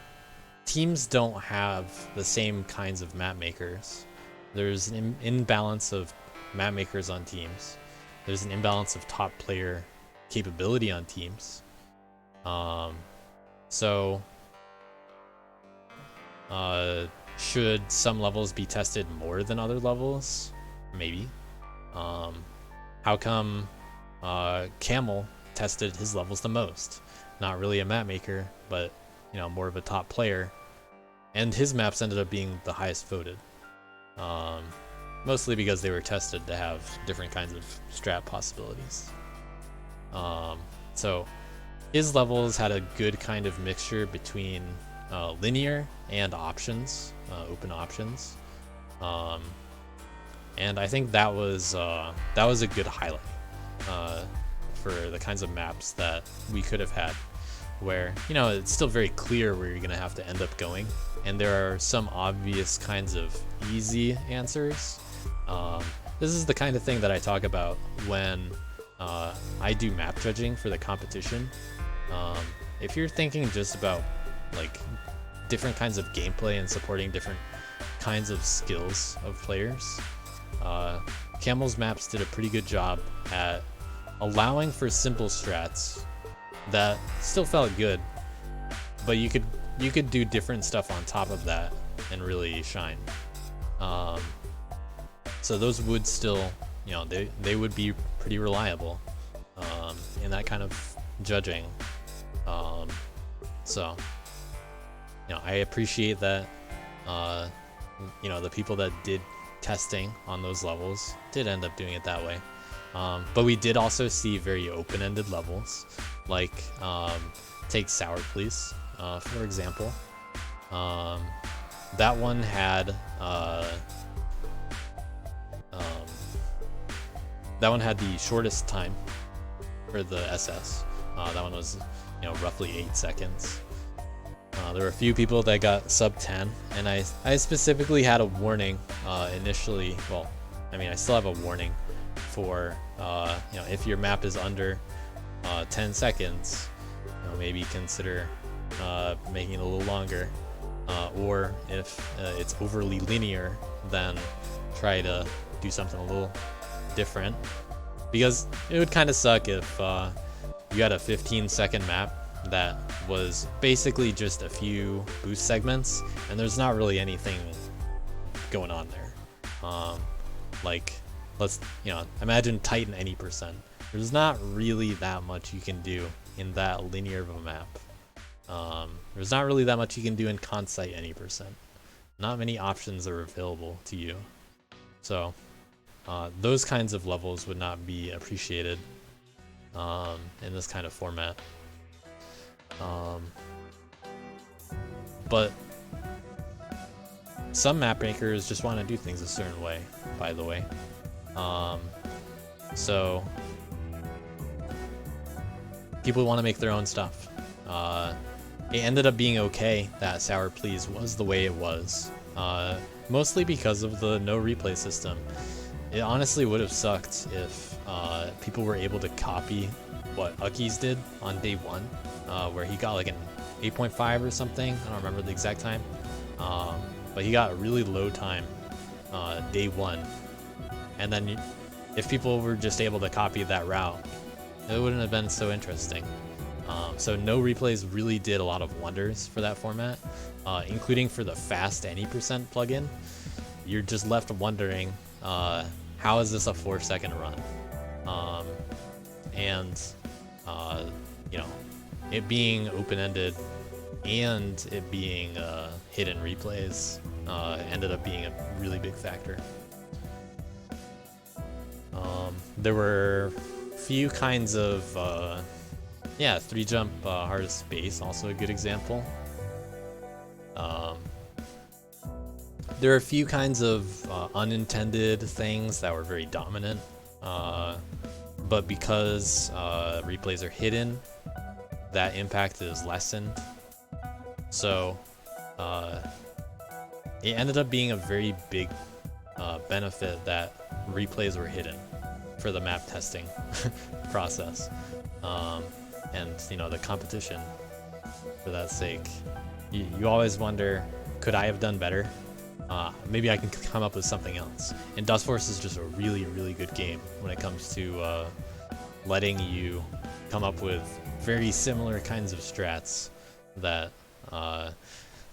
teams don't have the same kinds of map makers. There's an imbalance of map makers on teams. There's an imbalance of top player capability on teams. Should some levels be tested more than other levels? Maybe. How come Camel tested his levels the most? Not really a map maker, but, you know, more of a top player. And his maps ended up being the highest voted. Mostly because they were tested to have different kinds of strat possibilities. So his levels had a good kind of mixture between linear and options, open options, and I think that was a good highlight for the kinds of maps that we could have had, where it's still very clear where you're gonna have to end up going, and there are some obvious kinds of easy answers. This is the kind of thing that I talk about when I do map judging for the competition. If you're thinking just about like different kinds of gameplay and supporting different kinds of skills of players, Camel's maps did a pretty good job at allowing for simple strats that still felt good, but you could do different stuff on top of that and really shine. So those would still, they would be pretty reliable in that kind of judging. So I appreciate that. The people that did testing on those levels did end up doing it that way. But we did also see very open-ended levels, like take Sour Please, for example. That one had the shortest time for the SS. That one was roughly 8 seconds. There were a few people that got sub 10, and I specifically had a warning initially. Well, I still have a warning for if your map is under 10 seconds, maybe consider making it a little longer, or if it's overly linear, then try to do something a little different, because it would kind of suck if you had a 15-second map that was basically just a few boost segments and there's not really anything going on there. Let's imagine Titan any percent. There's not really that much you can do in that linear of a map. There's not really that much you can do in Consite any percent. Not many options are available to you. So those kinds of levels would not be appreciated in this kind of format. But some map makers just want to do things a certain way, by the way. So people want to make their own stuff. It ended up being okay that Sour Please was the way it was, mostly because of the no replay system. It honestly would have sucked if people were able to copy what Uckies did on day one, where he got like an 8.5 or something. I don't remember the exact time, but he got a really low time day one, and then if people were just able to copy that route, it wouldn't have been so interesting. So no replays really did a lot of wonders for that format, including for the fast any percent plugin. You're just left wondering, how is this a 4-second run? It being open-ended and it being hidden replays ended up being a really big factor. There were few kinds of 3-jump hardest space, also a good example. There are a few kinds of unintended things that were very dominant, but because replays are hidden, that impact is lessened. So it ended up being a very big benefit that replays were hidden for the map testing process, and the competition. For that sake, you always wonder, could I have done better? Maybe I can come up with something else. And Dust Force is just a really, really good game when it comes to letting you come up with very similar kinds of strats that are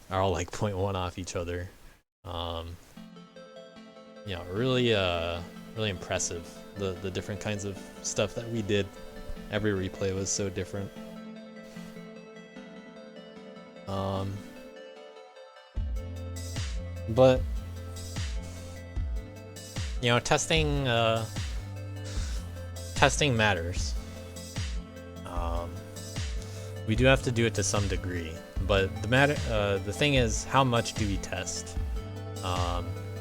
all like 0.1 off each other. Really impressive. The different kinds of stuff that we did. Every replay was so different. But testing matters. We do have to do it to some degree, but the thing is, how much do we test?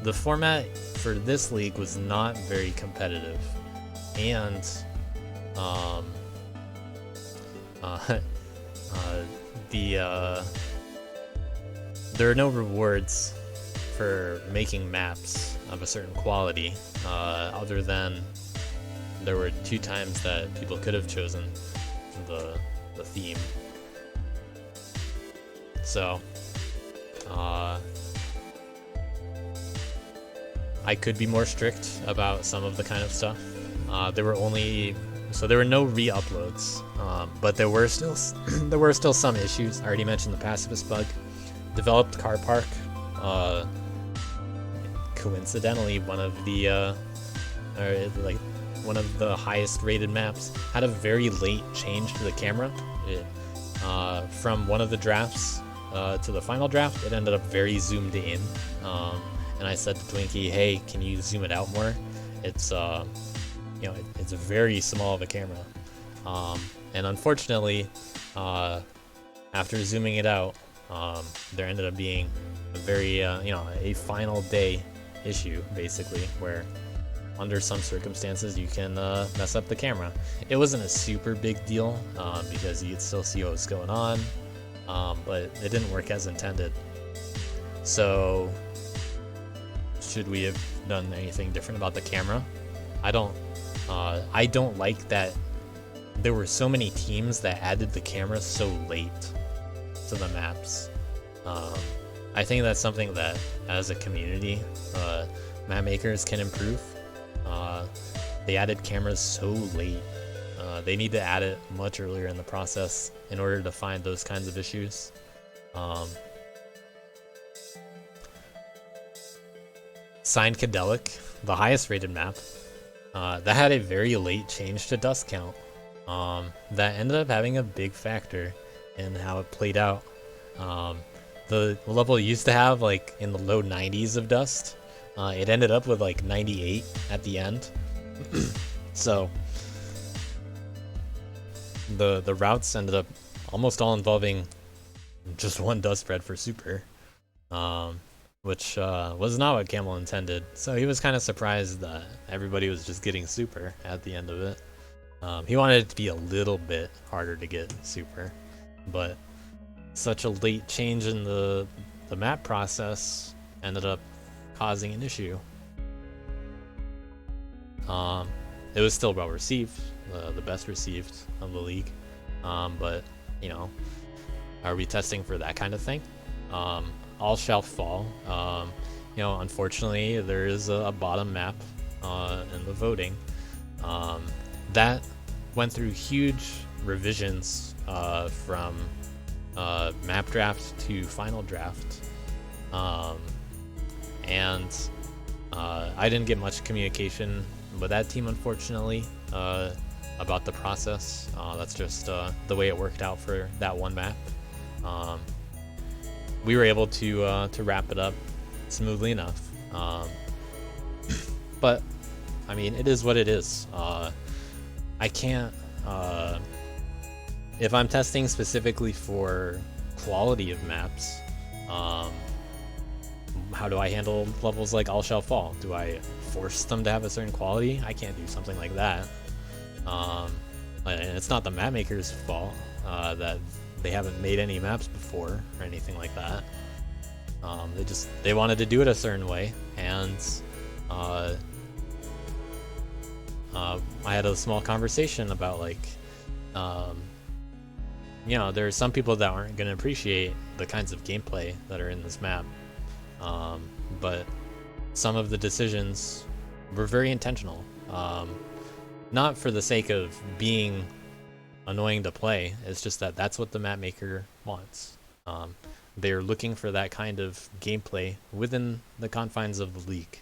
The format for this league was not very competitive, and there are no rewards for making maps of a certain quality, other than there were 2 times that people could have chosen the theme. So, I could be more strict about some of the kind of stuff. There were no re-uploads, but there were still some issues. I already mentioned the pacifist bug. Developed car park. Coincidentally, one of the highest rated maps had a very late change to the camera. From one of the drafts to the final draft, it ended up very zoomed in. And I said to Twinkie, "Hey, can you zoom it out more? It's it's very small of a camera." And unfortunately, after zooming it out, there ended up being a very a final day issue, basically, where under some circumstances you can mess up the camera. It wasn't a super big deal because you could still see what was going on, but it didn't work as intended. So should we have done anything different about the camera? I don't like that there were so many teams that added the camera so late to the maps. I think that's something that, as a community, map makers can improve. They added cameras so late. They need to add it much earlier in the process in order to find those kinds of issues. Signed Cadelic, the highest rated map, that had a very late change to dust count. That ended up having a big factor in how it played out. The level used to have like in the low 90s of dust. It ended up with like 98 at the end. So the routes ended up almost all involving just one dust spread for super, which was not what Camel intended. So he was kind of surprised that everybody was just getting super at the end of it. He wanted it to be a little bit harder to get super, but such a late change in the map process ended up causing an issue. It was still well received, the best received of the league, but are we testing for that kind of thing? All shall fall. Unfortunately, there is a bottom map in the voting that went through huge revisions from map draft to final draft, and I didn't get much communication with that team, unfortunately, about the process. That's just the way it worked out for that one map. We were able to wrap it up smoothly enough, but I mean, it is what it is. I can't, if I'm testing specifically for quality of maps, how do I handle levels like All Shall Fall? Do I force them to have a certain quality? I can't do something like that. And it's not the map maker's fault that they haven't made any maps before or anything like that. They wanted to do it a certain way, and I had a small conversation about there are some people that aren't going to appreciate the kinds of gameplay that are in this map, but some of the decisions were very intentional, not for the sake of being annoying to play. It's just that that's what the map maker wants. They're looking for that kind of gameplay within the confines of the league.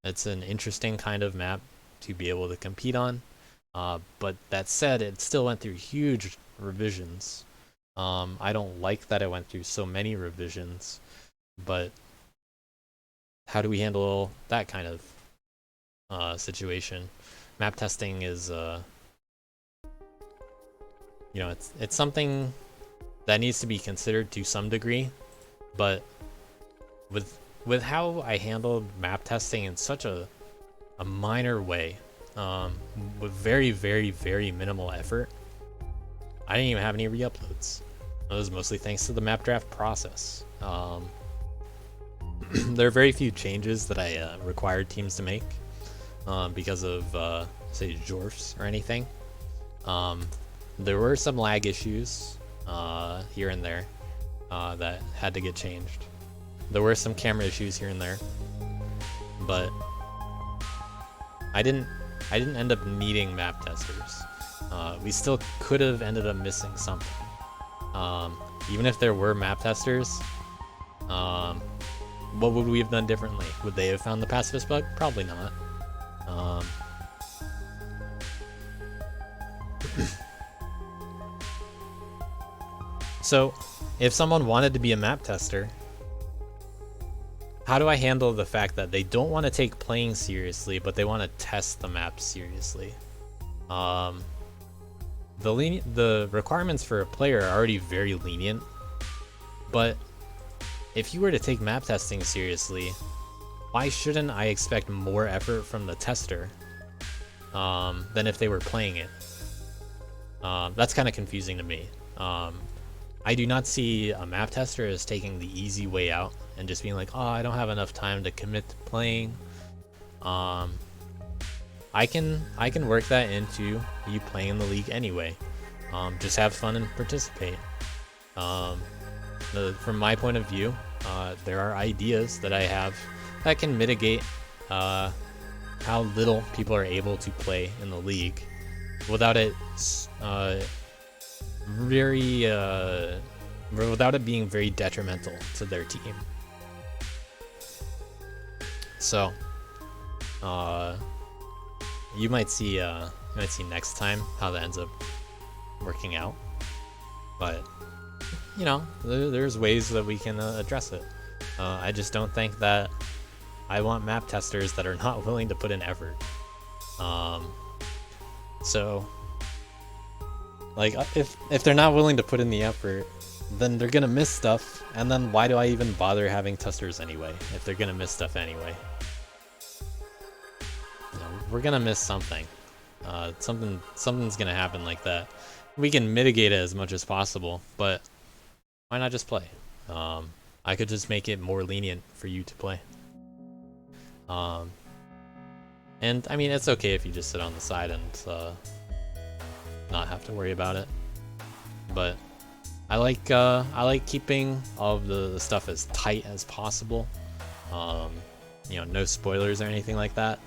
It's an interesting kind of map to be able to compete on, but that said, it still went through huge revisions. I don't like that it went through so many revisions, but how do we handle that kind of situation? Map testing is you know, it's something that needs to be considered to some degree, but with how I handled map testing in such a minor way, with very, very, very minimal effort, I didn't even have any re-uploads. It was mostly thanks to the map draft process. There are very few changes that I required teams to make because of, say, Jorfs or anything. There were some lag issues here and there that had to get changed. There were some camera issues here and there, but I didn't end up needing map testers. We still could have ended up missing something. Even if there were map testers, what would we have done differently? Would they have found the pacifist bug? Probably not. So, if someone wanted to be a map tester, how do I handle the fact that they don't want to take playing seriously, but they want to test the map seriously? The requirements for a player are already very lenient, but if you were to take map testing seriously, why shouldn't I expect more effort from the tester than if they were playing it? That's kind of confusing to me. I do not see a map tester as taking the easy way out and just being like, oh, I don't have enough time to commit to playing. I can work that into you playing in the league anyway. Just have fun and participate. From my point of view, there are ideas that I have that can mitigate how little people are able to play in the league without it without it being very detrimental to their team. So, you might see next time how that ends up working out. But you know, there's ways that we can address it. I just don't think that I want map testers that are not willing to put in effort. So, like, if they're not willing to put in the effort, then they're gonna miss stuff, and then why do I even bother having testers anyway, if they're gonna miss stuff anyway? You know, we're gonna miss something. Something's gonna happen like that. We can mitigate it as much as possible, but why not just play? I could just make it more lenient for you to play. And I mean, it's okay if you just sit on the side and not have to worry about it. But I like keeping all of the stuff as tight as possible. You know, no spoilers or anything like that.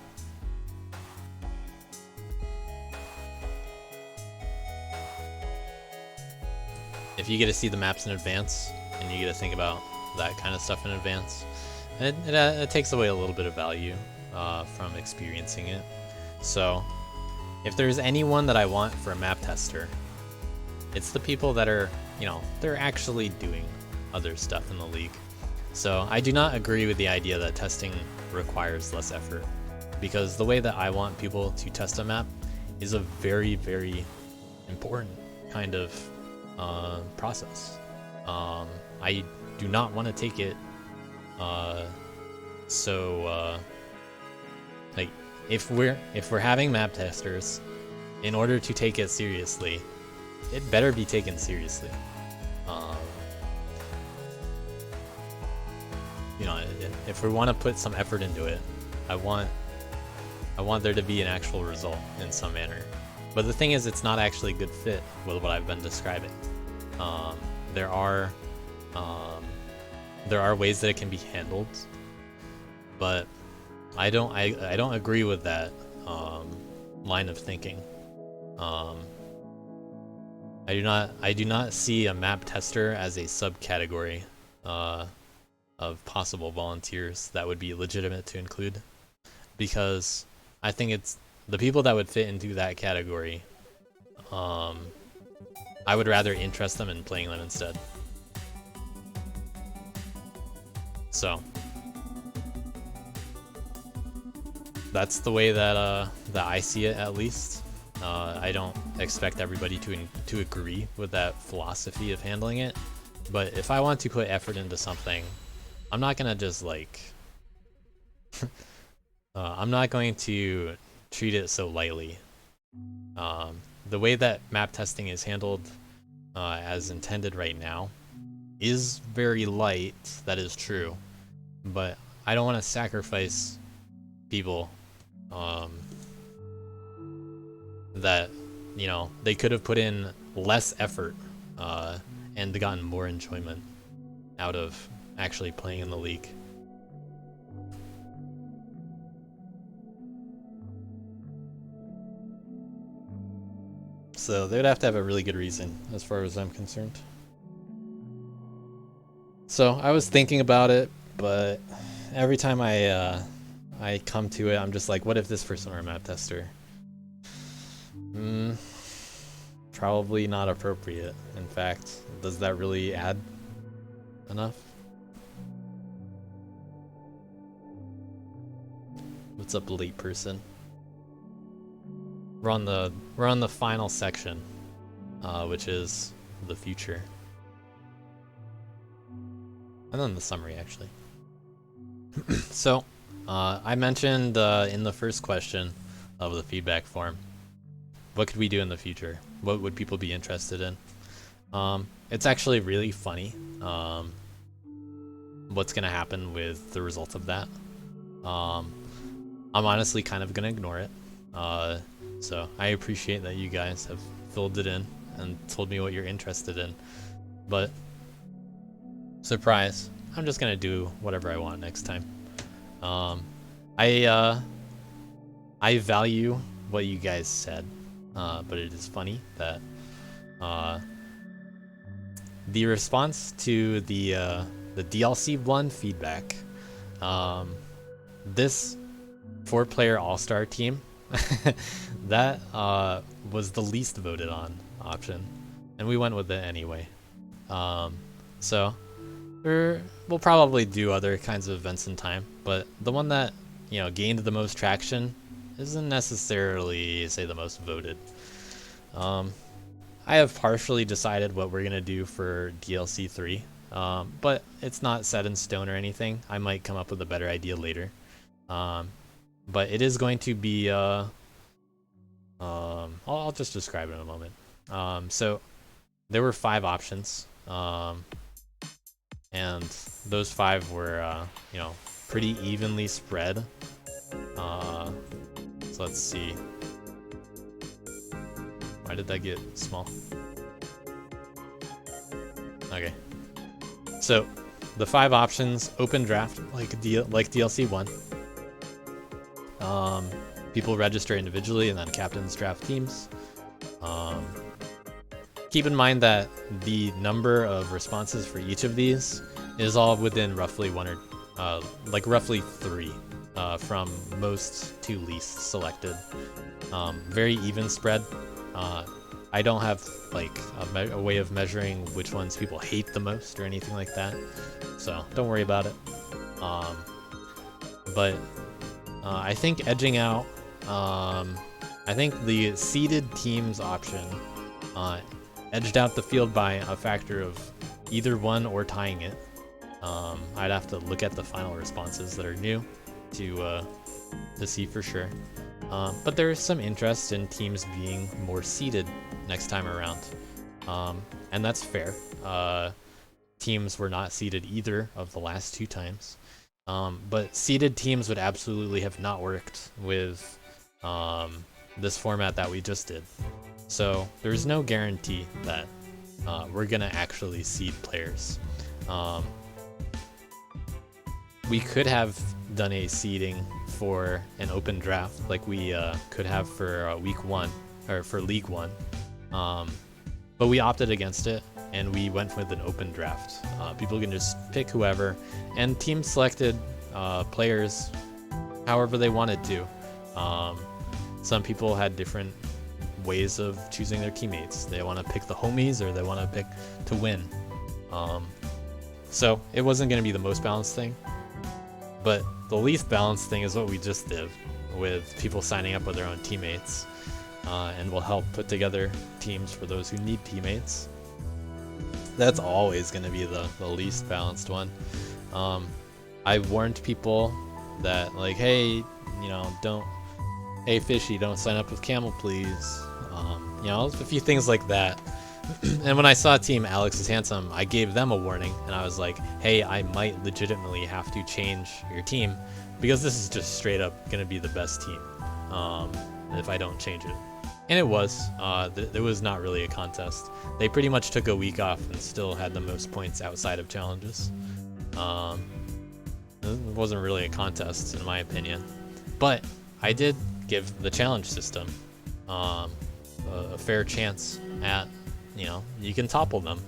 If you get to see the maps in advance and you get to think about that kind of stuff in advance, it takes away a little bit of value from experiencing it. So if there's anyone that I want for a map tester, it's the people that are, you know, they're actually doing other stuff in the league. So I do not agree with the idea that testing requires less effort, because the way that I want people to test a map is a very, very important kind of process. I do not want to take it like if we're having map testers, in order to take it seriously, it better be taken seriously. You know, if we want to put some effort into it, I want there to be an actual result in some manner. But the thing is, it's not actually a good fit with what I've been describing. There are ways that it can be handled, but I don't agree with that line of thinking. I do not see a map tester as a subcategory of possible volunteers that would be legitimate to include, because I think it's the people that would fit into that category. I would rather interest them in playing them instead. So that's the way that that I see it, at least. I don't expect everybody to agree with that philosophy of handling it, but if I want to put effort into something, I'm not gonna just like I'm not going to treat it so lightly. The way that map testing is handled as intended right now is very light, that is true, but I don't want to sacrifice people that, you know, they could have put in less effort and gotten more enjoyment out of actually playing in the league. So they would have to have a really good reason, as far as I'm concerned. So I was thinking about it, but every time I come to it, I'm just like, what if this person were a map tester? Probably not appropriate. In fact, does that really add enough? What's up, late person? We're on the final section, which is the future, and then the summary actually. So, I mentioned in the first question of the feedback form, what could we do in the future? What would people be interested in? It's actually really funny what's gonna happen with the results of that. I'm honestly kind of gonna ignore it. So I appreciate that you guys have filled it in and told me what you're interested in. But surprise, I'm just gonna do whatever I want next time. I value what you guys said, but it is funny that the response to the DLC 1 feedback, this 4-player all-star team, that was the least voted on option, and we went with it anyway. So we'll probably do other kinds of events in time, but the one that, you know, gained the most traction isn't necessarily, say, the most voted. I have partially decided what we're gonna do for DLC 3, but it's not set in stone or anything. I might come up with a better idea later. But it is going to be, I'll just describe it in a moment. So there were 5 options, and those 5 were, you know, pretty evenly spread. So let's see. Why did that get small? Okay. So the 5 options: open draft, like DLC 1. People register individually, and then captains draft teams. Keep in mind that the number of responses for each of these is all within roughly roughly 3, from most to least selected. Very even spread. I don't have like a way of measuring which ones people hate the most or anything like that, so don't worry about it. But I think edging out, I think the seeded teams option edged out the field by a factor of either 1 or tying it. I'd have to look at the final responses that are new to see for sure. But there is some interest in teams being more seeded next time around, and that's fair. Teams were not seeded either of the last 2 times. But seeded teams would absolutely have not worked with this format that we just did. So there's no guarantee that we're gonna actually seed players. We could have done a seeding for an open draft like we could have for week 1 or for League 1, but we opted against it and we went with an open draft. People can just pick whoever, and teams selected players however they wanted to. Some people had different ways of choosing their teammates. They want to pick the homies, or they want to pick to win. So it wasn't going to be the most balanced thing, but the least balanced thing is what we just did with people signing up with their own teammates. and will help put together teams for those who need teammates. That's always going to be the least balanced one. I've warned people that, like, hey, hey Fishy, don't sign up with Camel, please. A few things like that. And when I saw Team Alex is Handsome, I gave them a warning, and I was like, hey, I might legitimately have to change your team, because this is just straight up going to be the best team if I don't change it. And it was. There was not really a contest. They pretty much took a week off and still had the most points outside of challenges. It wasn't really a contest, in my opinion. But I did give the challenge system a fair chance at, you can topple them.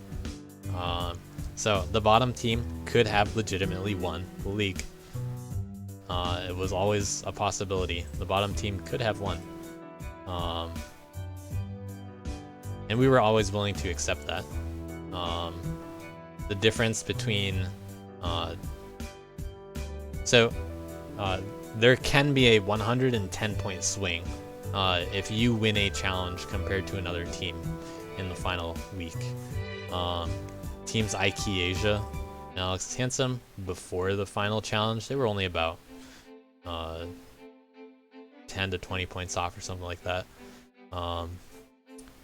So the bottom team could have legitimately won the league. It was always a possibility. The bottom team could have won. And we were always willing to accept that. The difference between... there can be a 110 point swing if you win a challenge compared to another team in the final week. Teams Ikey Asia and Alex is Handsome, before the final challenge, they were only about 10 to 20 points off or something like that.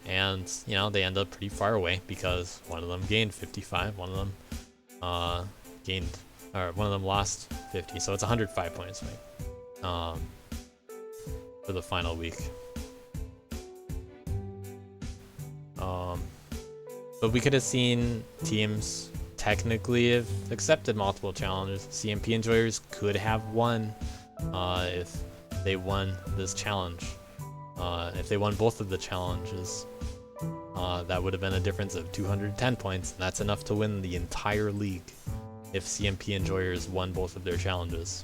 And they end up pretty far away because one of them gained 55, one of them one of them lost 50, so it's 105 points for the final week. But we could have seen teams technically have accepted multiple challenges. CMP enjoyers could have won if they won this challenge. If they won both of the challenges, that would have been a difference of 210 points, and that's enough to win the entire league if CMP enjoyers won both of their challenges.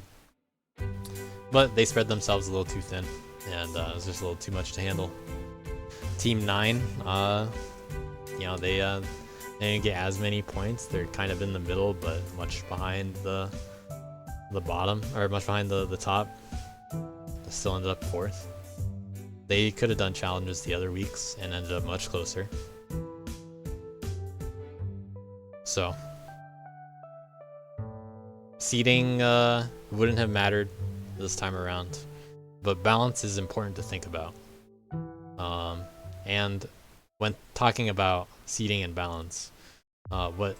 But they spread themselves a little too thin, and it was just a little too much to handle. Team 9, they didn't get as many points. They're kind of in the middle, but much behind the bottom, or much behind the top. They still ended up 4th. They could have done challenges the other weeks and ended up much closer. So, seeding wouldn't have mattered this time around, but balance is important to think about. And when talking about seeding and balance, what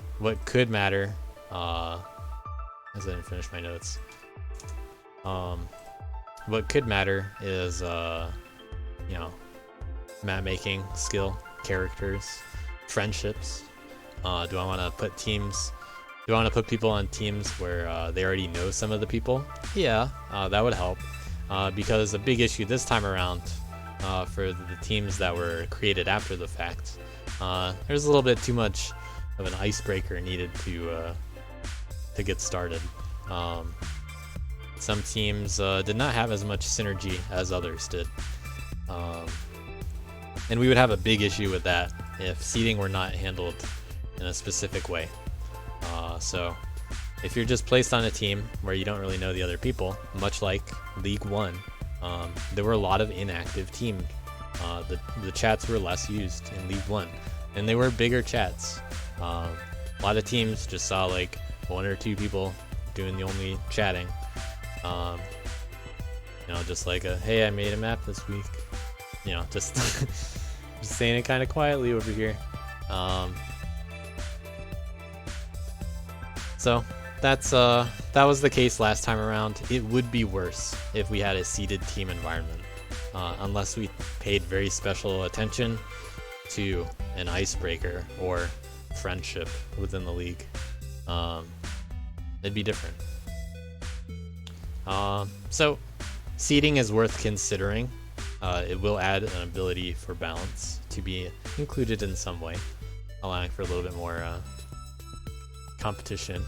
could matter, as I didn't finish my notes, what could matter is map making skill, characters, friendships. Do I want to put people on teams where they already know some of the people? Yeah, that would help, because a big issue this time around for the teams that were created after the fact, there's a little bit too much of an icebreaker needed to get started. Some teams did not have as much synergy as others did. And we would have a big issue with that if seeding were not handled in a specific way. So if you're just placed on a team where you don't really know the other people, much like League 1, there were a lot of inactive teams. The chats were less used in League 1, and they were bigger chats. A lot of teams just saw like 1 or 2 people doing the only chatting. Just like hey, I made a map this week. Just just saying it kind of quietly over here. So that was the case last time around. It would be worse if we had a seeded team environment, unless we paid very special attention to an icebreaker or friendship within the league. It'd be different. So seeding is worth considering. It will add an ability for balance to be included in some way, allowing for a little bit more competition.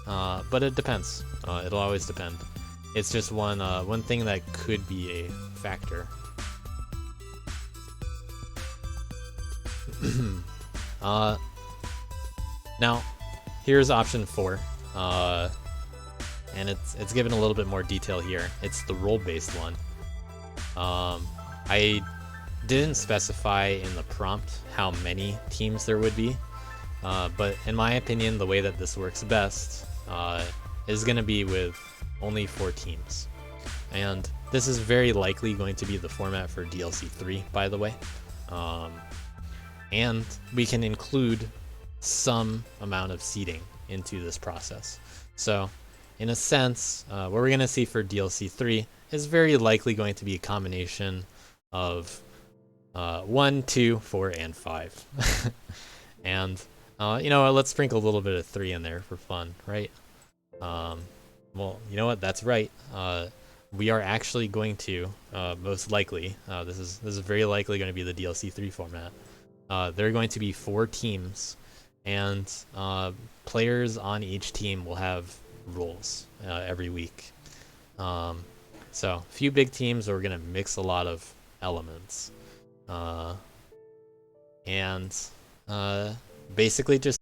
But it depends. It'll always depend. It's just one thing that could be a factor. Now, here's option 4. And it's given a little bit more detail here. It's the role-based one. I didn't specify in the prompt how many teams there would be, but in my opinion, the way that this works best is going to be with only 4 teams. And this is very likely going to be the format for DLC 3, by the way. And we can include some amount of seeding into this process. So, in a sense, what we're going to see for DLC 3 is very likely going to be a combination of 1, 2, 4, and 5. And, let's sprinkle a little bit of 3 in there for fun, right? Well, you know what? That's right. We are actually going to, most likely, this is very likely going to be the DLC 3 format. There are going to be 4 teams, and players on each team will have roles every week. So a few big teams are going to mix a lot of elements, and basically just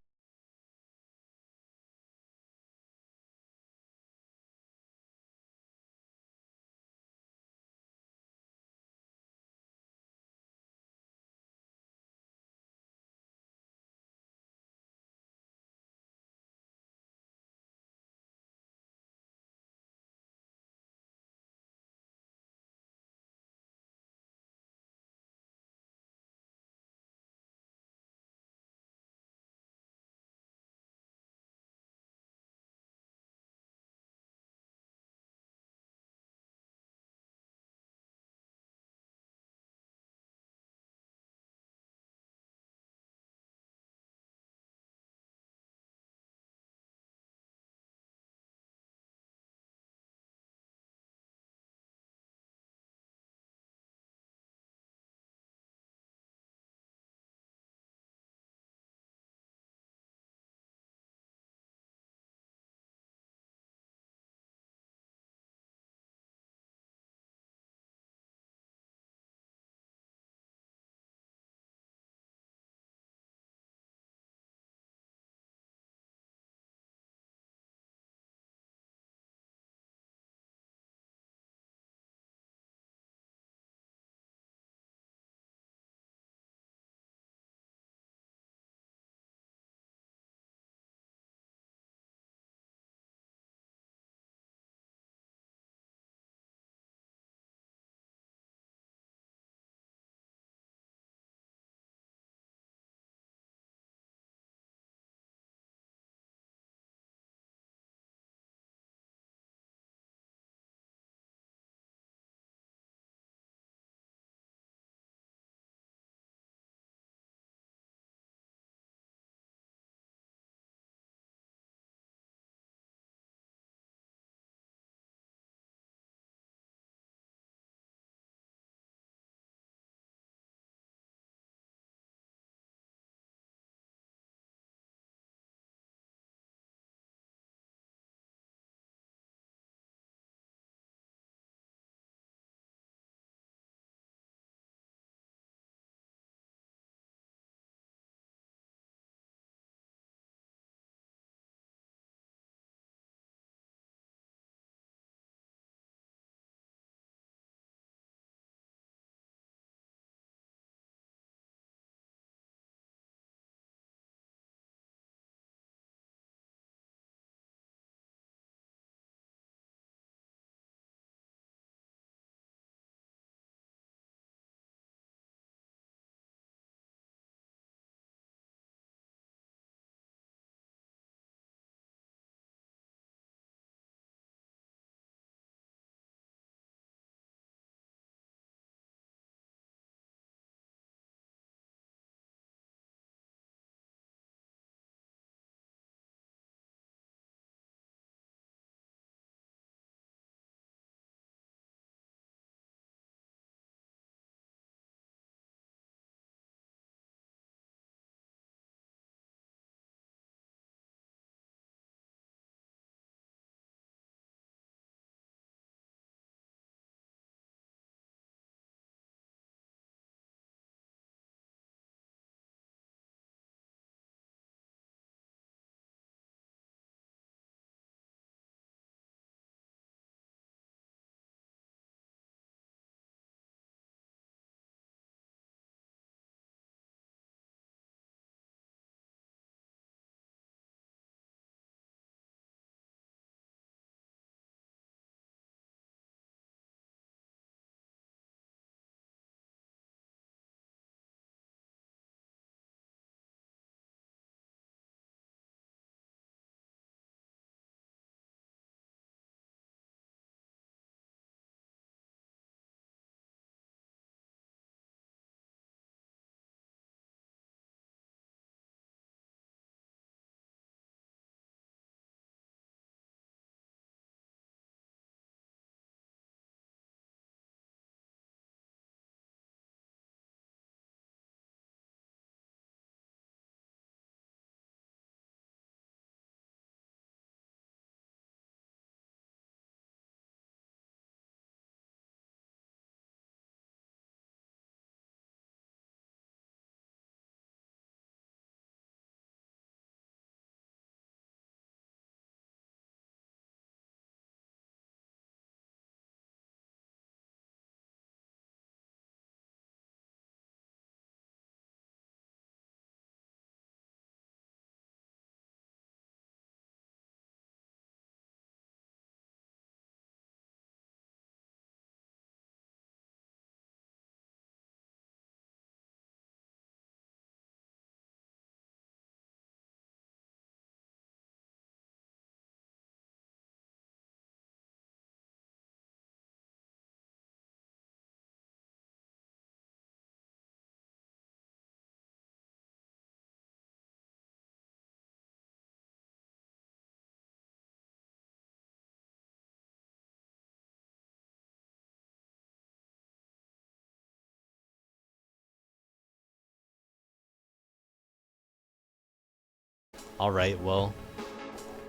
Alright, well,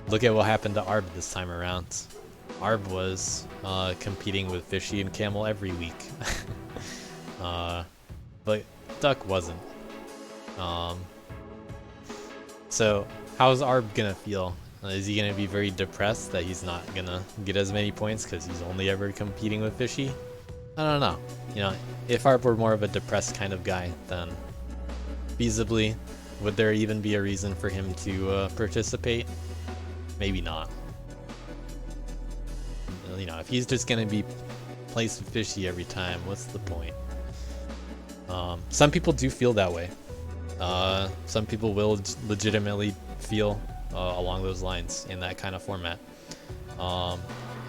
look at what happened to Arb this time around. Arb was competing with Fishy and Camel every week. But Duck wasn't. So how's Arb gonna feel? Is he gonna be very depressed that he's not gonna get as many points because he's only ever competing with Fishy? I don't know. You know, if Arb were more of a depressed kind of guy, then feasibly, would there even be a reason for him to participate? Maybe not. You know, if he's just gonna be placed with Fishy every time, what's the point? Some people do feel that way. Some people will legitimately feel along those lines in that kind of format.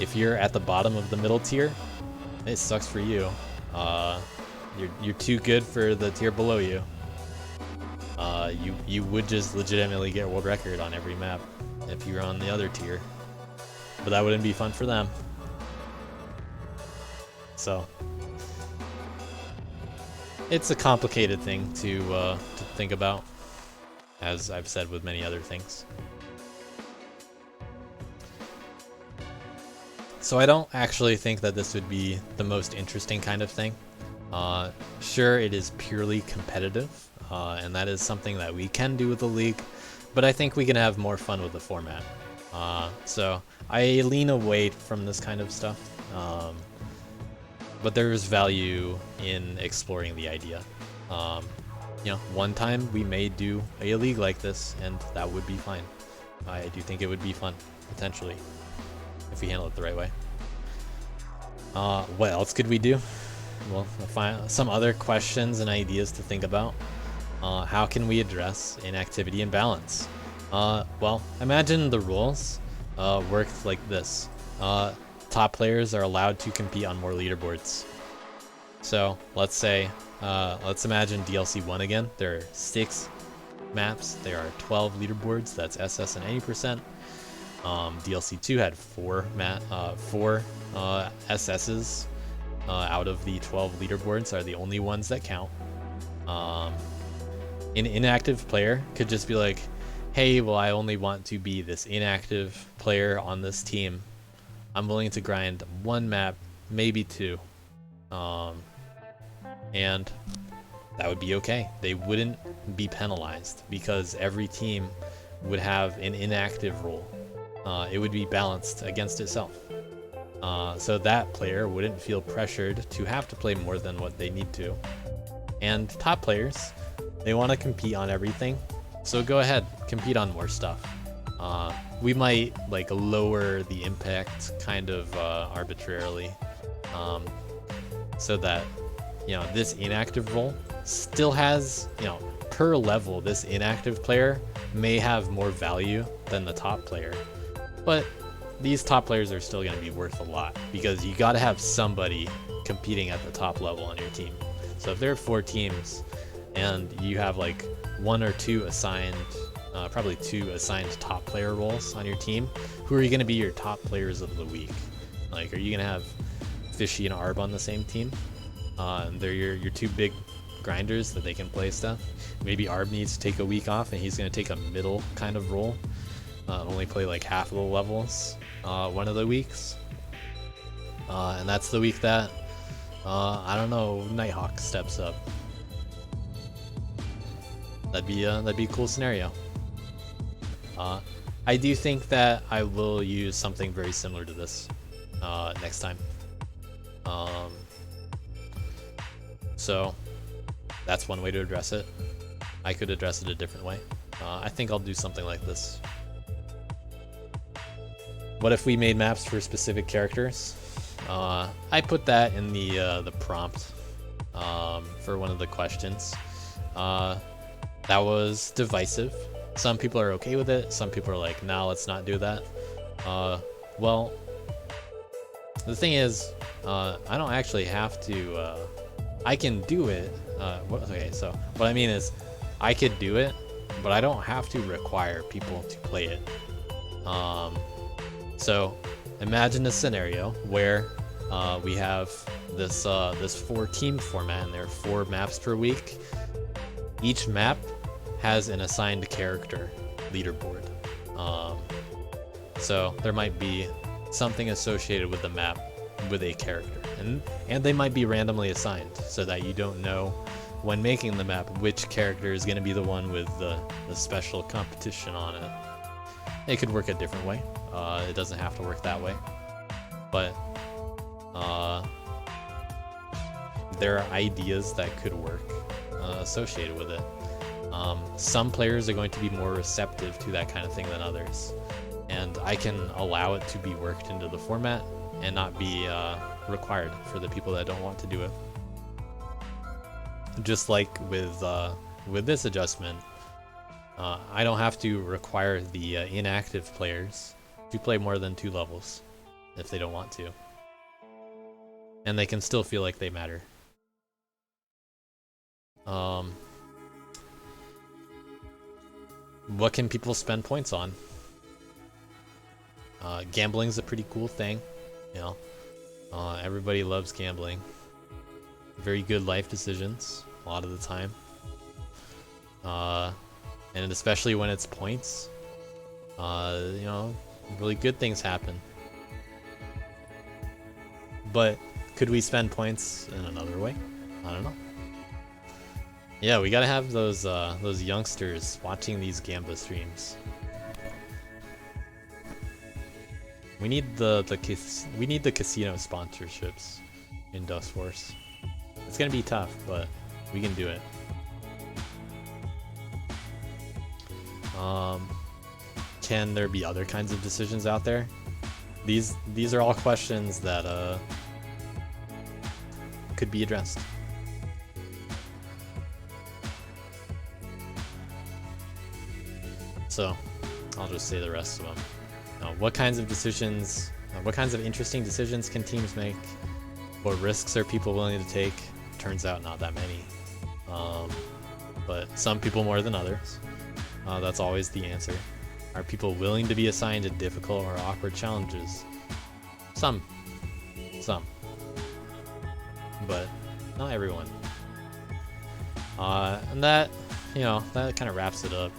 If you're at the bottom of the middle tier, it sucks for you. You're too good for the tier below you. You would just legitimately get world record on every map if you were on the other tier, but that wouldn't be fun for them. So it's a complicated thing to think about, as I've said with many other things. So I don't actually think that this would be the most interesting kind of thing. Sure, it is purely competitive, and that is something that we can do with the league, but I think we can have more fun with the format. So I lean away from this kind of stuff, but there's value in exploring the idea. You know, one time we may do a league like this, and that would be fine. I do think it would be fun, potentially, if we handle it the right way. What else could we do? Well, find some other questions and ideas to think about. How can we address inactivity and balance? Well, imagine the rules worked like this. Top players are allowed to compete on more leaderboards. So let's say, let's imagine DLC 1 again. There are 6 maps. There are 12 leaderboards. That's SS and 80%. DLC 2 had 4 SS's out of the 12 leaderboards are the only ones that count. An inactive player could just be like, hey, well, I only want to be this inactive player on this team. I'm willing to grind 1 map, maybe 2. And that would be okay. They wouldn't be penalized because every team would have an inactive role. It would be balanced against itself. So that player wouldn't feel pressured to have to play more than what they need to. And top players, they want to compete on everything. So go ahead, compete on more stuff. We might like lower the impact kind of arbitrarily, so that, you know, this inactive role still has, you know, per level, this inactive player may have more value than the top player. But these top players are still going to be worth a lot because you got to have somebody competing at the top level on your team. So if there are 4 teams and you have like 1 or 2 assigned, probably 2 assigned top player roles on your team, who are you going to be your top players of the week? Like, are you going to have Fishy and Arb on the same team? And they're your 2 big grinders that they can play stuff. Maybe Arb needs to take a week off and he's going to take a middle kind of role. Only play like half of the levels one of the weeks. And that's the week that, I don't know, Nighthawk steps up. That'd be a cool scenario. I do think that I will use something very similar to this next time. So that's one way to address it. I could address it a different way. I think I'll do something like this. What if we made maps for specific characters? I put that in the prompt for one of the questions. That was divisive. Some people are okay with it. Some people are like, nah, let's not do that. Well, the thing is, I don't actually have to. I can do it. Okay, so what I mean is, I could do it, but I don't have to require people to play it. So imagine a scenario where we have this 4-team format, and there are 4 maps per week. Each map has an assigned character leaderboard. So there might be something associated with the map with a character, and they might be randomly assigned so that you don't know when making the map which character is going to be the one with the special competition on it. It could work a different way. It doesn't have to work that way, but there are ideas that could work associated with it. Some players are going to be more receptive to that kind of thing than others, and I can allow it to be worked into the format and not be required for the people that don't want to do it. Just like with this adjustment, I don't have to require the inactive players to play more than 2 levels if they don't want to, and they can still feel like they matter. What can people spend points on? Gambling's a pretty cool thing, you know. Everybody loves gambling. Very good life decisions a lot of the time. And especially when it's points, you know, really good things happen. But could we spend points in another way? I don't know. Yeah, we gotta have those youngsters watching these Gamba streams. We need the casino sponsorships in Dust Force. It's gonna be tough, but we can do it. Can there be other kinds of decisions out there? These are all questions that could be addressed. So I'll just say the rest of them. What kinds of decisions, what kinds of interesting decisions can teams make? What risks are people willing to take? Turns out not that many, but some people more than others. That's always the answer. Are people willing to be assigned to difficult or awkward challenges? Some, but not everyone. And that, you know, that kind of wraps it up.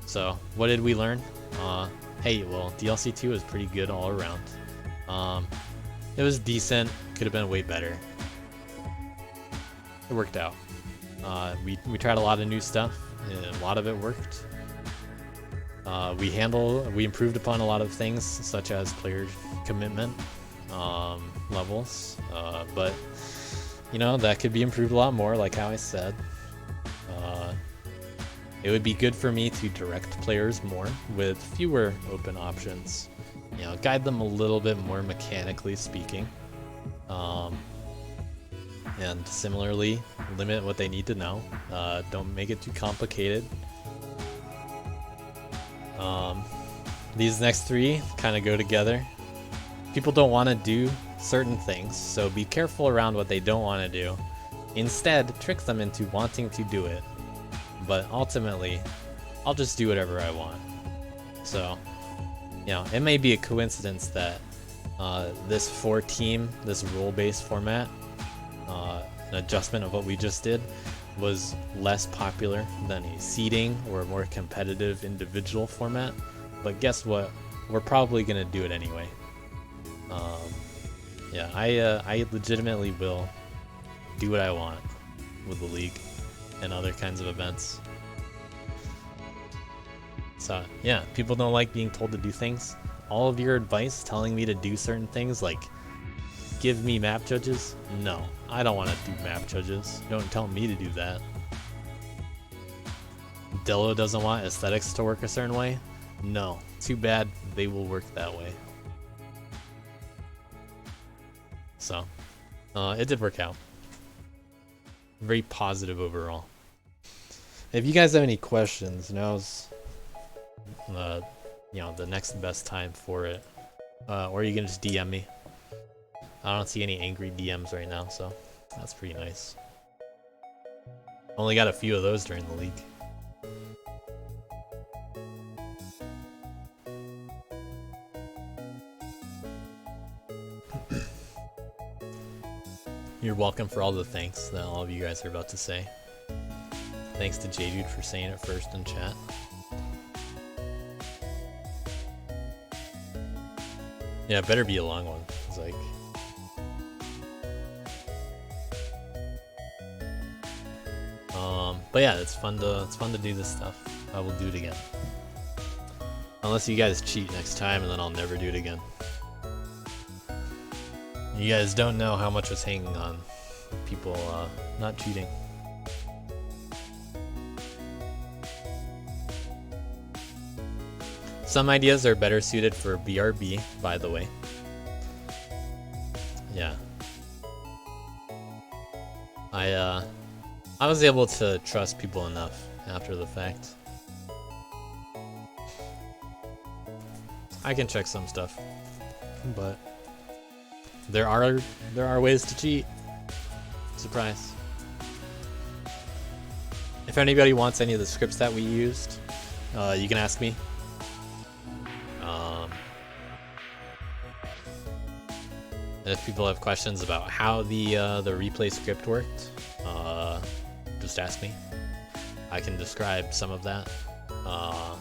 So what did we learn? Hey, well, DLC 2 was pretty good all around. It was decent, could have been way better. It worked out. We tried a lot of new stuff, and a lot of it worked. We improved upon a lot of things, such as player commitment levels, but you know, that could be improved a lot more, like how I said. It would be good for me to direct players more with fewer open options. You know, guide them a little bit more mechanically speaking. And similarly, limit what they need to know. Don't make it too complicated. These next 3 kind of go together. People don't want to do certain things, so be careful around what they don't want to do. Instead, trick them into wanting to do it. But ultimately, I'll just do whatever I want. So, you know, it may be a coincidence that this 4-team, this role-based format, an adjustment of what we just did, was less popular than a seeding or a more competitive individual format. But guess what? We're probably gonna do it anyway. Yeah, I legitimately will do what I want with the league and other kinds of events. So yeah, people don't like being told to do things. All of your advice telling me to do certain things, like give me map judges? No, I don't want to do map judges. Don't tell me to do that. Dello doesn't want aesthetics to work a certain way? No, too bad, they will work that way. So, it did work out. Very positive overall. If you guys have any questions, now's you know, the next best time for it. Or you can just DM me. I don't see any angry DMs right now, so that's pretty nice. Only got a few of those during the league. You're welcome for all the thanks that all of you guys are about to say. Thanks to JDude for saying it first in chat. Yeah, it better be a long one. It's like... but yeah, it's fun to do this stuff. I will do it again. Unless you guys cheat next time, and then I'll never do it again. You guys don't know how much was hanging on people not cheating. Some ideas are better suited for BRB, by the way. Yeah. I was able to trust people enough after the fact. I can check some stuff, but there are ways to cheat. Surprise. If anybody wants any of the scripts that we used, you can ask me. And if people have questions about how the replay script worked, just ask me. I can describe some of that. I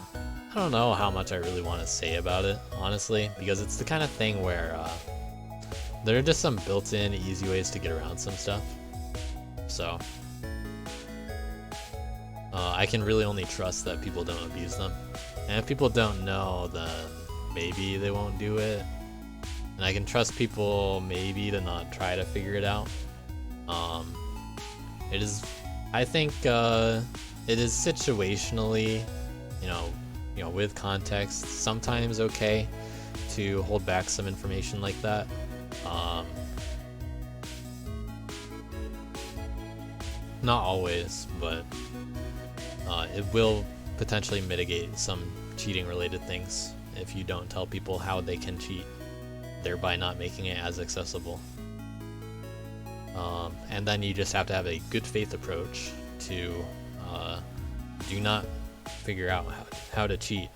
don't know how much I really want to say about it, honestly, because it's the kind of thing where there are just some built-in easy ways to get around some stuff. So I can really only trust that people don't abuse them. And if people don't know, then maybe they won't do it. And I can trust people maybe to not try to figure it out. I think it is situationally, you know, with context, sometimes okay to hold back some information like that. Not always, but it will potentially mitigate some cheating related things if you don't tell people how they can cheat, thereby not making it as accessible. And then you just have to have a good faith approach to do not figure out how to cheat.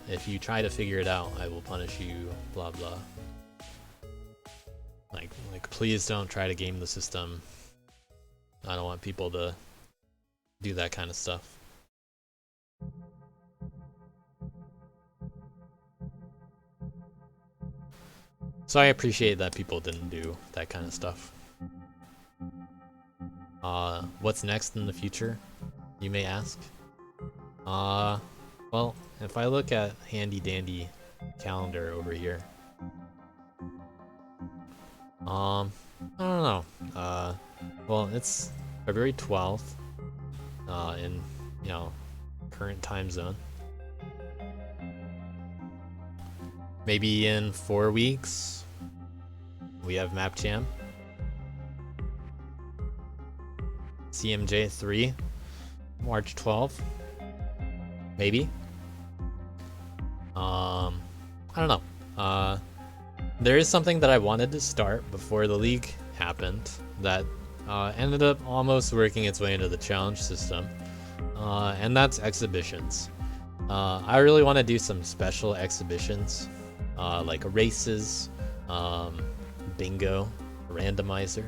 If you try to figure it out, I will punish you, blah blah. Like please don't try to game the system. I don't want people to do that kind of stuff. So I appreciate that people didn't do that kind of stuff. What's next in the future, you may ask? Well, if I look at handy dandy calendar over here, I don't know. Well, it's February 12th, in, current time zone. Maybe in 4 weeks, we have Map Jam. CMJ 3, March 12th. Maybe. I don't know. There is something that I wanted to start before the league happened that ended up almost working its way into the challenge system, and that's exhibitions. I really want to do some special exhibitions, like races, bingo, randomizer.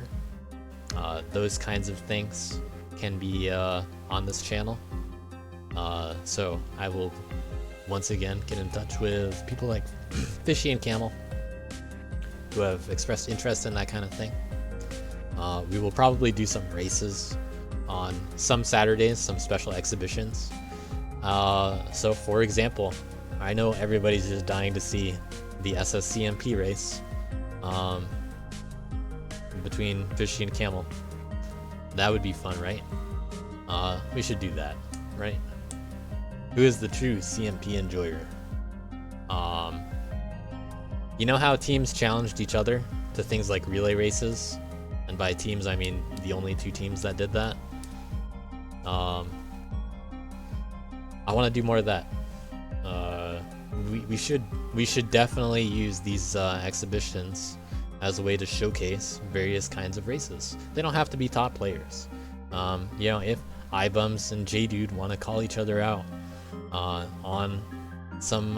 Those kinds of things can be on this channel. So I will once again get in touch with people like Fishy and Camel who have expressed interest in that kind of thing. We will probably do some races on some Saturdays, some special exhibitions. So for example, I know everybody's just dying to see the SSCMP race between Fishy and Camel. That would be fun, right? We should do that, right? Who is the true CMP enjoyer? You know how teams challenged each other to things like relay races? And by teams, I mean the only 2 teams that did that. I want to do more of that. We should definitely use these exhibitions as a way to showcase various kinds of races. They don't have to be top players. If iBums and JDude want to call each other out on some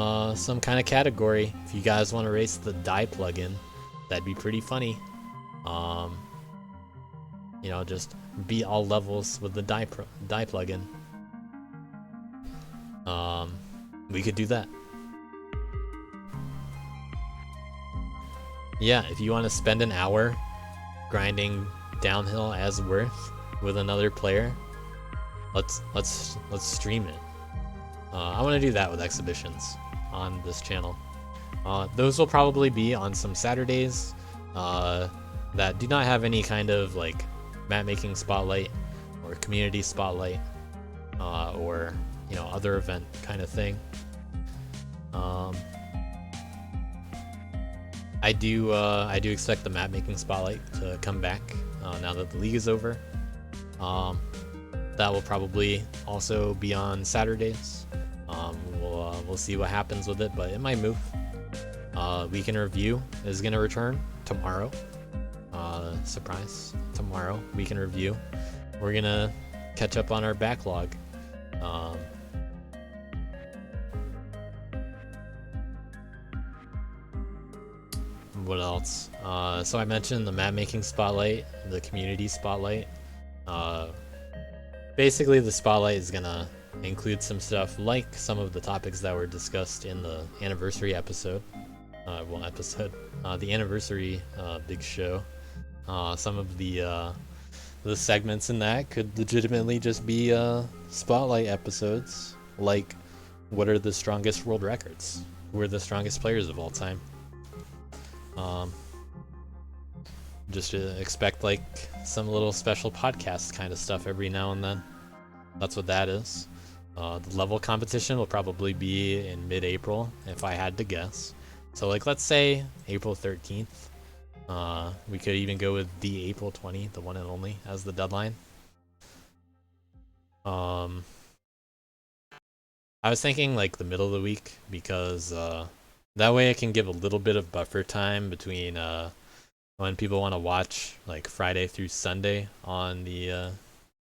kind of category, if you guys want to race the die plugin, that'd be pretty funny. you know, just beat all levels with the die plugin. We could do that. Yeah, if you want to spend an hour grinding downhill as worth with another player, let's stream it. I want to do that with exhibitions on this channel. Those will probably be on some Saturdays that do not have any kind of like map making spotlight or community spotlight or, you know, other event kind of thing. I do expect the map making spotlight to come back now that the league is over. That will probably also be on Saturdays. We'll see what happens with it, but it might move. Week in Review is gonna return tomorrow. Surprise! Tomorrow, Week in Review. We're gonna catch up on our backlog. What else? So I mentioned the map making spotlight, the community spotlight. Basically, the spotlight is gonna include some stuff like some of the topics that were discussed in the anniversary episode. The anniversary big show. Some of the segments in that could legitimately just be spotlight episodes, like what are the strongest world records? Who are the strongest players of all time? Just to expect like some little special podcast kind of stuff every now and then. That's what that is. The level competition will probably be in mid-April, if I had to guess. So like, let's say April 13th. We could even go with the April 20, the one and only, as the deadline. I was thinking like the middle of the week, because that way I can give a little bit of buffer time between when people want to watch like Friday through Sunday on the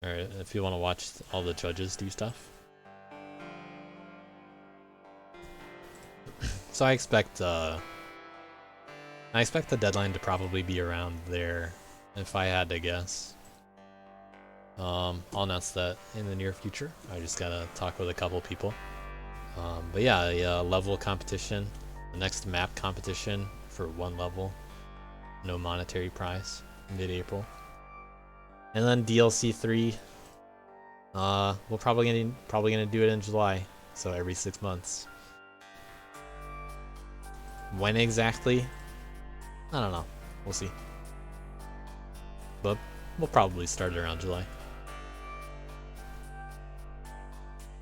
or if you want to watch all the judges do stuff. So I expect the deadline to probably be around there, if I had to guess. I'll announce that in the near future. I just gotta talk with a couple people. But yeah, a level competition, the next map competition for one level, no monetary prize, mid-April. And then DLC 3, we're probably gonna do it in July, so every 6 months. When exactly? I don't know. We'll see. But we'll probably start around July.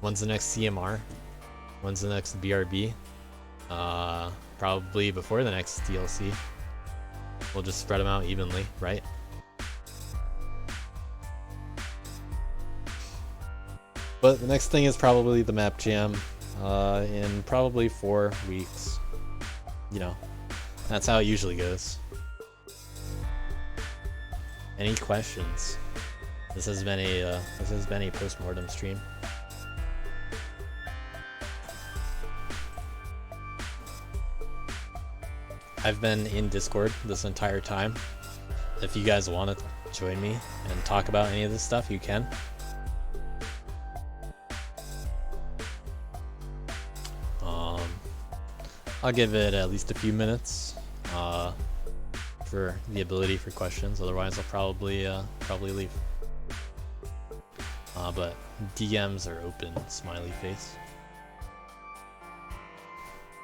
When's the next CMR? When's the next BRB? Probably before the next DLC. We'll just spread them out evenly, right? But the next thing is probably the map jam in probably 4 weeks. You know, that's how it usually goes. Any questions? This has been a Postmortem stream. I've been in Discord this entire time. If you guys want to join me and talk about any of this stuff, you can. I'll give it at least a few minutes for the ability for questions. Otherwise, I'll probably leave. But DMs are open, smiley face.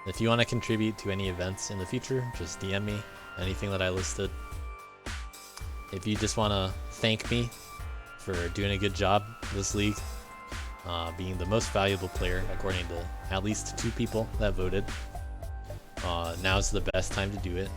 If you want to contribute to any events in the future, just DM me, anything that I listed. If you just want to thank me for doing a good job this league, being the most valuable player according to at least 2 people that voted, now's the best time to do it.